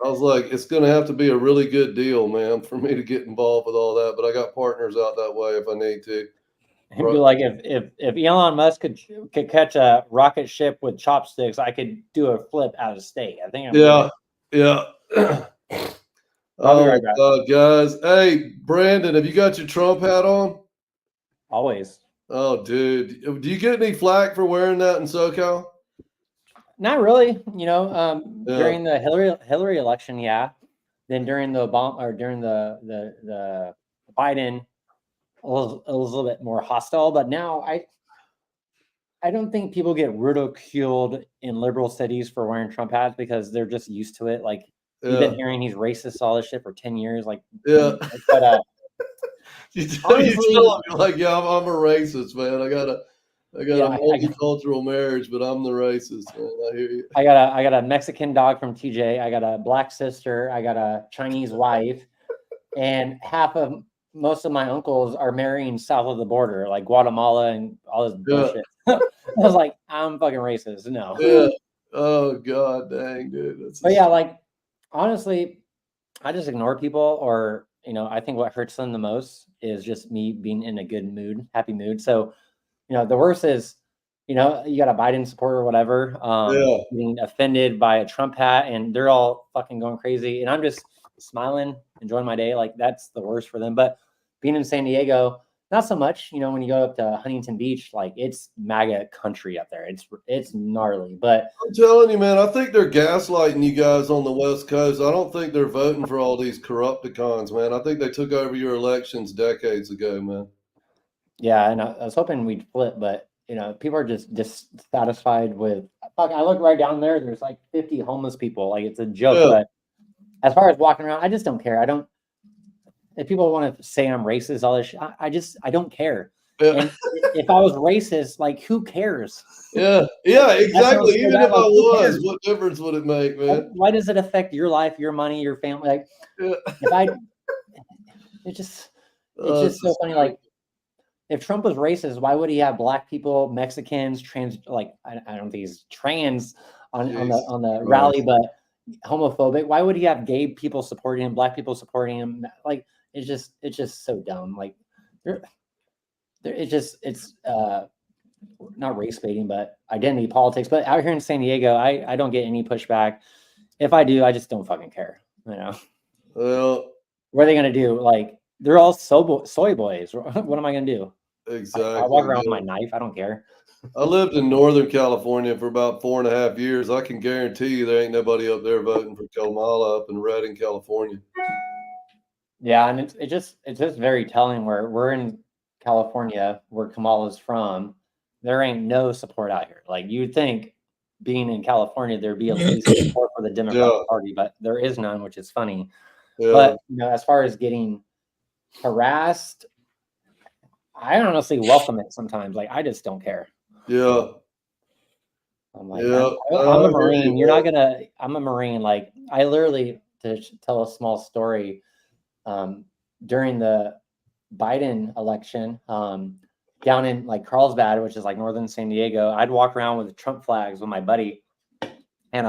I was like, "It's going to have to be a really good deal, ma'am, for me to get involved with all that. But I got partners out that way if I need to." It'd be like if Elon Musk could catch a rocket ship with chopsticks, I could do a flip out of state. I think I'm Yeah, good. yeah. I'll be Oh right back. God, guys. Hey, Brandon, have you got your Trump hat on? Always. Oh, dude. Do you get any flack for wearing that in SoCal? Not really. You know, Yeah. during the Hillary election, yeah. Then during the Obama or during the Biden, it was a little bit more hostile. But now I don't think people get ridiculed in liberal cities for wearing Trump hats because they're just used to it. Like you've been hearing he's racist all this shit for 10 years. Like, Yeah. But you honestly, tell them, like, yeah, I'm a racist, man. I got a yeah, multicultural marriage, but I'm the racist, man. I hear you. I got a Mexican dog from TJ. I got a black sister. I got a Chinese wife, and most of my uncles are marrying south of the border, like Guatemala and all this bullshit. I was like, I'm fucking racist. No. Yeah. Oh God, dang, dude. But yeah, like honestly, I just ignore people, or I think what hurts them the most is just me being in a good mood, happy mood. So, the worst is, you got a Biden supporter or whatever, being offended by a Trump hat, and they're all fucking going crazy, and I'm just smiling, enjoying my day. Like that's the worst for them. But being in San Diego, not so much. When you go up to Huntington Beach, like it's MAGA country up there. It's gnarly. But I'm telling you, man, I think they're gaslighting you guys on the West Coast. I don't think they're voting for all these corrupticons, man. I think they took over your elections decades ago, man. Yeah, and I was hoping we'd flip, but people are just dissatisfied with. Fuck, I look right down there. There's like 50 homeless people. Like it's a joke. Yeah. But as far as walking around, I just don't care. I don't. If people want to say I'm racist, all this shit, I don't care. Yeah. And if I was racist, like who cares? Yeah, exactly. Even if I was, cares? what difference would it make, man? Why does it affect your life, your money, your family? Like, it's just so funny. Like, if Trump was racist, why would he have black people, Mexicans, trans? Like, I don't think he's trans on the rally, but homophobic. Why would he have gay people supporting him, black people supporting him? Like, it's just so dumb. Like, it's not race baiting, but identity politics. But out here in San Diego, I don't get any pushback. If I do, I just don't fucking care. Well, what are they gonna do? Like, they're all soy boys. What am I gonna do? Exactly. I walk around with my knife. I don't care. I lived in Northern California for about 4.5 years. I can guarantee you there ain't nobody up there voting for Kamala up in Redding, California. Yeah, and it's just very telling where we're in California, where Kamala's from. There ain't no support out here. Like you'd think, being in California, there'd be at least support for the Democratic Party, but there is none, which is funny. Yeah. But as far as getting harassed, I honestly welcome it sometimes. Like I just don't care. Yeah. I'm like, I'm a Marine. You're not gonna. I'm a Marine. Like I literally, to tell a small story, during the Biden election, down in like Carlsbad, which is like northern San Diego, I'd walk around with Trump flags with my buddy, and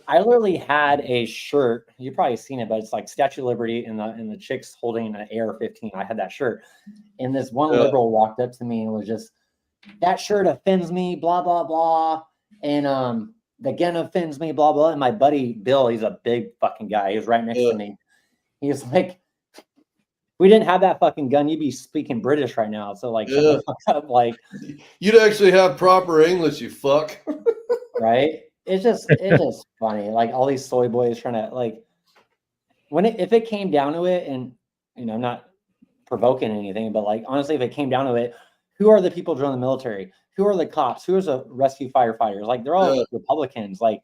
I literally had a shirt. You've probably seen it, but it's like Statue of Liberty, and the chick's holding an AR-15. I had that shirt, and this one liberal walked up to me and was just, "That shirt offends me, blah blah blah," and the gun offends me, blah blah. And my buddy Bill, he's a big fucking guy. He was right next to me. He was like, we didn't have that fucking gun, you'd be speaking British right now. So like, shut the fuck up. Like, you'd actually have proper English, you fuck. Right? It's just funny. Like all these soy boys trying to like, if it came down to it, and I'm not provoking anything, but like honestly, if it came down to it, who are the people joining the military? Who are the cops? Who are the rescue firefighters? Like they're all Republicans. Like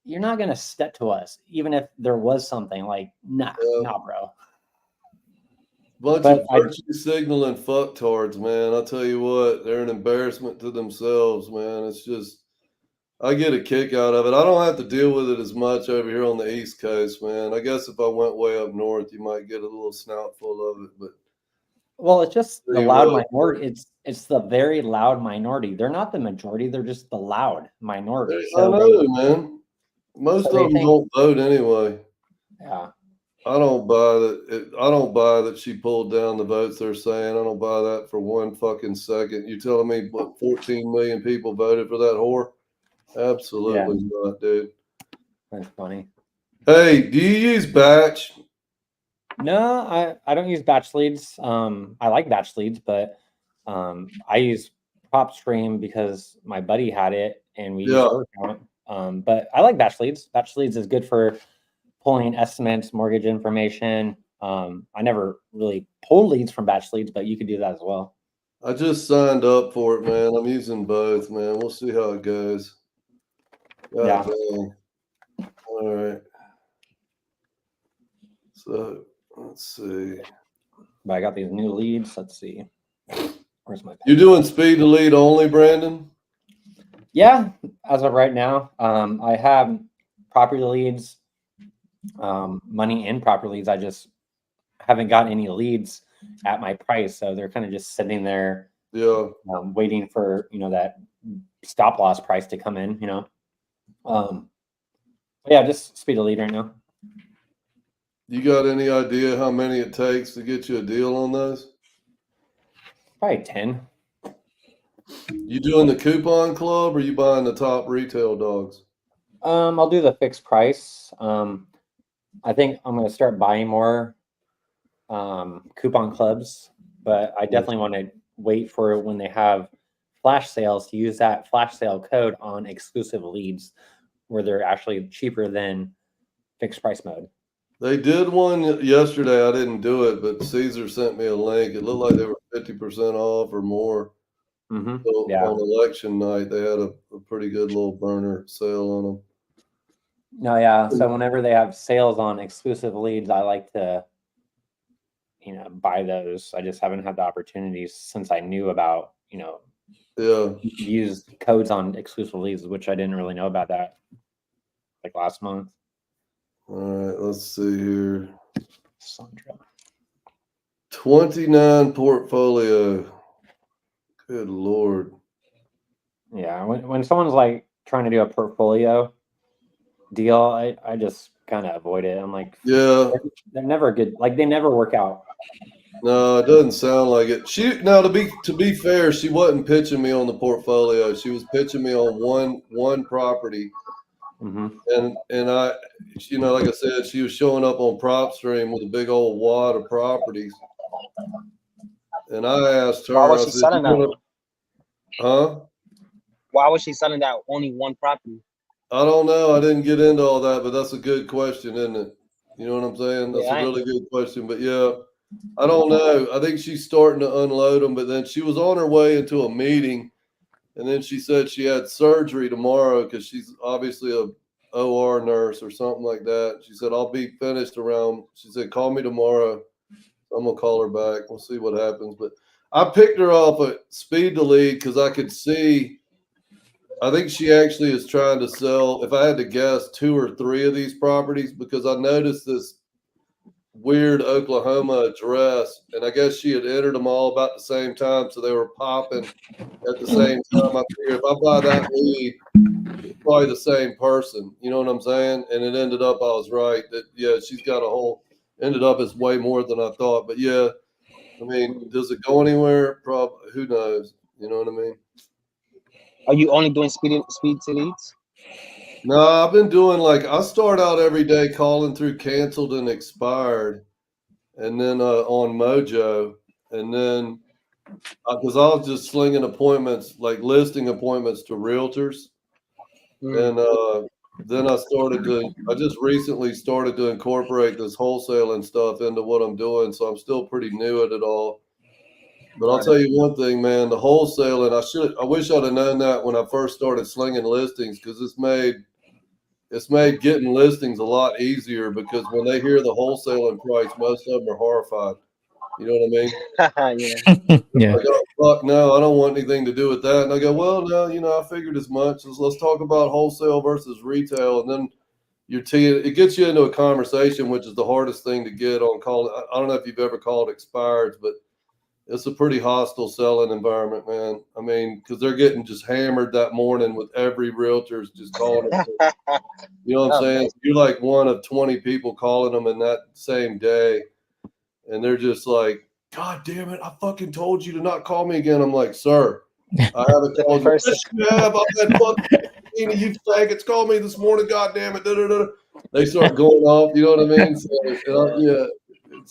you're not gonna step to us, even if there was something like, nah, bro. Bunch But of virtue signaling fucktards, man. I'll tell you what, they're an embarrassment to themselves, man. It's just, I get a kick out of it. I don't have to deal with it as much over here on the East Coast, man. I guess if I went way up north, you might get a little snout full of it, but well, it's just the Tell you loud what, minority. It's the very loud minority. They're not the majority. They're just the loud minority. I So know, man. Most so of they them think, don't vote anyway. yeah. I don't buy that. I don't buy that she pulled down the votes they're saying. I don't buy that for one fucking second. You telling me what 14 million people voted for that whore? Absolutely not, dude. That's funny. Hey, do you use batch? No, I don't use batch leads. I like batch leads, but I use prop stream because my buddy had it and we used her account. But I like batch leads. Batch leads is good for pulling estimates, mortgage information. I never really pulled leads from batch leads, but you could do that as well. I just signed up for it, man. I'm using both, man. We'll see how it goes. God dang. All right. So let's see. But I got these new leads. Let's see. Where's my pen? You're doing speed to lead only, Brandon? Yeah, as of right now. I have property leads, money in property leads. I just haven't gotten any leads at my price, so they're kind of just sitting there, waiting for that stop loss price to come in. Yeah, just speed to lead right now. You got any idea how many it takes to get you a deal on those? Probably 10. You doing the coupon club or you buying the top retail dogs? I'll do the fixed price. I think I'm going to start buying more coupon clubs, but I definitely want to wait for when they have flash sales to use that flash sale code on exclusive leads where they're actually cheaper than fixed price mode. They did one yesterday. I didn't do it, but Caesar sent me a link. It looked like they were 50% off or more. Mm-hmm. So on election night, they had a pretty good little burner sale on them. No, yeah. So whenever they have sales on exclusive leads, I like to, buy those. I just haven't had the opportunities since I knew about, use codes on exclusive leads, which I didn't really know about that like last month. All right, let's see here. Sandra. 29 portfolio. Good Lord. Yeah, when someone's like trying to do a portfolio deal, I just kind of avoid it. I'm like, they're never good. Like they never work out. No, it doesn't sound like it. To be fair, she wasn't pitching me on the portfolio. She was pitching me on one property. Mm-hmm. And I, like I said, she was showing up on PropStream with a big old wad of properties. And I asked her, why was she selling that? Huh? Why was she selling that only one property? I don't know. I didn't get into all that, but that's a good question, isn't it? You know what I'm saying? That's a really good question. But yeah, I don't know. I think she's starting to unload them, but then she was on her way into a meeting, and then she said she had surgery tomorrow because she's obviously a OR nurse or something like that. She said, I'll be finished around. She said, call me tomorrow. I'm going to call her back. We'll see what happens. But I picked her off at speed to lead because I could see. I think she actually is trying to sell, if I had to guess, 2 or 3 of these properties because I noticed this weird Oklahoma address, and I guess she had entered them all about the same time, so they were popping at the same time. I figured if I buy that lead, it's probably the same person. You know what I'm saying? And it ended up, I was right. That she's got a whole. Ended up as way more than I thought. But yeah, I mean, does it go anywhere? Probably. Who knows? You know what I mean? Are you only doing speed to leads? No, I've been doing I start out every day calling through canceled and expired, and then on Mojo, and then because I was just slinging appointments, like listing appointments to realtors, and then I just recently started to incorporate this wholesaling stuff into what I'm doing, so I'm still pretty new at it all. But I'll tell you one thing, man, the wholesaling, I wish I'd have known that when I first started slinging listings because it's made getting listings a lot easier because when they hear the wholesaling price, most of them are horrified. You know what I mean? Yeah. Yeah. Like, oh, fuck no, I don't want anything to do with that. And I go, well, no, I figured as much. Let's talk about wholesale versus retail. And then it gets you into a conversation, which is the hardest thing to get on call. I don't know if you've ever called expireds, but it's a pretty hostile selling environment, man. I mean, because they're getting just hammered that morning with every realtor's just calling them. You know what I'm saying? You're like one of 20 people calling them in that same day. And they're just like, God damn it, I fucking told you to not call me again. I'm like, sir, I haven't called you. Yes, you have. I've had fucking you faggots call me this morning, God damn it. Da-da-da. They start going off, you know what I mean? So, yeah.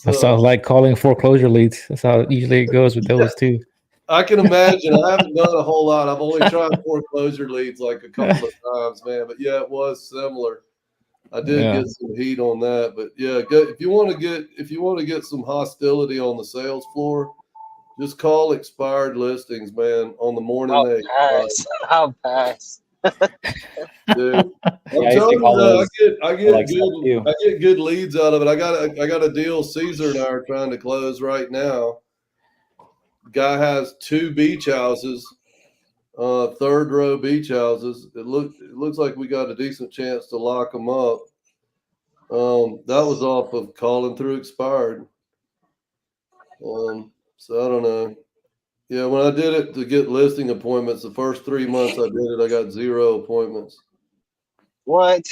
That sounds like calling foreclosure leads. That's how usually it goes with those too. I can imagine. I haven't done a whole lot. I've only tried foreclosure leads like a couple of times, man. But yeah, it was similar. I did get some heat on that, but yeah, if you want to get some hostility on the sales floor, just call expired listings, man. On the morning I'll pass. Dude, I'm telling you, I get good leads out of it. I got a deal Caesar and I are trying to close right now. Guy has 2 beach houses, third row beach houses. It looks like we got a decent chance to lock them up. That was off of calling through expired. So I don't know. Yeah, when I did it to get listing appointments, the first 3 months I did it, I got 0 appointments. What?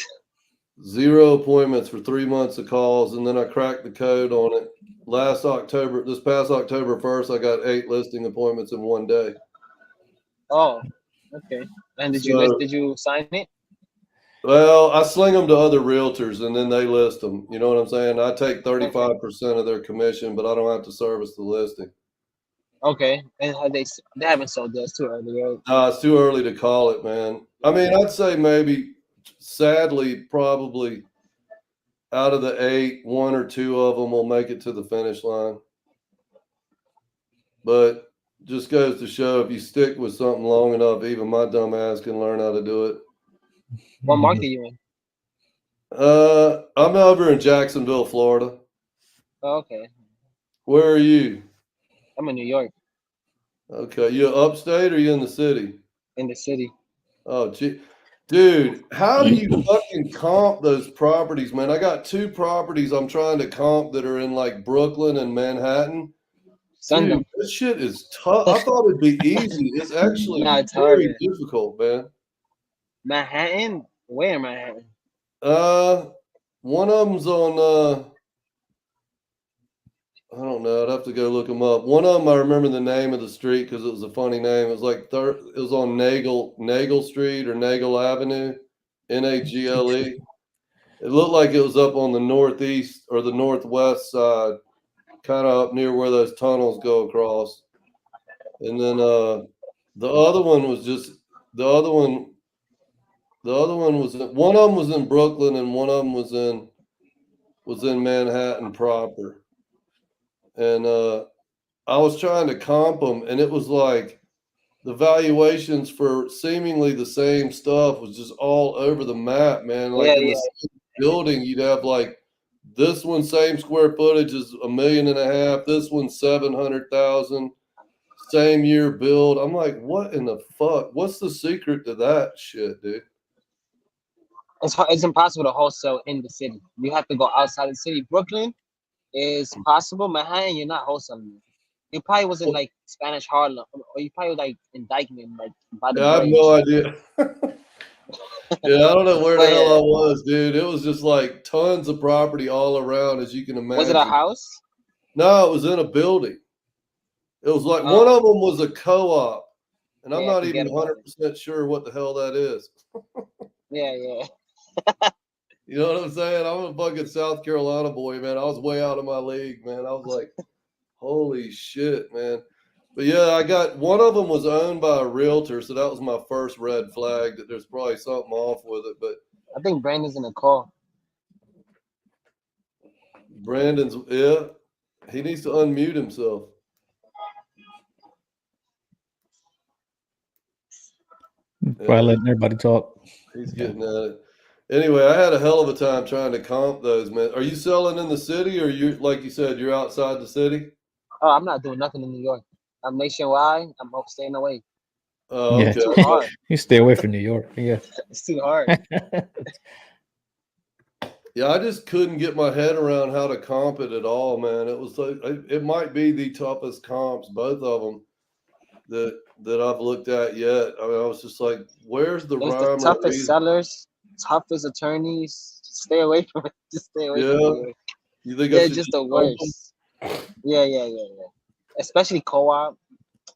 0 appointments for 3 months of calls, and then I cracked the code on it. This past October 1st, I got 8 listing appointments in one day. Oh, okay. And did you sign it? Well, I sling them to other realtors and then they list them. You know what I'm saying? I take 35% of their commission, but I don't have to service the listing. Okay. And they haven't sold this too early, right? No, it's too early to call it, man. I mean, I'd say maybe, sadly, probably out of the 8, 1 or 2 of them will make it to the finish line. But just goes to show if you stick with something long enough, even my dumb ass can learn how to do it. What market are you in? I'm over in Jacksonville, Florida. Oh, okay. Where are you? I'm in New York. Okay, you upstate or you in the city? In the city. Oh, gee. Dude, how do you fucking comp those properties, man? I got 2 properties I'm trying to comp that are in like Brooklyn and Manhattan. Dude, this shit is tough. I thought it'd be easy. It's actually very difficult, man. Manhattan? Where in Manhattan? One of them's on I don't know. I'd have to go look them up. One of them, I remember the name of the street because it was a funny name. It was like it was on Nagel Street or Nagel Avenue, Nagle. It looked like it was up on the northeast or the northwest side, kind of up near where those tunnels go across. And then the other one was one of them was in Brooklyn and one of them was in Manhattan proper. And I was trying to comp them, and it was like the valuations for seemingly the same stuff was just all over the map, man. Like in the same building, you'd have like this one, same square footage is $1.5 million. This one's 700,000. Same year build. I'm like, what in the fuck? What's the secret to that shit, dude? It's impossible to wholesale in the city. You have to go outside the city. Brooklyn is possible. Manhattan, you're not wholesaling. You probably was in like Spanish Harlem, or you probably was like in Dykeman, like by the I have no idea. Yeah, I don't know where the hell I was, dude. It was just like tons of property all around, as you can imagine. Was it a house? No, it was in a building. It was like one of them was a co-op, and I'm not even 100% sure what the hell that is. Yeah. You know what I'm saying? I'm a fucking South Carolina boy, man. I was way out of my league, man. I was like, holy shit, man. But yeah, I got one of them was owned by a realtor, so that was my first red flag that there's probably something off with it. But I think Brandon's in the call. Brandon's, he needs to unmute himself. Probably letting everybody talk. He's getting at it. Anyway, I had a hell of a time trying to comp those, man. Are you selling in the city, or you, like you said, you're outside the city? Oh, I'm not doing nothing in New York. I'm nationwide. I'm staying away. Oh, Yeah. okay. It's too hard. You stay away from New York. Yeah. It's too hard. Yeah, I just couldn't get my head around how to comp it at all, man. It was like it might be the toughest comps, both of them that I've looked at yet. I mean, I was just like, where's the It's the rhyme or toughest reason? sellers, toughest attorneys. Stay away from it. Just stay away from Yeah, New York. you think I They're should just just the comp them? worst. Yeah. Especially co-op.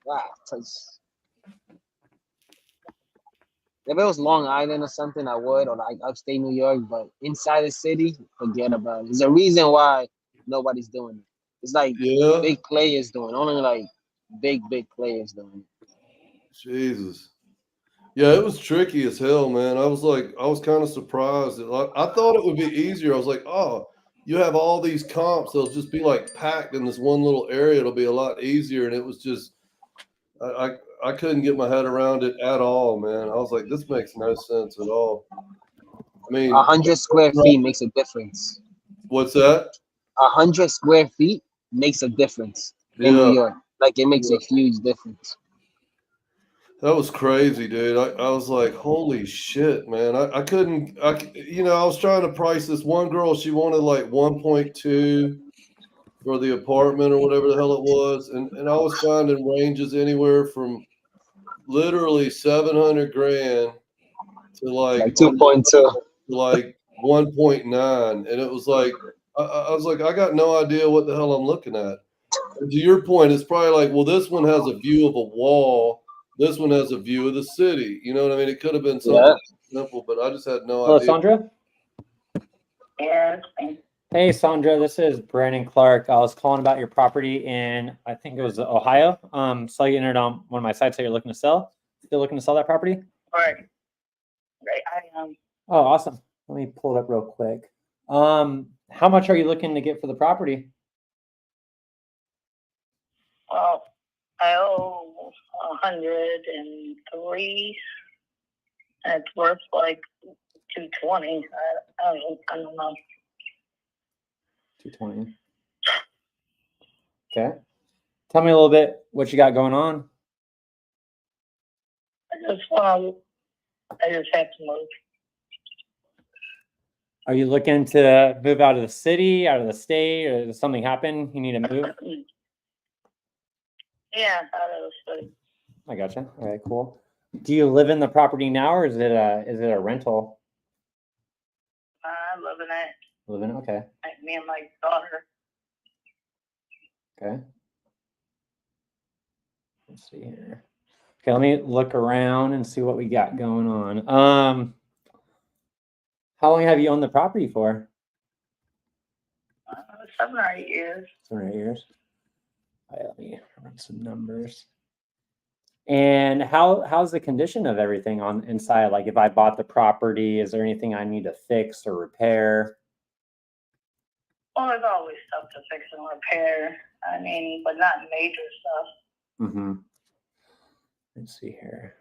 Wow. If it was Long Island or something, I would, or like upstate New York. But inside the city, forget about it. There's a reason why nobody's doing it. It's like Yeah, big players doing it. Only like big players doing it. Jesus. Yeah, it was tricky as hell, man. I was kind of surprised. I thought it would be easier. I was like, oh, you have all these comps. They'll just be like packed in this one little area. It'll be a lot easier. And it was just, I couldn't get my head around it at all, man. I was like, this makes no sense at all. I mean, 100 square feet makes a difference. what's that? 100 square feet makes a difference in New Yeah, York. Like it makes yeah. a huge difference. That was crazy, dude. I was like, holy shit, man. I couldn't, I was trying to price this one girl. She wanted like 1.2 for the apartment or whatever the hell it was. And I was finding ranges anywhere from literally 700 grand to Like 2.2. like 1.9. And it was like, I was like, I got no idea what the hell I'm looking at. And to your point, it's probably like, well, this one has a view of a wall. This one has a view of the city. You know what I mean? It could have been something simple, but I just had no Hello, idea. Sandra. Yeah. Hey, Sandra. This is Brandon Clark. I was calling about your property in, I think it was Ohio. Saw you entered on one of my sites that you're looking to sell. Still looking to sell that property? Right. I Oh, awesome. Let me pull it up real quick. How much are you looking to get for the property? well, I owe 103. And it's worth like 220. I don't know. 220. Okay. Tell me a little bit what you got going on. I just have to move. Are you looking to move out of the city, out of the state, or does something happen? You need to move? Yeah, out of the city. I gotcha. All right, cool. Do you live in the property now, or is it a rental? I live in it. Living, okay. Like me and my daughter. Okay. Let's see here. Okay, let me look around and see what we got going on. How long have you owned the property for? 7 or 8 years. 7 or 8 years. All right, let me run some numbers. And how's the condition of everything on inside? Like if I bought the property, is there anything I need to fix or repair? Well, there's always stuff to fix and repair. I mean, but not major stuff. Mm-hmm. Let's see here.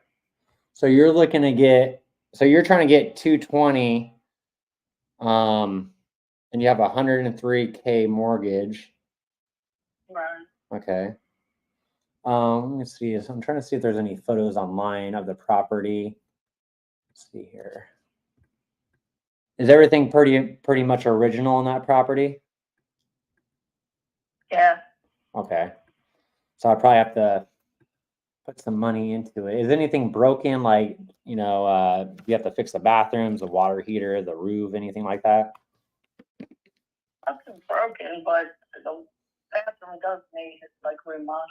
So you're looking to get, so you're trying to get 220, and you have a 103K mortgage. Right. Okay. Let me see. So I'm trying to see if there's any photos online of the property. Let's see here. Is everything pretty much original on that property? Yeah. Okay. So I probably have to put some money into it. Is anything broken? Like, you have to fix the bathrooms, the water heater, the roof, anything like that? Nothing's broken, but the bathroom does need like remodeled.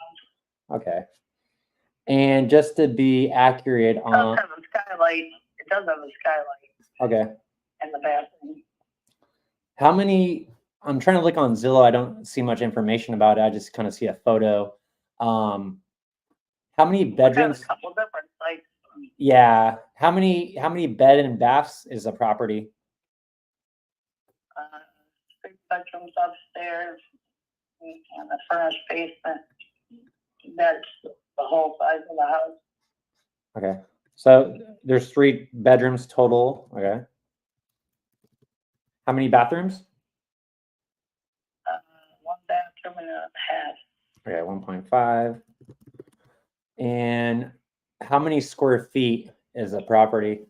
Okay. And just to be accurate It does on, have a skylight. It does have a skylight okay. in the bathroom. How many, I'm trying to look on Zillow. I don't see much information about it. I just kind of see a photo. How many bedrooms? A couple different sites. Yeah. How many bed and baths is the property? 6 bedrooms upstairs and a furnished basement. That's the whole size of the house. Okay. So there's 3 bedrooms total. Okay. How many bathrooms? 1 bathroom and a half. Okay, 1.5. And how many square feet is the property?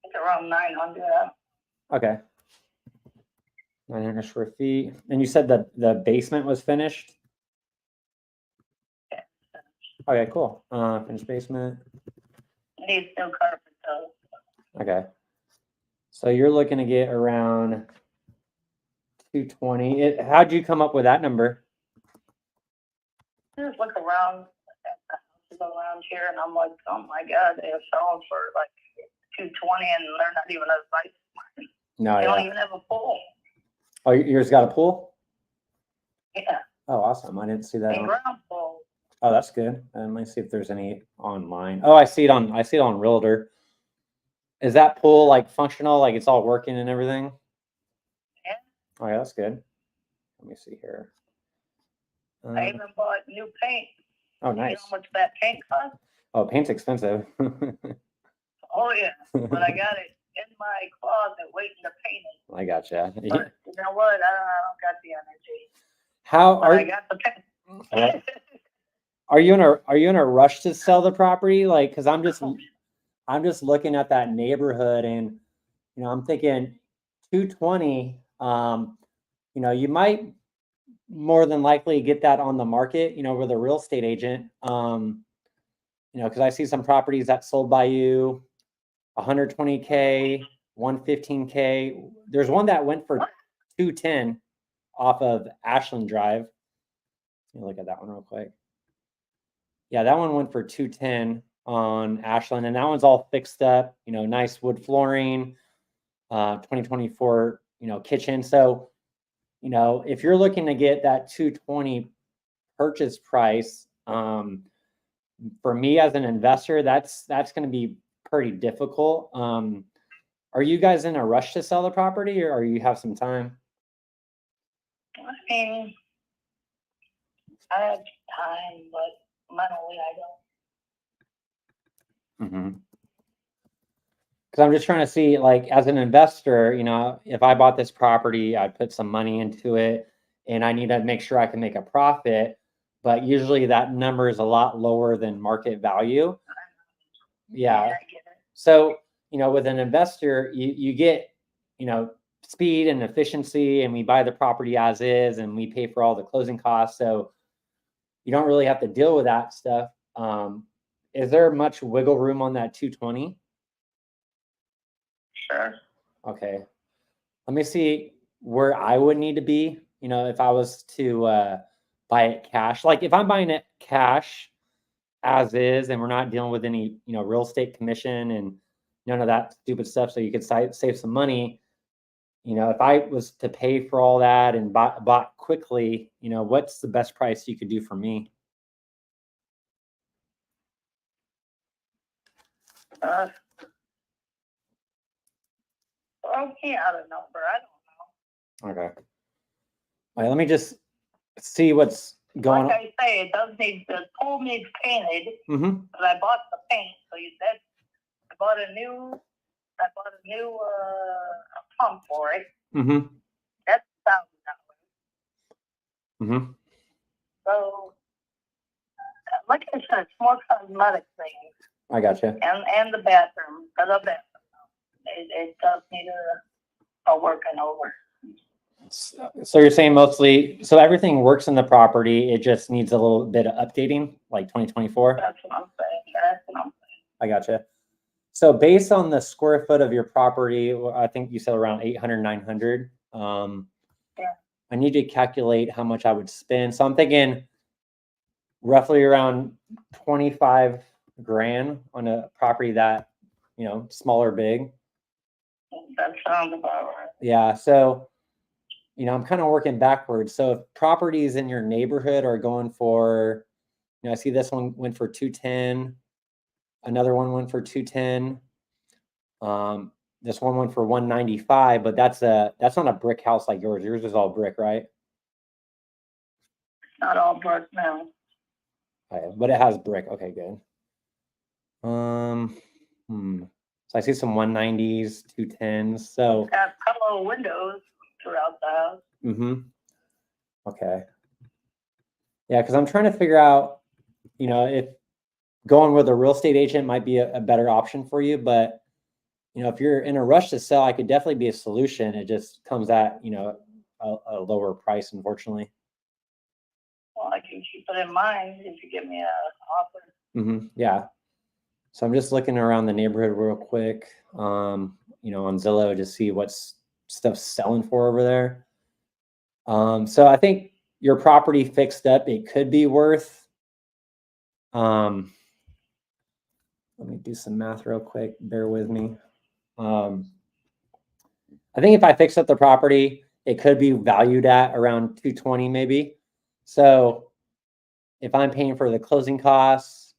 It's around 900. Okay. 900 square feet. And you said that the basement was finished? Okay, cool. Finished basement. Needs new carpet though. Okay. So you're looking to get around 220. How'd you come up with that number? Just look around at the houses around here, and I'm like, oh my God, they're selling for like 220, and they're not even a site. No, They don't yeah. even have a pool. Oh, yours got a pool? Yeah, Oh, awesome. I didn't see that. a ground pool. Oh, that's good. Let me see if there's any online. Oh, I see it on Realtor. Is that pool like functional? Like it's all working and everything? Yeah. Oh, yeah, that's good. Let me see here. I even bought new paint. Oh, You know nice. how much that paint costs? Oh, paint's expensive. Oh yeah, but I got it in my closet waiting to paint it. I gotcha. But you know what? I don't got the energy. How But I are got the paint. are you in a rush to sell the property? Like, because I'm just looking at that neighborhood, and I'm thinking 220. You might more than likely get that on the market, with a real estate agent. Because I see some properties that sold by you 120K, 115K. There's one that went for 210 off of Ashland Drive. Let me look at that one real quick. Yeah, that one went for 210 on Ashland, and that one's all fixed up, nice wood flooring, 2024, kitchen. So, if you're looking to get that 220 purchase price, for me as an investor, that's going to be pretty difficult. Are you guys in a rush to sell the property, or you have some time? I mean, I have time, but mentally I don't. Mm-hmm. Because I'm just trying to see, like, as an investor, if I bought this property, I put some money into it, and I need to make sure I can make a profit. But usually that number is a lot lower than market value. Yeah. I get it. So, with an investor, you get, speed and efficiency, and we buy the property as is, and we pay for all the closing costs. So you don't really have to deal with that stuff. Is there much wiggle room on that 220? Sure. Okay. Let me see where I would need to be, if I was to buy it cash. Like if I'm buying it cash as is, and we're not dealing with any, real estate commission and none of that stupid stuff, so you could save some money. If I was to pay for all that and bought quickly, what's the best price you could do for me? Throw me out a number. I don't know. Okay. All right, let me just see what's going on. Like I say, the pool needs painted. Mm-hmm. But I bought the paint, so I bought a new pump for it. Mm-hmm. That's $1,000. Mm-hmm. So, like I said, it's more cosmetic things. I gotcha. And the bathroom, it does need a working over. So you're saying mostly, so everything works in the property, it just needs a little bit of updating, like 2024? That's what I'm saying. I gotcha. So based on the square foot of your property, I think you said around 800, 900. Yeah. I need to calculate how much I would spend. So I'm thinking roughly around 25 grand on a property that, small or big. That sounds about right. Yeah. So, I'm kind of working backwards. So if properties in your neighborhood are going for, I see this one went for 210. Another one went for 210. This one went for 195, but that's not a brick house like yours. Yours is all brick, right? Not all brick now. Okay, but it has brick. Okay, good. So I see some 190s, 210s. So Got hollow windows throughout the house. Okay. Yeah, because I'm trying to figure out, if going with a real estate agent might be a better option for you. But, if you're in a rush to sell, I could definitely be a solution. It just comes at, a lower price, unfortunately. Well, I can keep it in mind if you give me an offer. Yeah. So I'm just looking around the neighborhood real quick, on Zillow to see what's stuff's selling for over there. So I think your property fixed up, it could be worth, let me do some math real quick. Bear with me. I think if I fix up the property, it could be valued at around 220 maybe. So if I'm paying for the closing costs,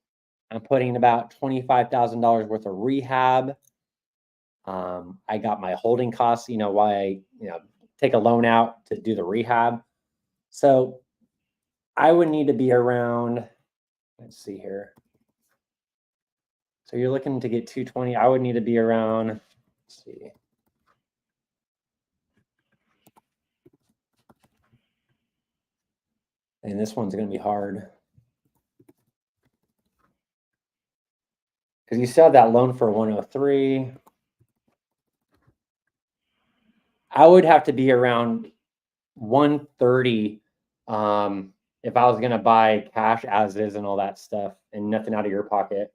I'm putting about $25,000 worth of rehab. I got my holding costs, why I, take a loan out to do the rehab. So I would need to be around, let's see here. So you're looking to get 220. I would need to be around, let's see. And this one's going to be hard. Because you still have that loan for 103. I would have to be around 130 if I was going to buy cash as is and all that stuff and nothing out of your pocket.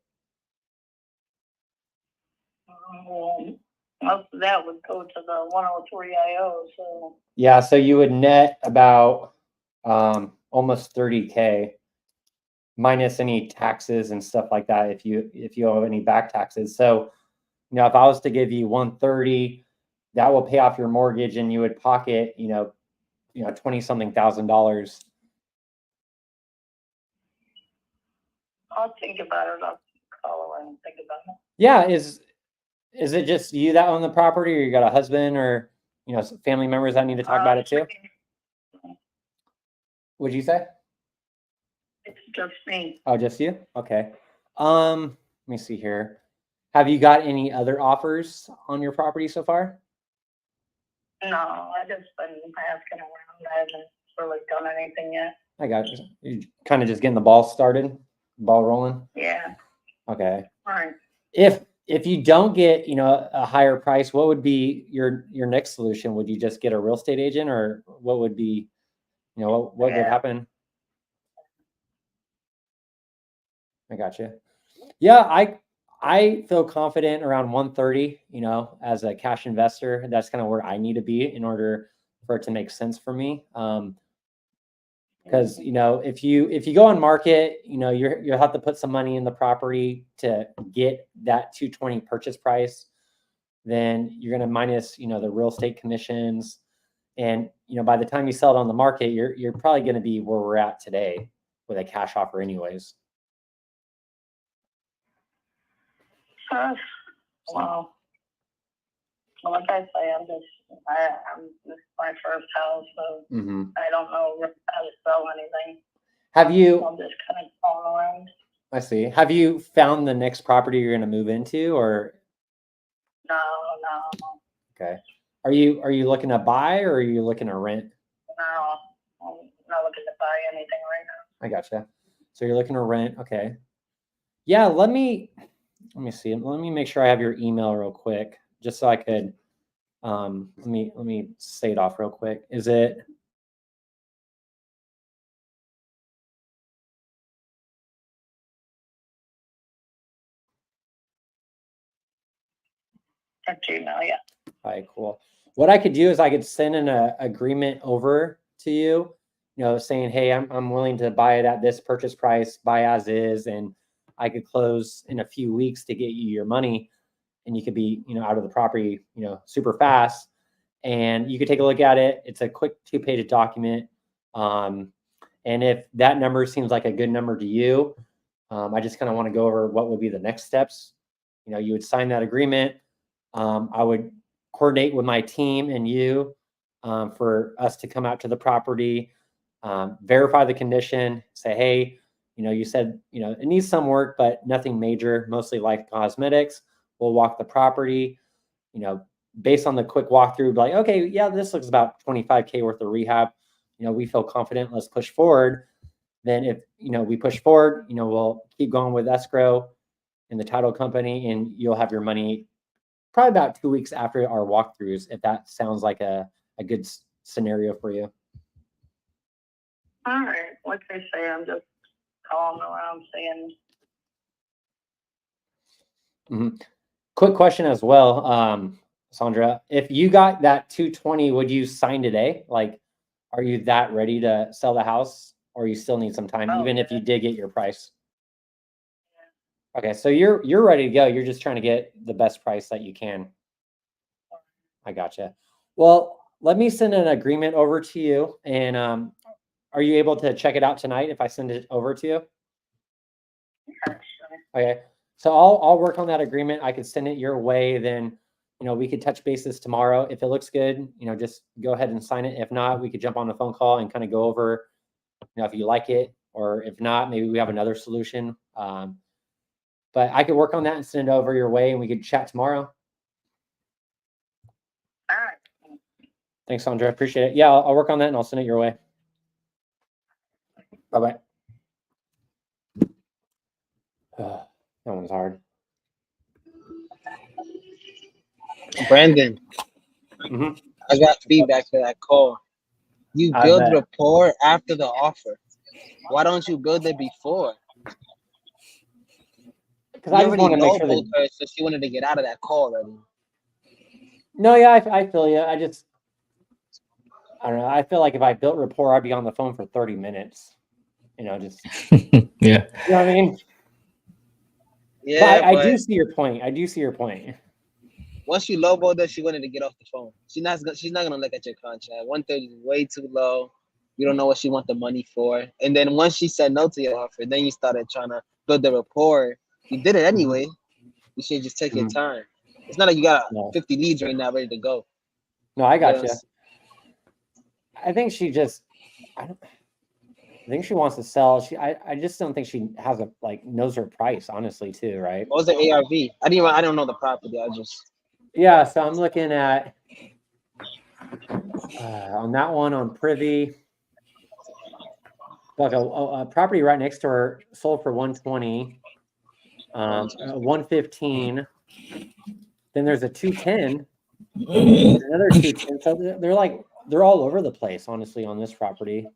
Well, most of that would go to the 103 IO. So Yeah, so you would net about almost 30K minus any taxes and stuff like that if you owe any back taxes. So, if I was to give you 130, that will pay off your mortgage and you would pocket, 20-something thousand dollars. I'll think about it. I'll call her and think about it. Yeah, is it just you that own the property, or you got a husband or family members that need to talk about it too? What'd you say? It's just me. Oh, just you? Okay. Let me see here. Have you got any other offers on your property so far? No, I just been asking around. I haven't really done anything yet. I got you. You're kind of just getting the ball rolling. Yeah. Okay. Right. If you don't get, a higher price, what would be your next solution? Would you just get a real estate agent, or what would be, what would happen? I got you. Yeah, I feel confident around 130, as a cash investor. That's kind of where I need to be in order for it to make sense for me. Because if you go on market, you'll have to put some money in the property to get that 220 purchase price. Then you're going to minus the real estate commissions, and by the time you sell it on the market, you're probably going to be where we're at today with a cash offer, anyways. Well, like I say, this is my first house, so I don't know how to sell anything. Have you? I'm just kind of calling around. I see. Have you found the next property you're going to move into, or? No. Okay. Are you looking to buy, or are you looking to rent? No, I'm not looking to buy anything right now. I gotcha. So you're looking to rent. Okay. Yeah. Let me see. Let me make sure I have your email real quick, just so I could. Let me say it off real quick. Is it? At Gmail, yeah. All right, cool. What I could do is I could send an agreement over to you, saying, hey, I'm willing to buy it at this purchase price, buy as is, and I could close in a few weeks to get you your money, and you could be, out of the property, super fast, and you could take a look at it. It's a quick 2-page document. And if that number seems like a good number to you, I just kind of want to go over what would be the next steps. You would sign that agreement. I would coordinate with my team and you for us to come out to the property, verify the condition, say, hey, you said, it needs some work, but nothing major, mostly light cosmetics. We'll walk the property, you know, based on the quick walkthrough, be like, okay, yeah, this looks about 25K worth of rehab. You know, we feel confident, let's push forward. Then if, you know, we push forward, you know, we'll keep going with escrow and the title company, and you'll have your money probably about 2 weeks after our walkthroughs, if that sounds like a good scenario for you. All right. Like I say, I'm just calling around saying. Quick question as well, Sandra. If you got that 220, would you sign today? Like, are you that ready to sell the house, or you still need some time, even if you did get your price? Okay, so you're ready to go. You're just trying to get the best price that you can. I gotcha. Well, let me send an agreement over to you, and are you able to check it out tonight if I send it over to you? Okay, so I'll work on that agreement. I could send it your way. Then, you know, we could touch bases tomorrow. If it looks good, you know, just go ahead and sign it. If not, we could jump on a phone call and kind of go over, you know, if you like it, or if not, maybe we have another solution. But I could work on that and send it over your way, and we could chat tomorrow. All right. Thanks, Sandra. Appreciate it. Yeah, I'll work on that and I'll send it your way. Bye-bye. That one's hard. Brandon, Mhm. I got feedback for that call. You I build bet. rapport after the offer. Why don't you build it before? Because You I just already want to make sure lowballed that. her, so she wanted to get out of that call already. No, yeah, I feel you. I don't know. I feel like if I built rapport, I'd be on the phone for 30 minutes. You know, just. Yeah. You know what I mean? Yeah, But I do see your point. I do see your point. Once you lowballed her, she wanted to get off the phone. She's not gonna look at your contract. 130 is way too low. You don't know what she want the money for. And then once she said no to your offer, then you started trying to build the rapport. You did it anyway. You should just take your time. It's not like you got 50 leads right now ready to go. No, I got you. Yes. I think she just. I think she wants to sell. I just don't think she has knows her price, honestly, too, right? What was the ARV? I don't know the property. I just. Yeah, so I'm looking at on that one on Privy, like a property right next to her sold for 120, 115. Then there's a 210, another 210. So they're all over the place, honestly, on this property.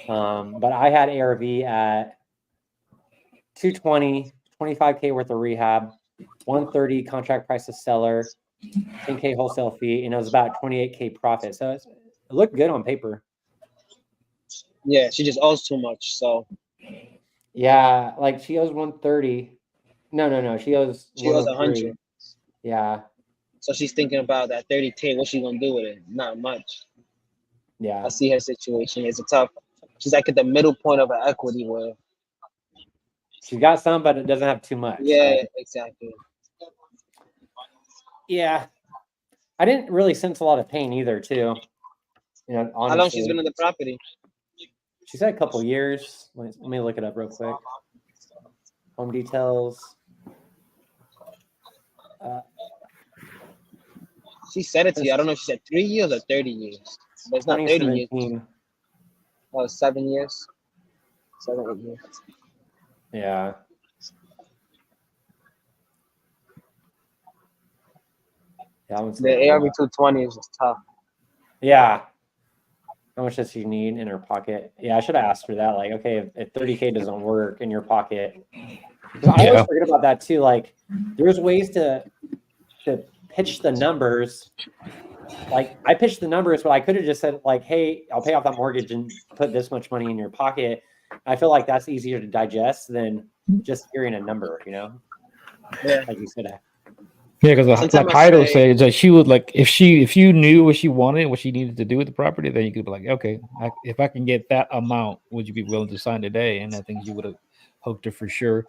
But I had ARV at 220, 25K worth of rehab, 130 contract price to seller, 10K wholesale fee, and it was about 28K profit. So it looked good on paper. Yeah, she just owes too much. So yeah, like she owes 130. No. She owes 100. Yeah. So she's thinking about that 30K. What's she gonna do with it? Not much. Yeah. I see her situation. It's a tough. She's like at the middle point of her equity where she's got some, but it doesn't have too much. Yeah, right? exactly. Yeah. I didn't really sense a lot of pain either, too. You know, honestly. How long she's been in the property? She said a couple years. Let me look it up real quick. Home details. She said it to you. I don't know if she said 3 years or 30 years. But it's not 30 years. Oh, 7 years. 7, 8 years. Yeah. The ARV 220 is just tough. Yeah. How much does she need in her pocket? Yeah, I should have asked her that. Like, okay, if 30K doesn't work in your pocket. I always forget about that too. Like, there's ways to pitch the numbers. Like, I pitched the numbers, but I could have just said, like, hey, I'll pay off that mortgage and put this much money in your pocket. I feel like that's easier to digest than just hearing a number, you know? Yeah. Like you said. Yeah, because like Heido said, that she would like if you knew what she wanted, what she needed to do with the property, then you could be like, okay, if I can get that amount, would you be willing to sign today? And I think you would have hooked her for sure,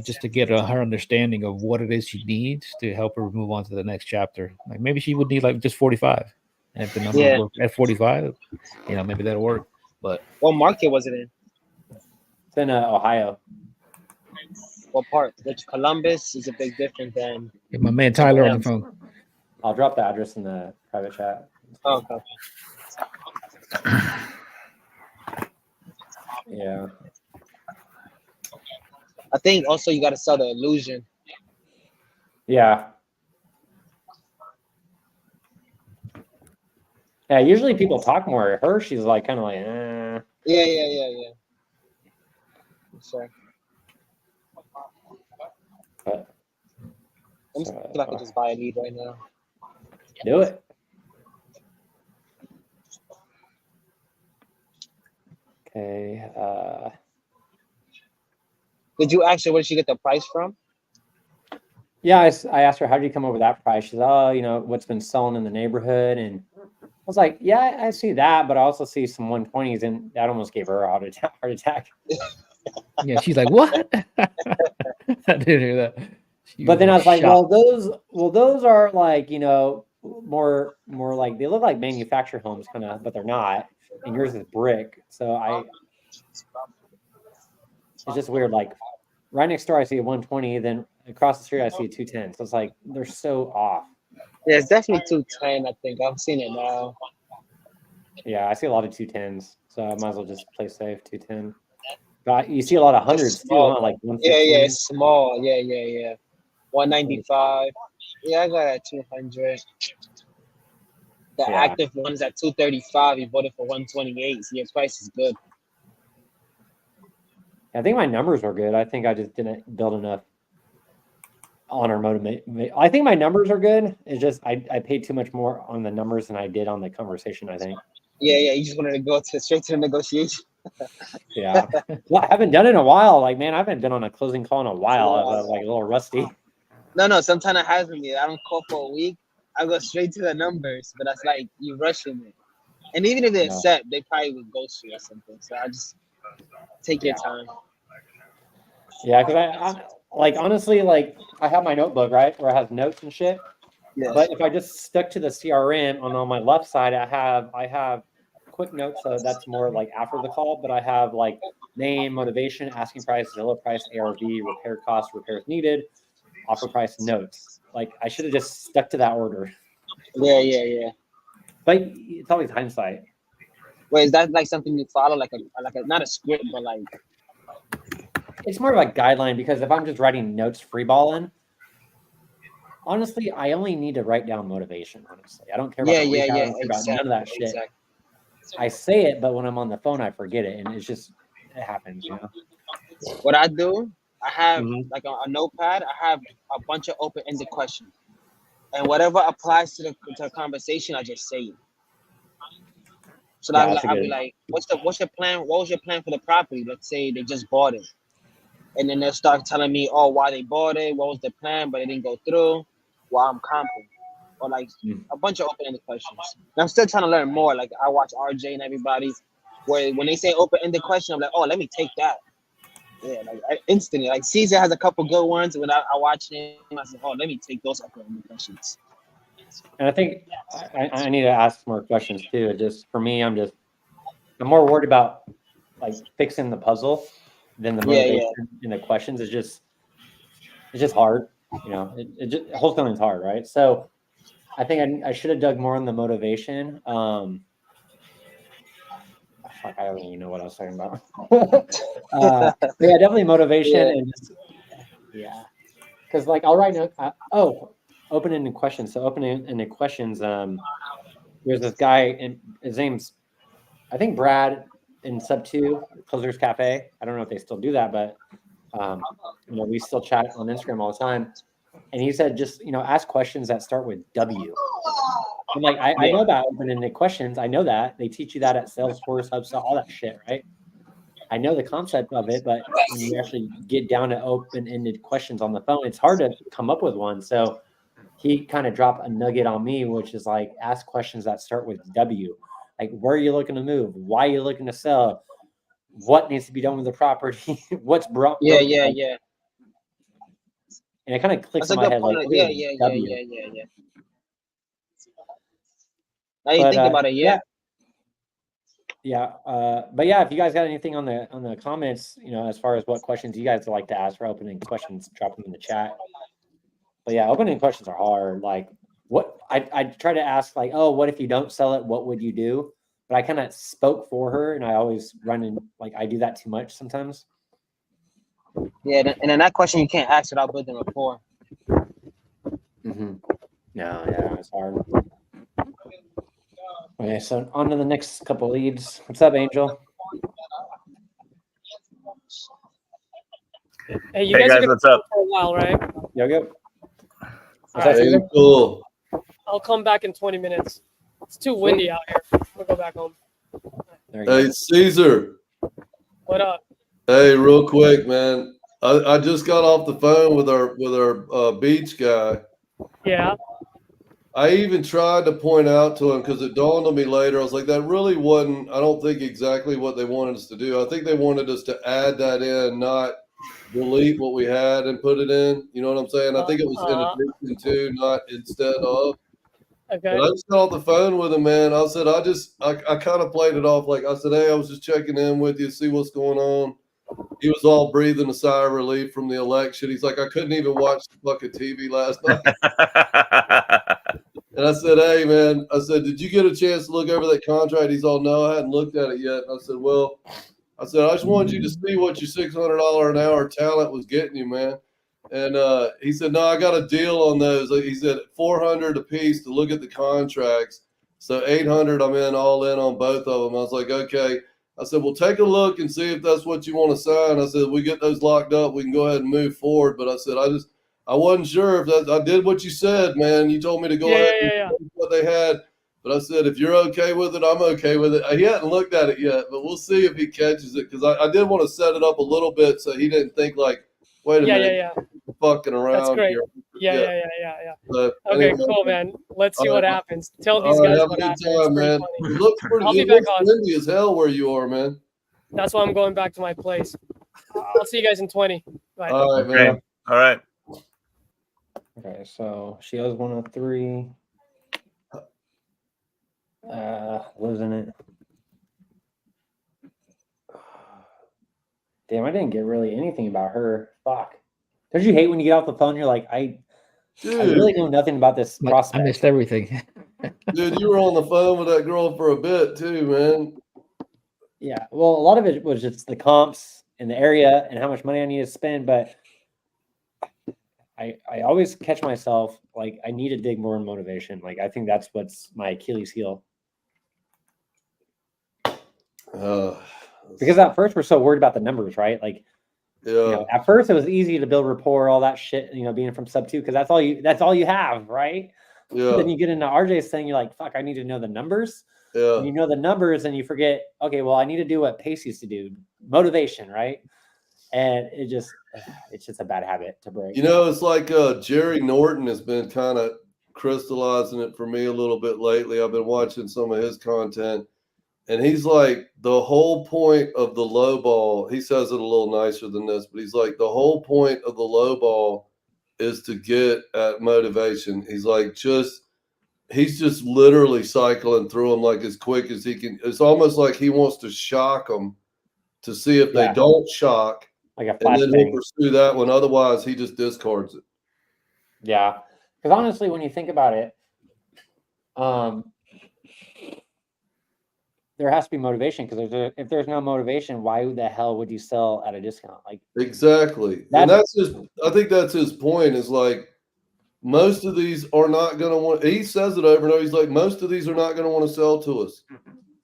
just to get her understanding of what it is she needs to help her move on to the next chapter. Like maybe she would need like just 45, and if the number work at 45, you know, maybe that'll work. But what market was it in? It's in Ohio. What part? Which Columbus is a big difference than. Get my man Tyler on the phone. I'll drop the address in the private chat. Oh, okay. Yeah. I think also you got to sell the illusion. Yeah. Yeah, usually people talk more. Her, she's like kind of like, eh. Yeah. Sure. But, Let me see if I could just buy a lead right now. do it. Okay. Did you ask her where did she get the price from? Yeah, I asked her, how did you come over that price? She's, oh, you know, what's been selling in the neighborhood. And I was like, yeah, I see that, but I also see some 120s, and that almost gave her a heart attack. Yeah, she's like, what? I didn't hear that. But then I was like, well, those are like, you know, more like, they look like manufactured homes kind of, but they're not. And yours is brick. So it's just weird. Like right next door, I see a 120. Then across the street, I see a 210. So it's like, they're so off. Yeah, it's definitely 210, I think. I've seen it now. Yeah, I see a lot of 210s. So I might as well just play safe, 210. But you see a lot of hundreds too, huh? Like 115. Yeah, it's small. Yeah. 195. Yeah, I got at 200. The active one's at 235. You bought it for 128. So your price is good. I think my numbers were good. I think I just didn't build enough honor motivate. I think my numbers are good. It's just I paid too much more on the numbers than I did on the conversation, I think. Yeah. You just wanted to go straight to the negotiation. Yeah. Well, I haven't done it in a while. Like, man, I haven't been on a closing call in a while. I was like a little rusty. No, sometimes it happens to me. I don't call for a week. I go straight to the numbers, but that's like you rushing it. And even if they accept, they probably would ghost you or something. So I just take your time. Yeah, because I like honestly, like I have my notebook, right, where I have notes and shit. Yeah. But if I just stuck to the CRM on my left side, I have quick notes, so that's more like after the call. But I have like name, motivation, asking price, Zillow price, ARV, repair cost, repairs needed, offer price, notes. Like I should have just stuck to that order. Yeah. But it's always hindsight. Wait, is that like something you follow, like a not a script, but like? It's more of a guideline because if I'm just writing notes freeballing, honestly, I only need to write down motivation. Honestly, I don't care about the recap, I don't care about none of that shit. Exactly. I say it, but when I'm on the phone, I forget it, and it happens, you know. What I do, I have like a notepad. I have a bunch of open-ended questions, and whatever applies to the conversation, I just say it. So I'll be like, "What's your plan? What was your plan for the property? Let's say they just bought it, and then they'll start telling me, oh, why they bought it, what was the plan, but it didn't go through, why I'm comping, or like a bunch of open-ended questions. And I'm still trying to learn more. Like I watch RJ and everybody, where when they say open-ended question, I'm like, oh, let me take that. Yeah, like instantly. Like Caesar has a couple good ones. When I watch him, I said, oh, let me take those open-ended questions. And I think I need to ask more questions too. Just for me, I'm more worried about like fixing the puzzle than the motivation in the questions. It's just hard, you know. The whole thing is hard, right? So I think I should have dug more on the motivation. Fuck, I don't even know what I was talking about. But yeah, definitely motivation and just because like I'll write open-ended questions. So open-ended questions. There's this guy and his name's I think Brad in Sub 2 Closers Cafe. I don't know if they still do that, but you know, we still chat on Instagram all the time. And he said, just, you know, ask questions that start with W. I'm like, I know about open-ended questions. I know that they teach you that at Salesforce, HubSpot, all that shit, right? I know the concept of it, but when you actually get down to open-ended questions on the phone, it's hard to come up with one. So he kind of dropped a nugget on me, which is like, ask questions that start with W. Like, where are you looking to move? Why are you looking to sell? What needs to be done with the property? What's broke? Yeah. And it kind of clicks in my head. Like, Yeah. Now you think about it, Yeah. But yeah, if you guys got anything on the comments, as far as what questions you guys like to ask for opening questions, drop them in the chat. But yeah, opening questions are hard. Like what I try to ask, like, oh, what if you don't sell it? What would you do? But I kind of spoke for her, and I always run in, like, I do that too much sometimes. Yeah, and then that question you can't ask without building rapport. No, yeah, it's hard. Okay, so on to the next couple leads. What's up, Angel? Hey, you guys are gonna what's up? for a while, right? Yo. Hey, cool. I'll come back in 20 minutes. It's too windy out here. We'll go back home. Hey, Caesar. What up? Hey, real quick, man. I just got off the phone with our beach guy. Yeah. I even tried to point out to him because it dawned on me later. I was like, that really wasn't, I don't think exactly what they wanted us to do. I think they wanted us to add that in, not delete what we had and put it in. You know what I'm saying? I think it was in addition to, not instead of. Okay. But I just got off the phone with him, man. I said, I kind of played it off like I said, hey, I was just checking in with you, see what's going on. He was all breathing a sigh of relief from the election. He's like, I couldn't even watch the fucking TV last night. And I said, hey, man, I said, did you get a chance to look over that contract? He's all, no, I hadn't looked at it yet. And I said, well, I just wanted you to see what your $600 an hour talent was getting you, man. And he said, no, I got a deal on those. He said $400 a piece to look at the contracts. So $800, I'm in all in on both of them. I was like, okay. I said, well, take a look and see if that's what you want to sign. I said, we get those locked up, we can go ahead and move forward. But I said, I wasn't sure if that, I did what you said, man. You told me to go ahead and see what they had. But I said, if you're okay with it, I'm okay with it. He hadn't looked at it yet, but we'll see if he catches it. Because I did want to set it up a little bit so he didn't think like, wait a minute, fucking around. That's great. Here. Yeah. But Okay, anyway, cool, man. Let's see what happens. Tell these all right, guys have what a good happens. time, man. It looks pretty. I'll be It back looks on. windy as hell where you are, man. That's why I'm going back to my place. I'll see you guys in 20. Bye. All right, man. All right. Okay, so she owes 103. Losing it. Damn, I didn't get really anything about her. Fuck. Don't you hate when you get off the phone? You're like, I really know nothing about this prospect. I missed everything. Dude, you were on the phone with that girl for a bit too, man. Yeah, well, a lot of it was just the comps in the area and how much money I need to spend, but I always catch myself like I need to dig more in motivation. Like I think that's what's my Achilles heel. Because at first we're so worried about the numbers, right? Like, at first it was easy to build rapport, all that shit, being from sub 2, because that's all you have, right? Yeah. Then you get into RJ's thing, you're like, fuck, I need to know the numbers. Yeah. And you know the numbers, and you forget, okay, well, I need to do what Pace used to do, motivation, right? And it's just a bad habit to break. It's like Jerry Norton has been kind of crystallizing it for me a little bit lately. I've been watching some of his content, and he's like, the whole point of the low ball, he says it a little nicer than this, but he's like, the whole point of the low ball is to get at motivation. He's like, he's just literally cycling through them like as quick as he can. It's almost like he wants to shock them to see if they don't shock. Like a and then he'll pursue that one. Otherwise, he just discards it. Yeah. Because honestly, when you think about it, there has to be motivation, because if there's no motivation, why the hell would you sell at a discount? Like exactly. And I think that's his point, is like, most of these are not going to want, he says it over and over. He's like, most of these are not going to want to sell to us.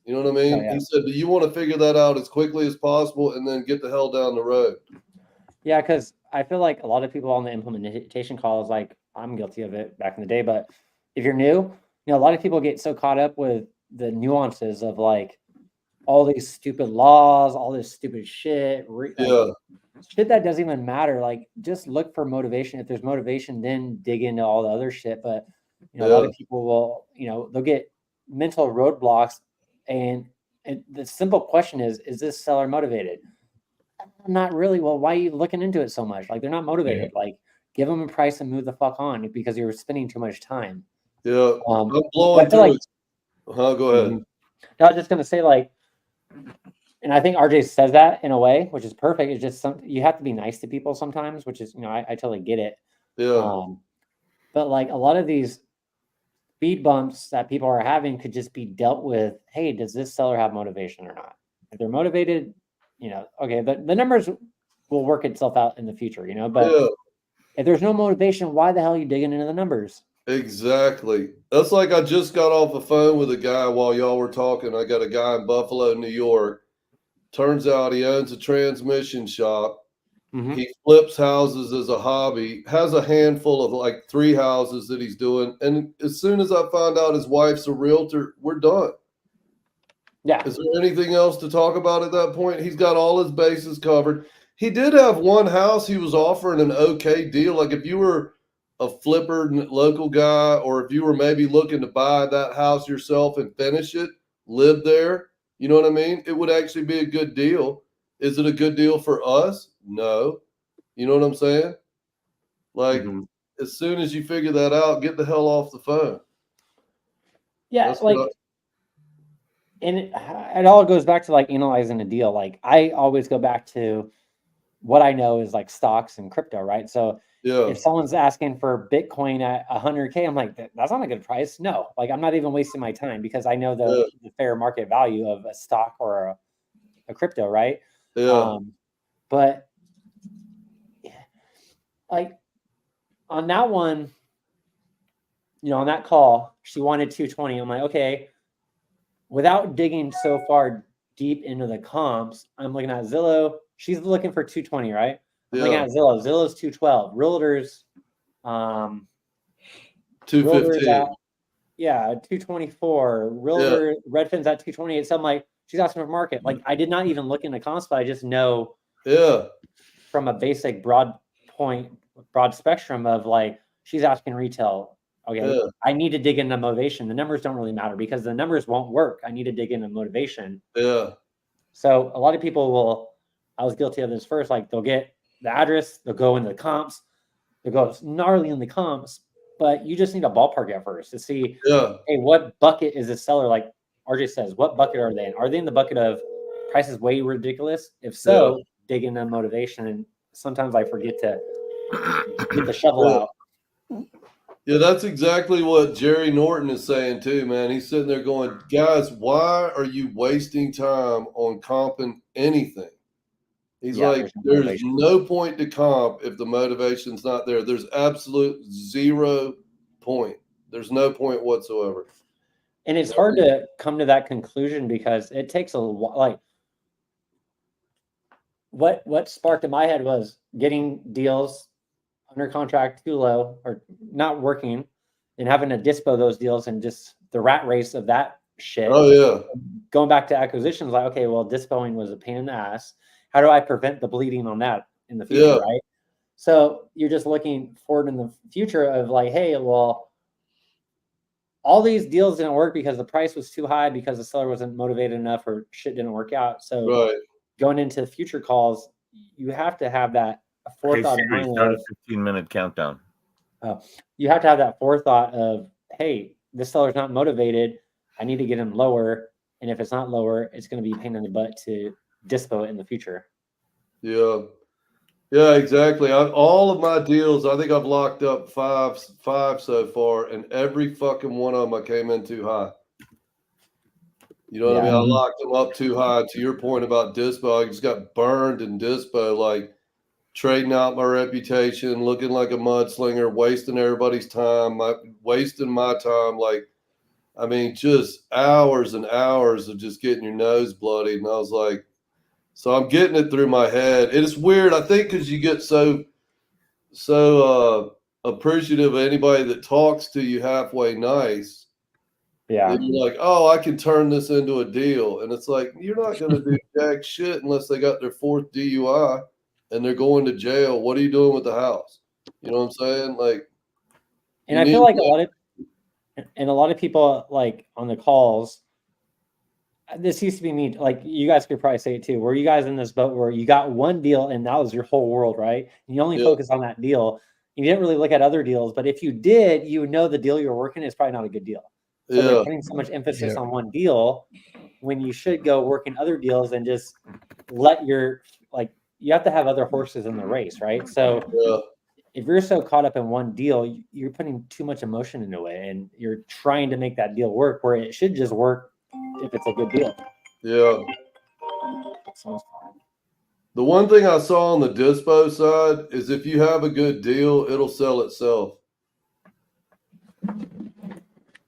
You know what I mean? Oh, yeah. He said, do you want to figure that out as quickly as possible and then get the hell down the road? Yeah, because I feel like a lot of people on the implementation calls, like I'm guilty of it back in the day, but if you're new, a lot of people get so caught up with the nuances of like all these stupid laws, all this stupid shit. Shit that doesn't even matter. Like, just look for motivation. If there's motivation, then dig into all the other shit. But a lot of people will, they'll get mental roadblocks, and the simple question is this seller motivated? Not really. Well, why are you looking into it so much? Like, they're not motivated. Like, give them a price and move the fuck on, because you're spending too much time. Yeah. I'm blowing through it. Go ahead. I was just gonna say, like, And I think RJ says that in a way, which is perfect. It's just you have to be nice to people sometimes, which is, I totally get it. Yeah. But like a lot of these speed bumps that people are having could just be dealt with. Hey, does this seller have motivation or not? If they're motivated, okay, the numbers will work itself out in the future, but Yeah. if there's no motivation, why the hell are you digging into the numbers? Exactly. That's like I just got off the phone with a guy while y'all were talking. I got a guy in Buffalo, New York. Turns out he owns a transmission shop. Mm-hmm. He flips houses as a hobby, has a handful of like 3 houses that he's doing. And as soon as I find out his wife's a realtor, we're done. Yeah. Is there anything else to talk about at that point? He's got all his bases covered. He did have one house he was offering an okay deal. Like if you were a flipper local guy, or if you were maybe looking to buy that house yourself and finish it, live there, you know what I mean? It would actually be a good deal. Is it a good deal for us? No. You know what I'm saying? Like, as soon as you figure that out, get the hell off the phone. Yeah, That's like, and it all goes back to like analyzing a deal. Like I always go back to what I know is like stocks and crypto, right? So yeah. if someone's asking for Bitcoin at 100K, I'm like, that's not a good price. No, like I'm not even wasting my time because I know the fair market value of a stock or a crypto, right? Yeah. But like on that one, on that call, she wanted 220. I'm like, okay, without digging so far deep into the comps, I'm looking at Zillow. She's looking for 220, right? I'm looking at Zillow. Zillow's 212. Realtors, 215. 224. Realtor Redfin's at 228. So I'm like, she's asking for market. Like I did not even look in the comps, but I just know from a basic broad spectrum of like she's asking retail. Okay, I need to dig into motivation. The numbers don't really matter because the numbers won't work. I need to dig into motivation. Yeah. So a lot of people will, I was guilty of this first, like they'll get the address, they'll go into the comps, they'll go gnarly in the comps, but you just need a ballpark at first to see, hey, what bucket is this seller? Like RJ says, what bucket are they in? Are they in the bucket of prices way ridiculous? If so, dig into motivation. And sometimes I forget to get the shovel out. Yeah, that's exactly what Jerry Norton is saying too, man. He's sitting there going, guys, why are you wasting time on comping anything? He's like, there's no point to comp if the motivation's not there. There's absolute 0 point. There's no point whatsoever. And it's hard to come to that conclusion because it takes a while. Like what sparked in my head was getting deals under contract too low or not working and having to dispo those deals and just the rat race of that shit. Oh yeah. Going back to acquisitions, like, okay, well, dispoing was a pain in the ass. How do I prevent the bleeding on that in the future, right? So you're just looking forward in the future of like, hey, well, all these deals didn't work because the price was too high because the seller wasn't motivated enough or shit didn't work out. So going into future calls, you have to have that forethought in mind. Start a 15-minute countdown. You have to have that forethought of, hey, this seller's not motivated. I need to get him lower. And if it's not lower, it's going to be a pain in the butt to dispo it in the future. Yeah. Yeah, exactly. All of my deals, I think I've locked up five so far, and every fucking one of them I came in too high. You know what I mean? I locked them up too high. To your point about dispo, I just got burned in dispo, like trading out my reputation, looking like a mudslinger, wasting everybody's time, wasting my time. Like, I mean, just hours and hours of just getting your nose bloodied. And I was like, so I'm getting it through my head. It is weird, I think, because you get so appreciative of anybody that talks to you halfway nice. Yeah. And you're like, oh, I can turn this into a deal. And it's like, you're not going to do jack shit unless they got their 4th DUI and they're going to jail. What are you doing with the house? You know what I'm saying? Like, and I feel like a lot of people like on the calls, this used to be me, like you guys could probably say it too. Were you guys in this boat where you got one deal and that was your whole world, right? And you only focus on that deal. You didn't really look at other deals, but if you did, you know the deal you're working is probably not a good deal. So they're Yeah. putting so much emphasis on one deal when you should go work in other deals and just let your, like, you have to have other horses in the race, right? So Yeah. if you're so caught up in one deal, you're putting too much emotion into it, and you're trying to make that deal work where it should just work if it's a good deal. Yeah. So, The one thing I saw on the DISPO side is if you have a good deal, it'll sell itself.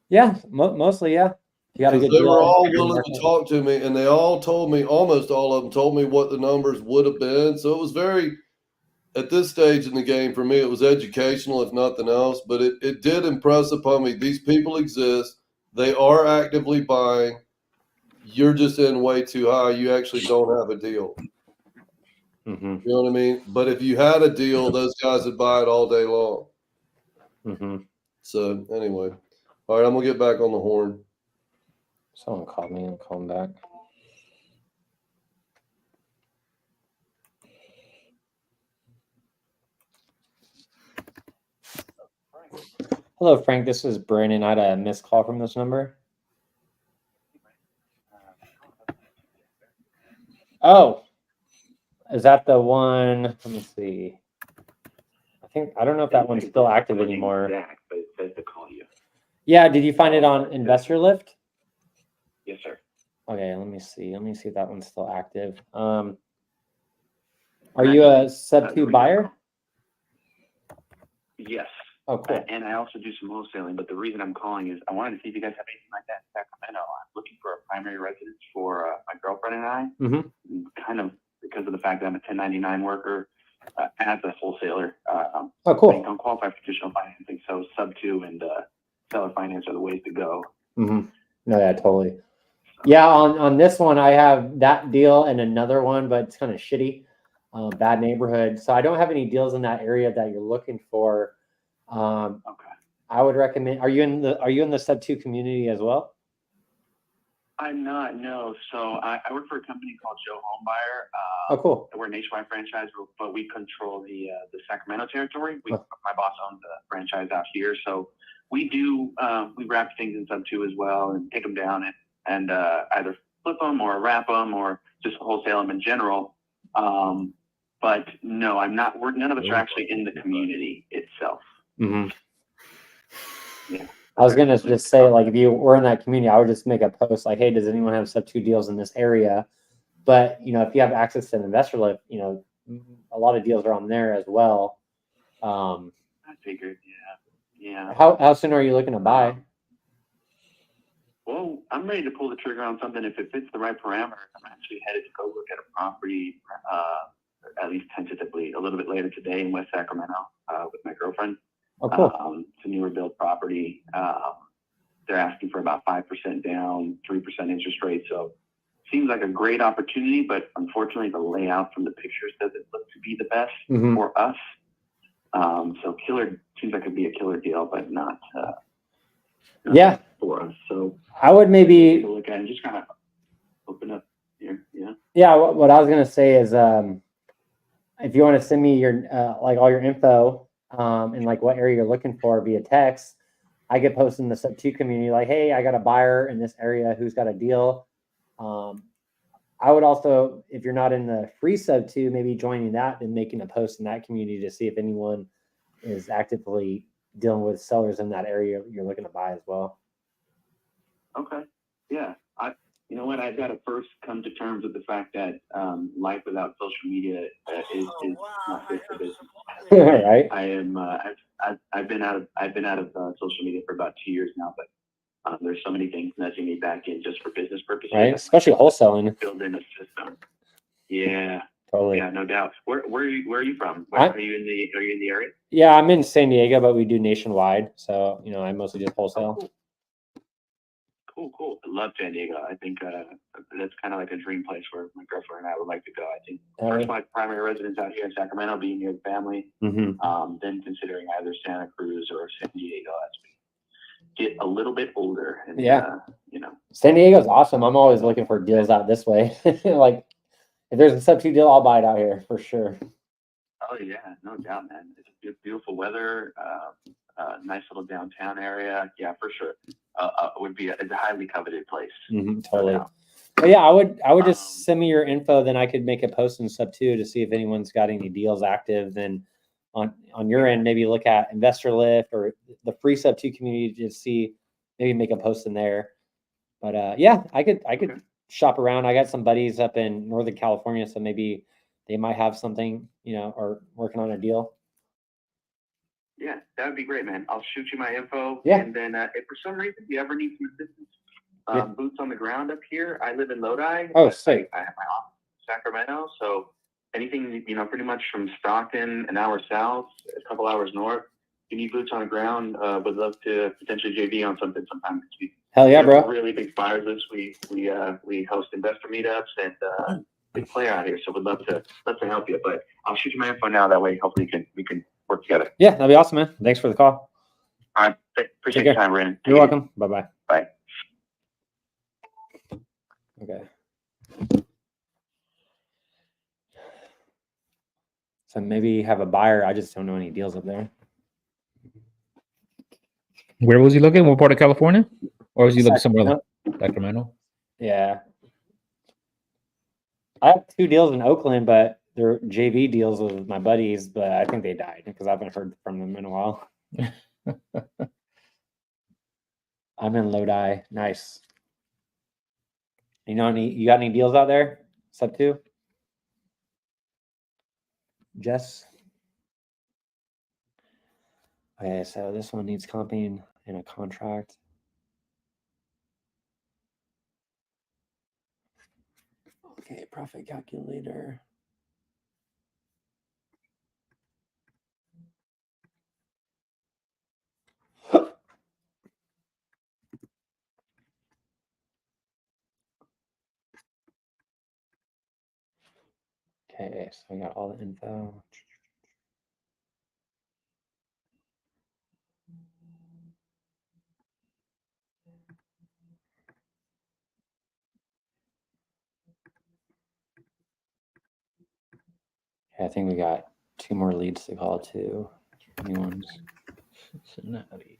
yeah, mostly, yeah. You got a Because good they were deal. all willing to talk to me, and they all told me, almost all of them told me what the numbers would have been. So it was very, at this stage in the game, for me, it was educational, if nothing else. But it did impress upon me, these people exist. They are actively buying. You're just in way too high. You actually don't have a deal. Mm-hmm. You know what I mean? But if you had a deal, those guys would buy it all day long. Mm-hmm. So anyway, all right, I'm gonna get back on the horn. Someone called me and call him back. Hello, Frank. This is Brandon. I had a missed call from this number. Oh, is that the one? Let me see. I don't know if that one's still active anymore. But it says to call you. Yeah, did you find it on Investor Lift? Yes, sir. Okay, let me see. Let me see if that one's still active. Are you a sub 2 buyer? Yes. Oh, cool. And I also do some wholesaling, but the reason I'm calling is I wanted to see if you guys have anything like that in Sacramento. I'm looking for a primary residence for my girlfriend and I. Mm-hmm. Kind of because of the fact that I'm a 1099 worker as a wholesaler. Oh, cool. Don't qualify for traditional financing, so sub 2 and seller finance are the ways to go. Mm-hmm. No, yeah, totally. Yeah, on this one, I have that deal and another one, but it's kind of shitty, bad neighborhood. So I don't have any deals in that area that you're looking for. Okay. I would recommend. Are you in the sub 2 community as well? I'm not, no. So I work for a company called Joe Homebuyer. Oh, cool. We're a nationwide franchise, but we control the Sacramento territory. My boss owns the franchise out here, so we wrap things in sub 2 as well and take them down and either flip them or wrap them or just wholesale them in general. But no, I'm not. None of us are actually in the community itself. Mm-hmm. Yeah. I was gonna just say, like, if you were in that community, I would just make a post like, "Hey, does anyone have sub 2 deals in this area?" But if you have access to an investor lift, a lot of deals are on there as well. I figured, yeah. How soon are you looking to buy? Well, I'm ready to pull the trigger on something if it fits the right parameters. I'm actually headed to go look at a property, at least tentatively, a little bit later today in West Sacramento with my girlfriend. Oh, cool. It's a newer build property. They're asking for about 5% down, 3% interest rate. So seems like a great opportunity, but unfortunately the layout from the pictures doesn't look to be the best for us. So seems like it'd be a killer deal, but not for us. So I would maybe look at it and just kind of open up here. Yeah. Yeah, what I was gonna say is, if you want to send me your like all your info and like what area you're looking for via text, I could post in the sub 2 community like, hey, I got a buyer in this area who's got a deal. I would also, if you're not in the free sub 2, maybe joining that and making a post in that community to see if anyone is actively dealing with sellers in that area you're looking to buy as well. Okay. Yeah. You know what? I've got to first come to terms with the fact that life without social media is not good for business. Right. I am. I've been out of social media for about 2 years now, but there's so many things nudging me back in just for business purposes. Right. Especially wholesaling. Building a system. Yeah. Totally. Yeah. No doubt. Where are you from? Are you in the area? Yeah, I'm in San Diego, but we do nationwide. So I mostly just wholesale. Oh, cool. I love San Diego. I think that's kind of like a dream place where my girlfriend and I would like to go. I think first my primary residence out here in Sacramento, being near the family, then considering either Santa Cruz or San Diego as we get a little bit older. And, San Diego's awesome. I'm always looking for deals out this way. Like, if there's a sub 2 deal, I'll buy it out here for sure. Oh yeah, no doubt, man. It's beautiful weather. nice little downtown area. Yeah, for sure. Would be it's a highly coveted place. Totally. But yeah, I would just send me your info, then I could make a post and stuff too to see if anyone's got any deals active. Then on your end, maybe look at Investor Lift or the free sub 2 community to see, maybe make a post in there. But yeah, I could shop around. I got some buddies up in Northern California, so maybe they might have something, or working on a deal. Yeah, that would be great, man. I'll shoot you my info. Yeah. And then if for some reason you ever need some assistance, boots on the ground up here. I live in Lodi. Oh, sick. I have my office in Sacramento. So anything, pretty much from Stockton, an hour south, a couple hours north. If you need boots on the ground, would love to potentially JV on something sometime this week. Hell yeah, bro. Really big buyers list. We host investor meetups and big player out here. So would love to help you. But I'll shoot you my info now. That way, hopefully we can work together. Yeah, that'd be awesome, man. Thanks for the call. All right. Appreciate your time, Brandon. You're welcome. Bye-bye. Bye. Okay. So maybe have a buyer. I just don't know any deals up there. Where was he looking? What part of California? Or was he looking somewhere else? Sacramento? Yeah. I have 2 deals in Oakland, but they're JV deals with my buddies, but I think they died because I haven't heard from them in a while. I'm in Lodi. Nice. You got any deals out there? Sub 2? Jess? Okay, so this one needs comping in a contract. Okay, profit calculator. Okay, so I got all the info. Okay, I think we got 2 more leads to call to. New ones. Cincinnati.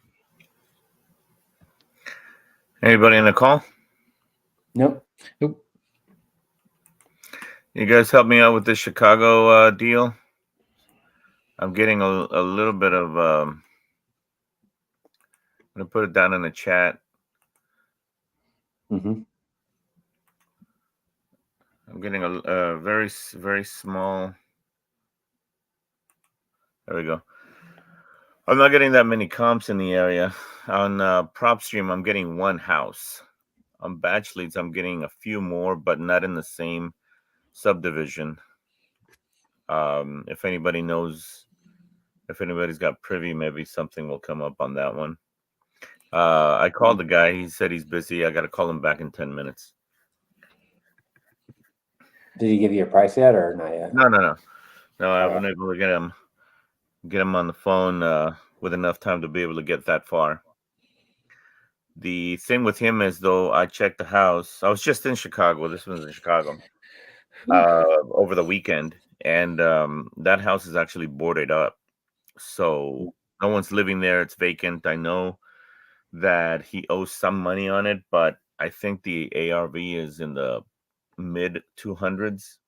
Anybody in the call? Nope. You guys help me out with this Chicago deal. I'm getting a little bit of. I'm gonna put it down in the chat. Mm-hmm. I'm getting a very, very small. There we go. I'm not getting that many comps in the area. On PropStream, I'm getting 1 house. On batch leads, I'm getting a few more, but not in the same subdivision. If anybody knows, if anybody's got privy, maybe something will come up on that one. I called the guy. He said he's busy. I got to call him back in 10 minutes. Did he give you a price yet or not yet? No. I haven't been able to get him on the phone with enough time to be able to get that far. The thing with him is, though, I checked the house. I was just in Chicago. This one's in Chicago over the weekend, and that house is actually boarded up. So no one's living there. It's vacant. I know that he owes some money on it, but I think the ARV is in the mid 200s.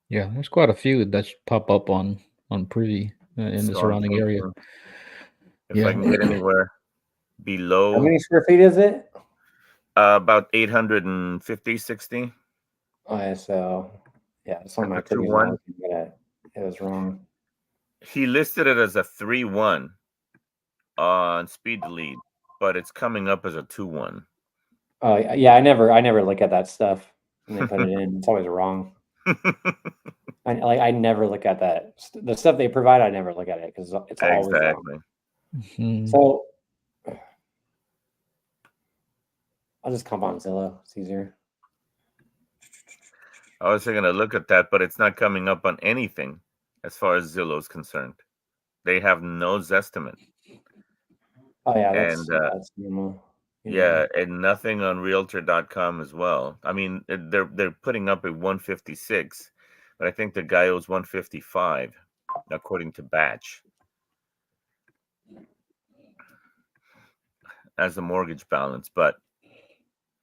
Yeah, there's quite a few that pop up on Privy in the surrounding area. If I can get anywhere below. How many square feet is it? About 850, 60. Okay, so yeah, it's on my 2-1. It was wrong. He listed it as a 3-1 on speed to lead, but it's coming up as a 2-1. Oh yeah, I never look at that stuff when they put it in. It's always wrong. I never look at that. The stuff they provide, I never look at it because it's always wrong. Mm-hmm. So I'll just comp on Zillow. It's easier. I was going to look at that, but it's not coming up on anything as far as Zillow is concerned. They have no Zestimate. Oh yeah, that's normal. Yeah, and nothing on Realtor.com as well. I mean, they're putting up a 156, but I think the guy owes 155, according to Batch. as the mortgage balance. But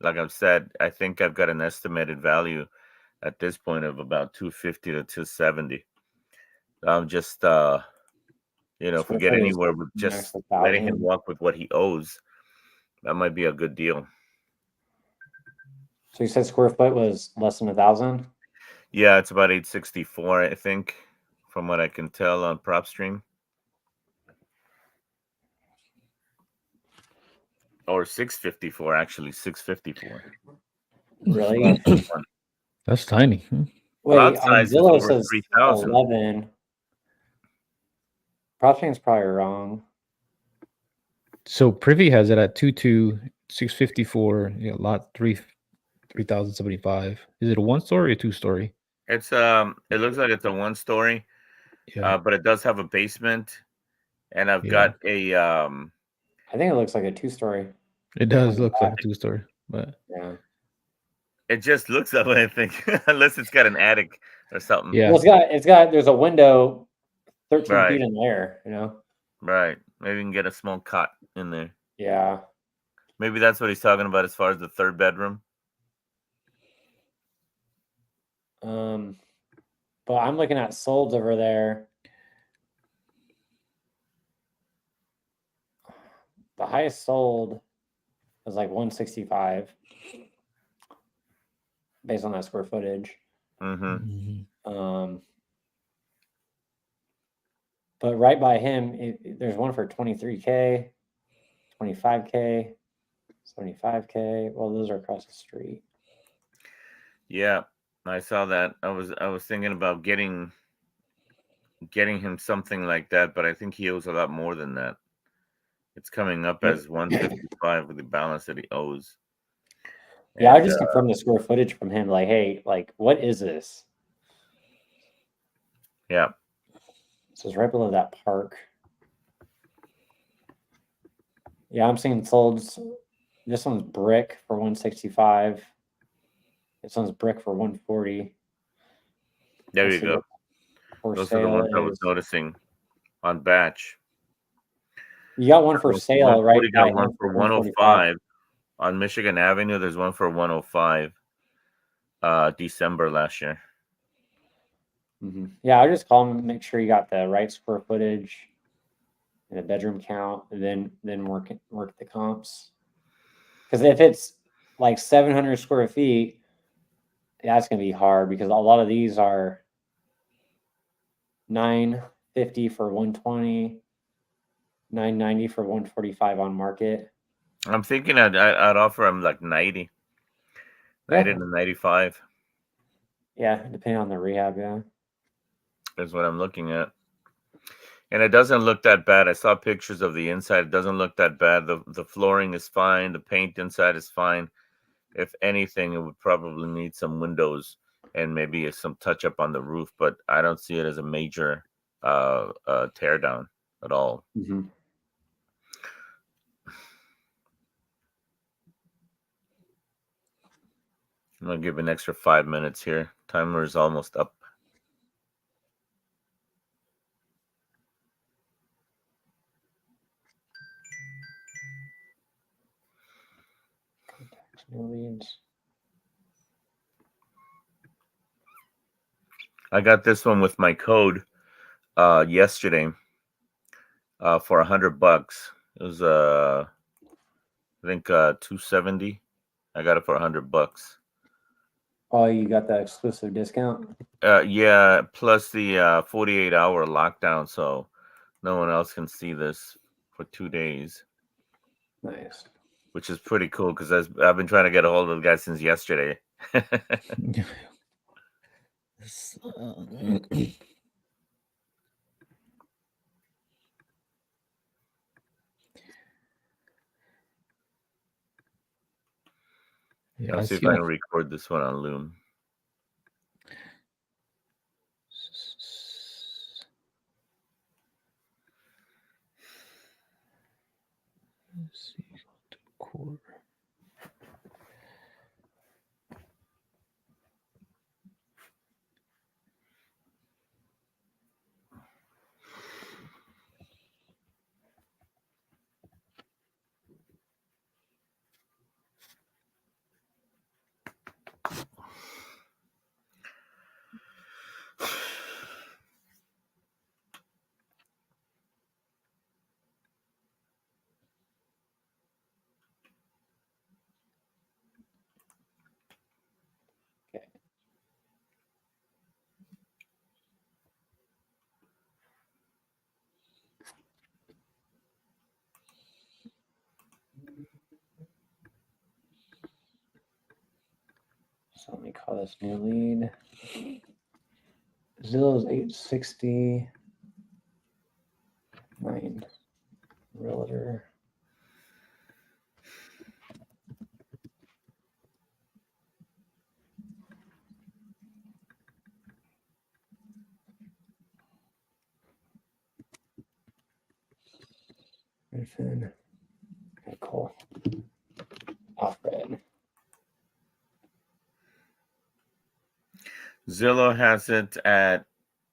like I've said, I think I've got an estimated value at this point of about 250 to 270. I'm just if we get anywhere with just letting him walk with what he owes, that might be a good deal. So you said square foot was less than 1,000? Yeah, it's about 864, I think, from what I can tell on PropStream. Or 654, actually, 654. Really? That's tiny. Wait, Lot on size is Zillow over says 3,000. 11. PropStream's probably wrong. So Privy has it at 654. Yeah, lot 3075. Is it a 1-story or 2-story? It's it looks like it's a 1-story, Yeah. but it does have a basement, and I've got a I think it looks like a 2-story. It does look like a 2-story, but yeah, it just looks that way, I think, unless it's got an attic or something. Yeah. Well, there's a window 13 Right. feet in there, Right. Maybe we can get a small cot in there. Yeah. Maybe that's what he's talking about as far as the third bedroom. But I'm looking at solds over there. The highest sold was like 165 based on that square footage. Mm-hmm. But right by him, there's one for 23K, 25K, 75K. Well, those are across the street. Yeah, I saw that. I was thinking about getting him something like that, but I think he owes a lot more than that. It's coming up as 155 with the balance that he owes. Yeah, I just confirmed the square footage from him. Like, hey, what is this? Yeah. So it's right below that park. Yeah, I'm seeing solds. This one's brick for 165. This one's brick for 140. There you go. Those are the ones I was noticing on batch. You got one for sale, right? You got one for 105 on Michigan Avenue. There's one for 105. December last year. Yeah, I'll just call him, make sure you got the right square footage and the bedroom count, and then work the comps. Because if it's like 700 square feet, that's gonna be hard because a lot of these are 950 for 120, 990 for 145 on market. I'm thinking I'd offer him like 90. 90 to 95. Yeah, depending on the rehab, yeah. Is what I'm looking at. And it doesn't look that bad. I saw pictures of the inside. It doesn't look that bad. The flooring is fine. The paint inside is fine. If anything, it would probably need some windows and maybe some touch up on the roof, but I don't see it as a major tear down at all. Mm-hmm. I'm gonna give an extra 5 minutes here. Timer is almost up. I got this one with my code yesterday for $100. It was I think 270. I got it for $100. Oh, you got that exclusive discount? Yeah, plus the 48-hour lockdown, so no one else can see this for 2 days. Nice. Which is pretty cool because I've been trying to get a hold of the guy since yesterday. Yeah, Let's see if I can record this one on Loom. Let's see. Record. So let me call this new lead. Zillow's 860. 9 realtor. Redfin. Okay, cool. Alfred. Zillow has it at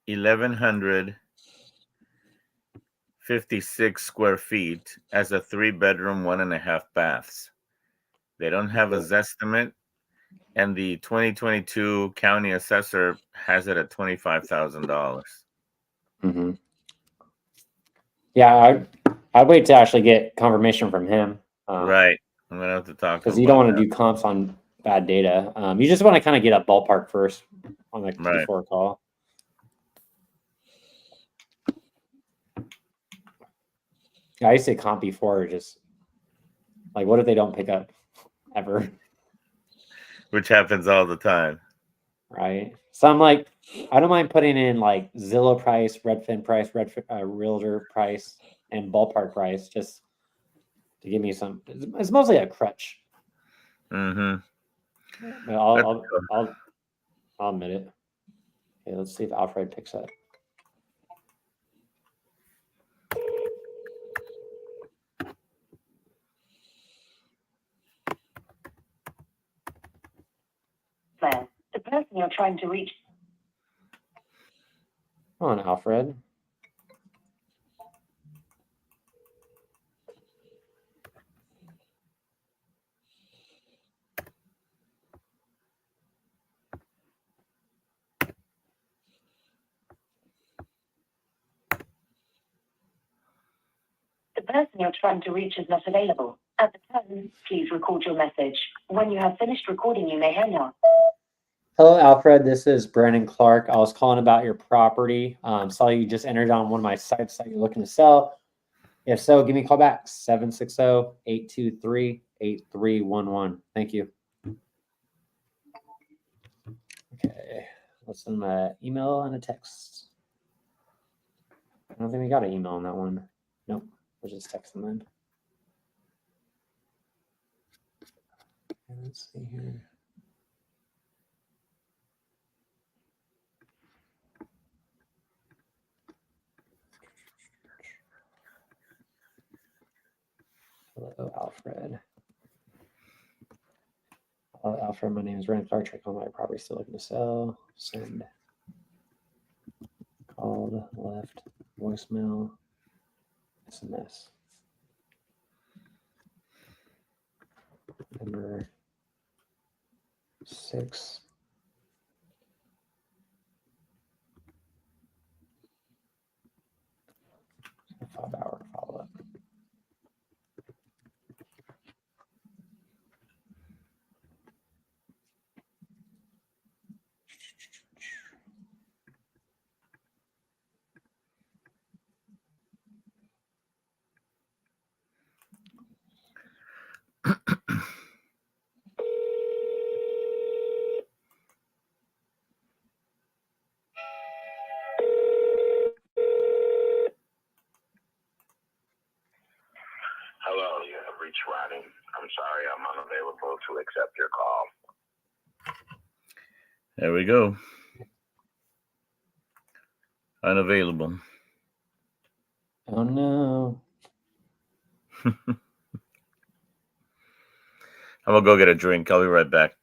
1,156 square feet as a 3-bedroom, 1.5 baths. They don't have a Zestimate, and the 2022 county assessor has it at $25,000. Mm-hmm. Yeah, I'd wait to actually get confirmation from him. Right. I'm gonna have to talk to him because you don't about want to do comps on bad data. You just want to kind of get a ballpark first on the Right. before a call. Yeah, I used to comp before, just like, what if they don't pick up ever? Which happens all the time. Right. So I'm like, I don't mind putting in like Zillow price, Redfin price, realtor price, and ballpark price, just to give me some. It's mostly a crutch. Mm-hmm. But I'll admit it. Okay, let's see if Alfred picks up. The person you're trying to reach. Come on, Alfred. The person you're trying to reach is not available. At the tone, please record your message. When you have finished recording, you may hang up. Hello, Alfred. This is Brandon Clark. I was calling about your property. Saw you just entered on one of my sites that you're looking to sell. If so, give me a call back, 760-823-8311. Thank you. Okay, let's send an email and a text. I don't think we got an email on that one. Nope, we'll just text them in. Okay, let's see here. Hello, Alfred. Hello, Alfred. My name is Brandon Clark. Check on my property. Still looking to sell. Send. Called. Left. Voicemail. SMS. Number 6. A 5-hour follow-up. Hello, you have reached Ronnie. I'm sorry, I'm unavailable to accept your call. There we go. Unavailable. Oh no. I'm gonna go get a drink. I'll be right back.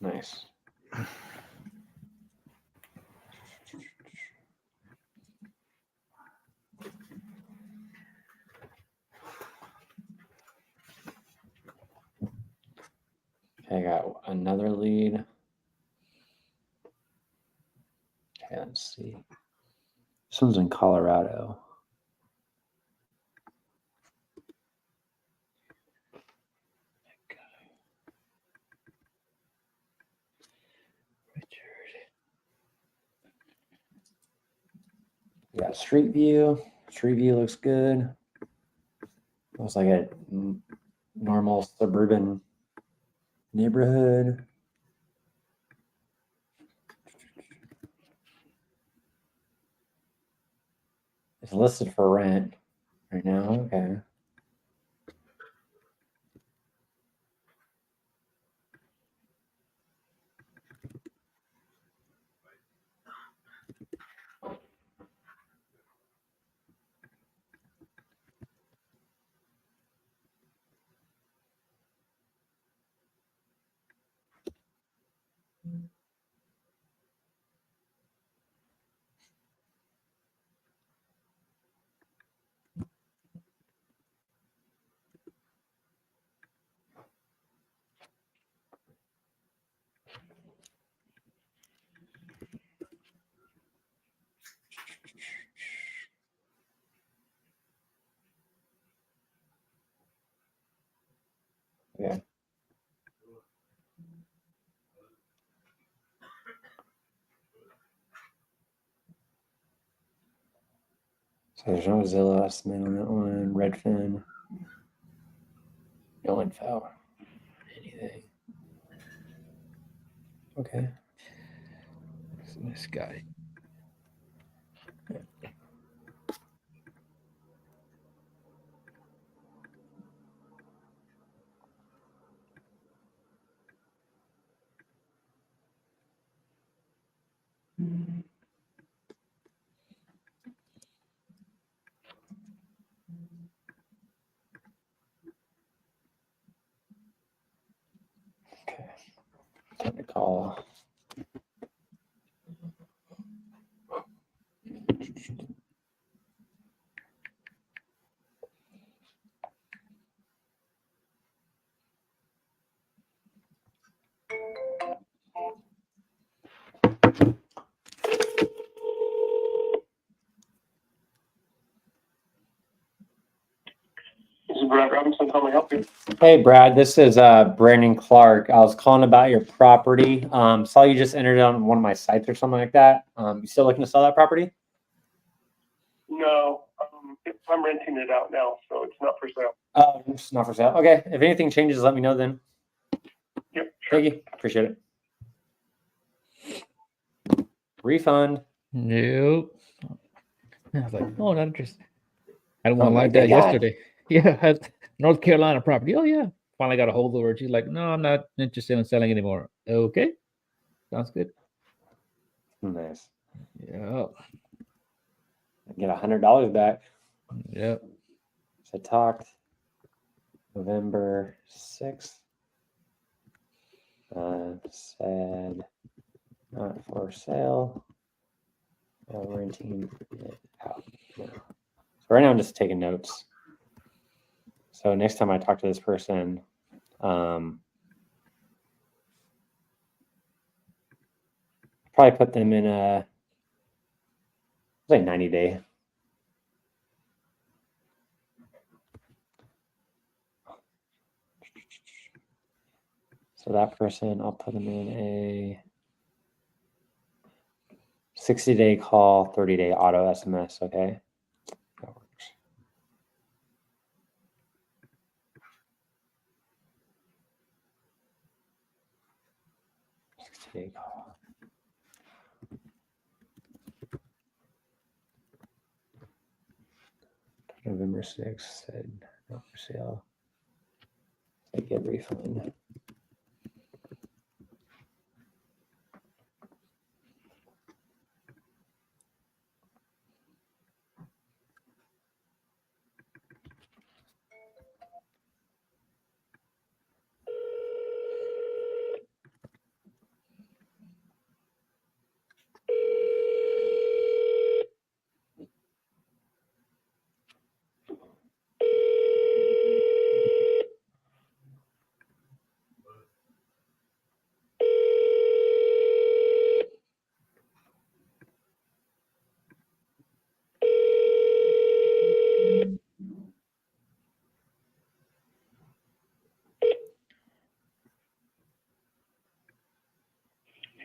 Nice. Okay, I got another lead. Okay, let's see. This one's in Colorado. Yeah, Street View. Street View looks good. Looks like a normal suburban neighborhood. It's listed for rent right now. Okay. Yeah. So there's no Zillow estimate on that one. Redfin. No info. Anything. Okay. This guy. Okay. Time to call. This is Brad Robinson. How may I help you? Hey, Brad, this is Brandon Clark. I was calling about your property. Saw you just entered it on one of my sites or something like that. You still looking to sell that property? No, I'm renting it out now, so it's not for sale. Oh, it's not for sale. Okay. If anything changes, let me know then. Yep. Sure. Thank you. Appreciate it. Refund. Nope. I was like, oh, not interested. I don't want Oh, to like my that God. yesterday. Yeah, I had North Carolina property. Oh, yeah. Finally got a hold of her. She's like, no, I'm not interested in selling anymore. Okay. Sounds good. Nice. Yeah. Get $100 back. Yep. So I talked November 6th. Said not for sale. Renting it out. Yeah. So right now I'm just taking notes. So next time I talk to this person, probably put them in a like 90-day. So that person, I'll put them in a 60-day call, 30-day auto SMS. Okay. That works. Day call. November 6th said not for sale. I get refund.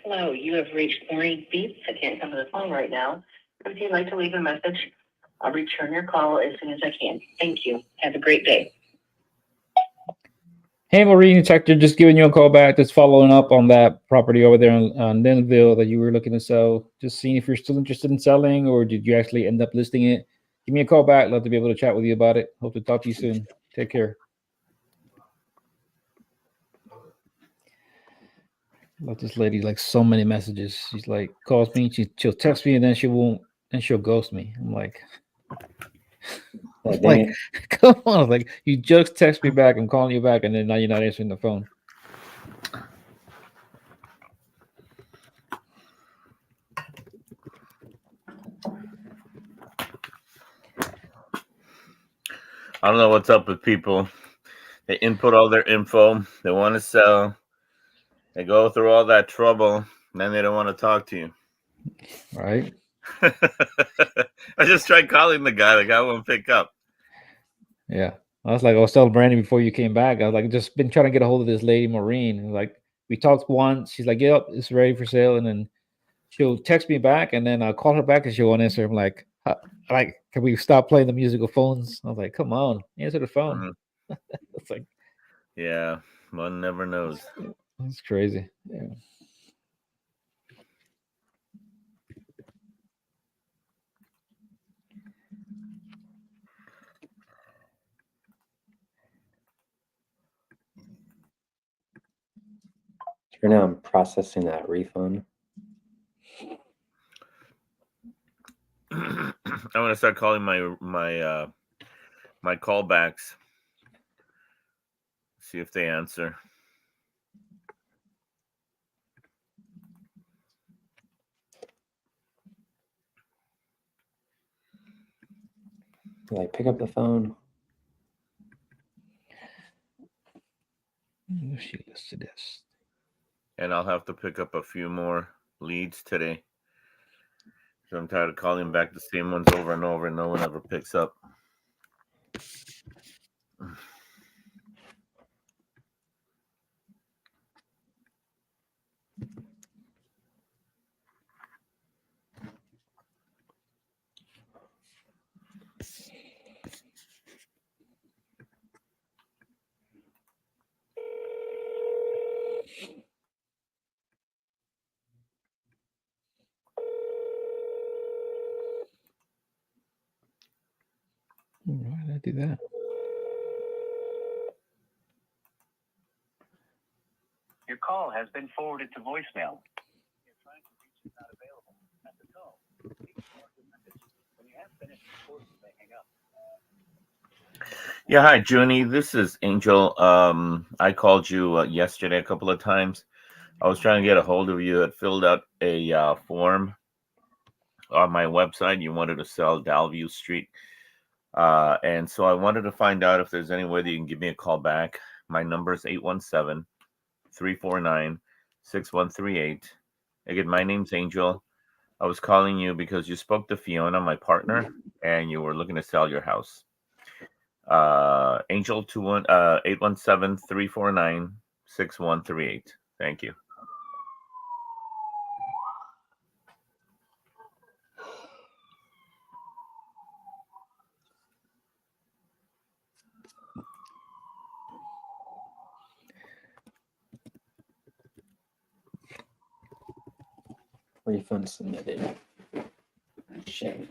Hello, you have reached Maureen Beats. I can't come to the phone right now. If you'd like to leave a message, I'll return your call as soon as I can. Thank you. Have a great day. Hey, Maureen, Hector, just giving you a call back. Just following up on that property over there on Denville that you were looking to sell. Just seeing if you're still interested in selling, or did you actually end up listing it? Give me a call back. Love to be able to chat with you about it. Hope to talk to you soon. Take care. Love this lady, like so many messages. She's like calls me, she'll text me, and then she won't, and she'll ghost me. I'm like, dang it. come on, like you just text me back, I'm calling you back, and then now you're not answering the phone. I don't know what's up with people. They input all their info. They want to sell. They go through all that trouble, and then they don't want to talk to you. Right. I just tried calling the guy. The guy won't pick up. Yeah. I was telling Brandon before you came back. I was like, just been trying to get a hold of this lady, Maureen. And like, we talked once. She's like, yep, it's ready for sale. And then she'll text me back, and then I'll call her back, and she won't answer. I'm like, can we stop playing the musical phones? I was like, come on, answer the phone. It's like, yeah, one never knows. That's crazy. Yeah. Right now, I'm processing that refund. I'm gonna start calling my callbacks. See if they answer. Like, pick up the phone. She listed this. And I'll have to pick up a few more leads today. So I'm tired of calling back the same ones over and over, and no one ever picks up. Why did I do that? Your call has been forwarded to voicemail. Yeah, hi, Junie. This is Angel. I called you yesterday a couple of times. I was trying to get a hold of you. I filled out a form on my website. You wanted to sell Dalview Street. And so I wanted to find out if there's any way that you can give me a call back. My number is 817-349-6138. Again, my name's Angel. I was calling you because you spoke to Fiona, my partner, and you were looking to sell your house. Angel 817-349-6138. Thank you. Refund submitted. Shit.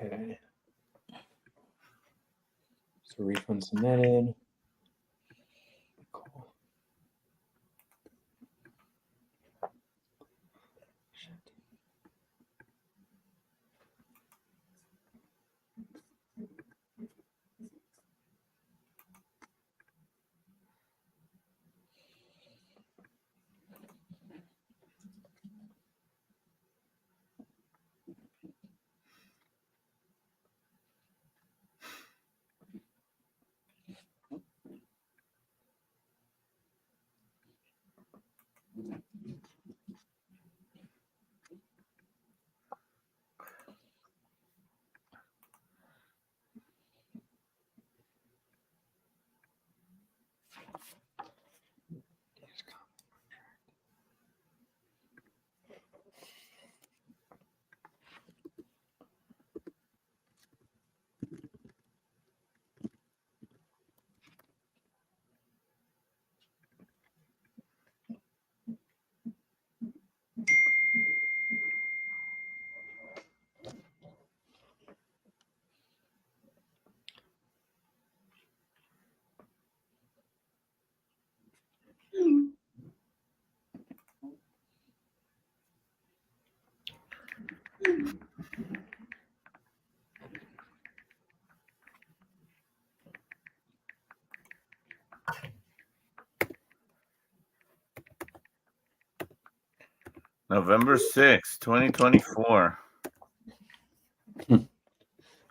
Okay. So refund submitted. Cool. November 6th, 2024.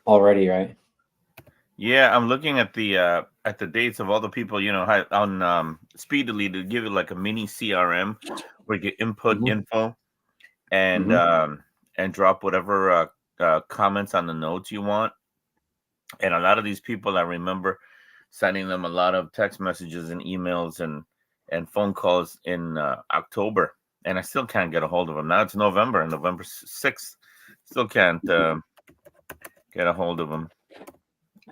Already, right? Yeah, I'm looking at the dates of all the people, on Speedily to give it like a mini CRM where you get input info and drop whatever comments on the notes you want. And a lot of these people, I remember sending them a lot of text messages and emails and phone calls in October, and I still can't get a hold of them. Now it's November 6th. Still can't get a hold of them.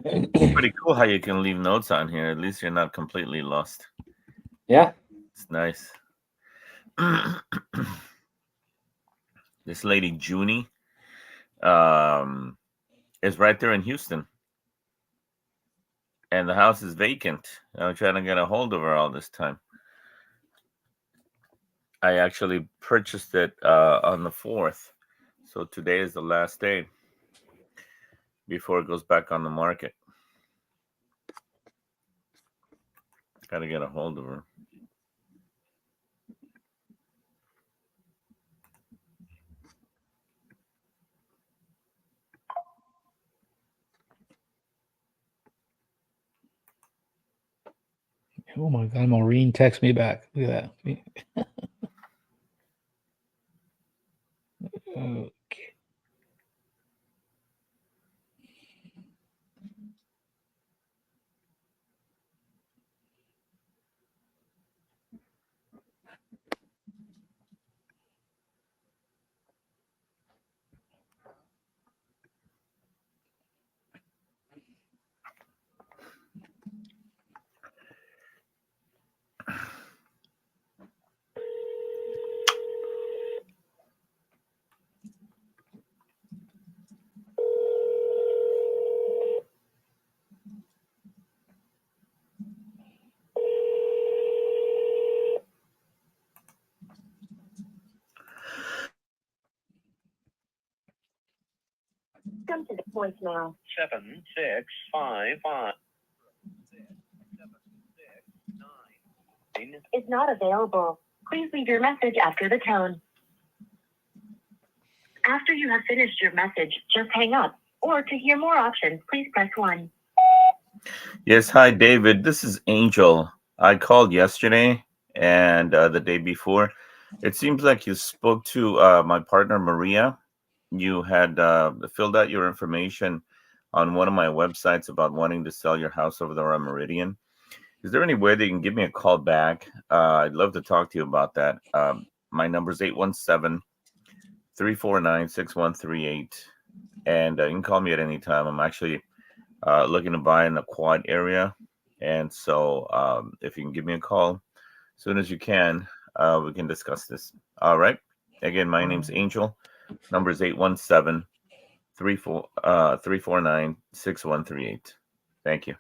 Pretty cool how you can leave notes on here. At least you're not completely lost. Yeah. It's nice. This lady, Junie, is right there in Houston. And the house is vacant. I'm trying to get a hold of her all this time. I actually purchased it on the 4th. So today is the last day before it goes back on the market. Got to get a hold of her. Oh my God, Maureen text me back. Look at that. Okay. Come to the voicemail. 7655 Is not available. Please leave your message after the tone. After you have finished your message, just hang up. Or to hear more options, please press 1. Yes, hi, David. This is Angel. I called yesterday and the day before. It seems like you spoke to my partner, Maria. You had filled out your information on one of my websites about wanting to sell your house over there on Meridian. Is there any way that you can give me a call back? I'd love to talk to you about that. My number is 817-349-6138. And you can call me at any time. I'm actually looking to buy in the Quad area. And so if you can give me a call as soon as you can, we can discuss this. All right. Again, my name's Angel. Number is 349-6138. Thank you.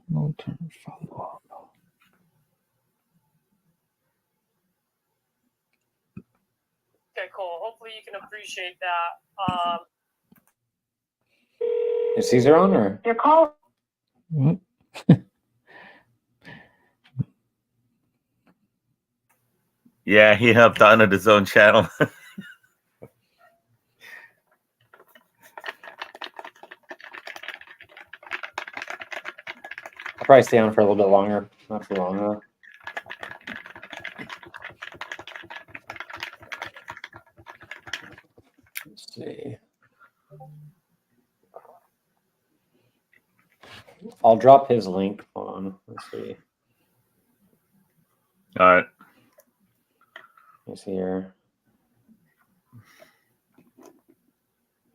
Long-term follow-up. Okay, cool. Hopefully you can appreciate that. Is Caesar on or? Your call. What? Yeah, he helped out on his own channel. I'll probably stay on for a little bit longer. Not too long though. Let's see. I'll drop his link on. Let's see. All right. Let's see here.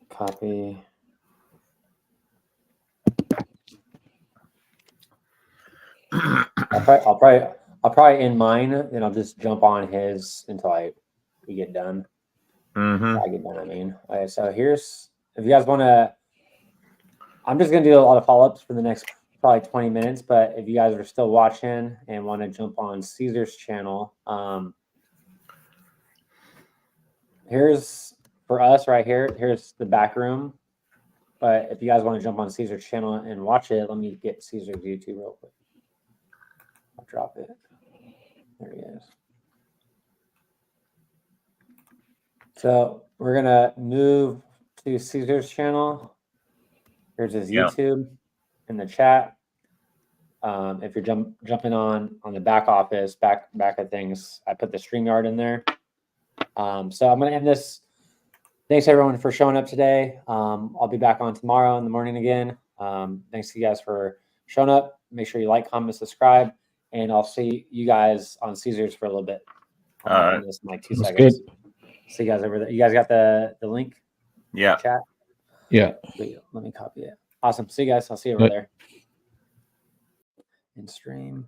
Copy. I'll probably end mine, and I'll just jump on his until we get done. I get done. I mean, all right. So here's if you guys want to. I'm just gonna do a lot of follow-ups for the next probably 20 minutes. But if you guys are still watching and want to jump on Caesar's channel, here's for us right here. Here's the back room. But if you guys want to jump on Caesar's channel and watch it, let me get Caesar's YouTube real quick. I'll drop it. There he is. So we're gonna move to Caesar's channel. Here's his YouTube in the chat. If you're jumping on the back office, back of things, I put the StreamYard in there. So I'm gonna end this. Thanks everyone for showing up today. I'll be back on tomorrow in the morning again. Thanks to you guys for showing up. Make sure you like, comment, subscribe, and I'll see you guys on Caesar's for a little bit. All right. This in like 2 That's seconds. good. See you guys over there. You guys got the link? Yeah. Chat. Yeah. Wait, let me copy it. Awesome. See you guys. I'll see you over there. In stream.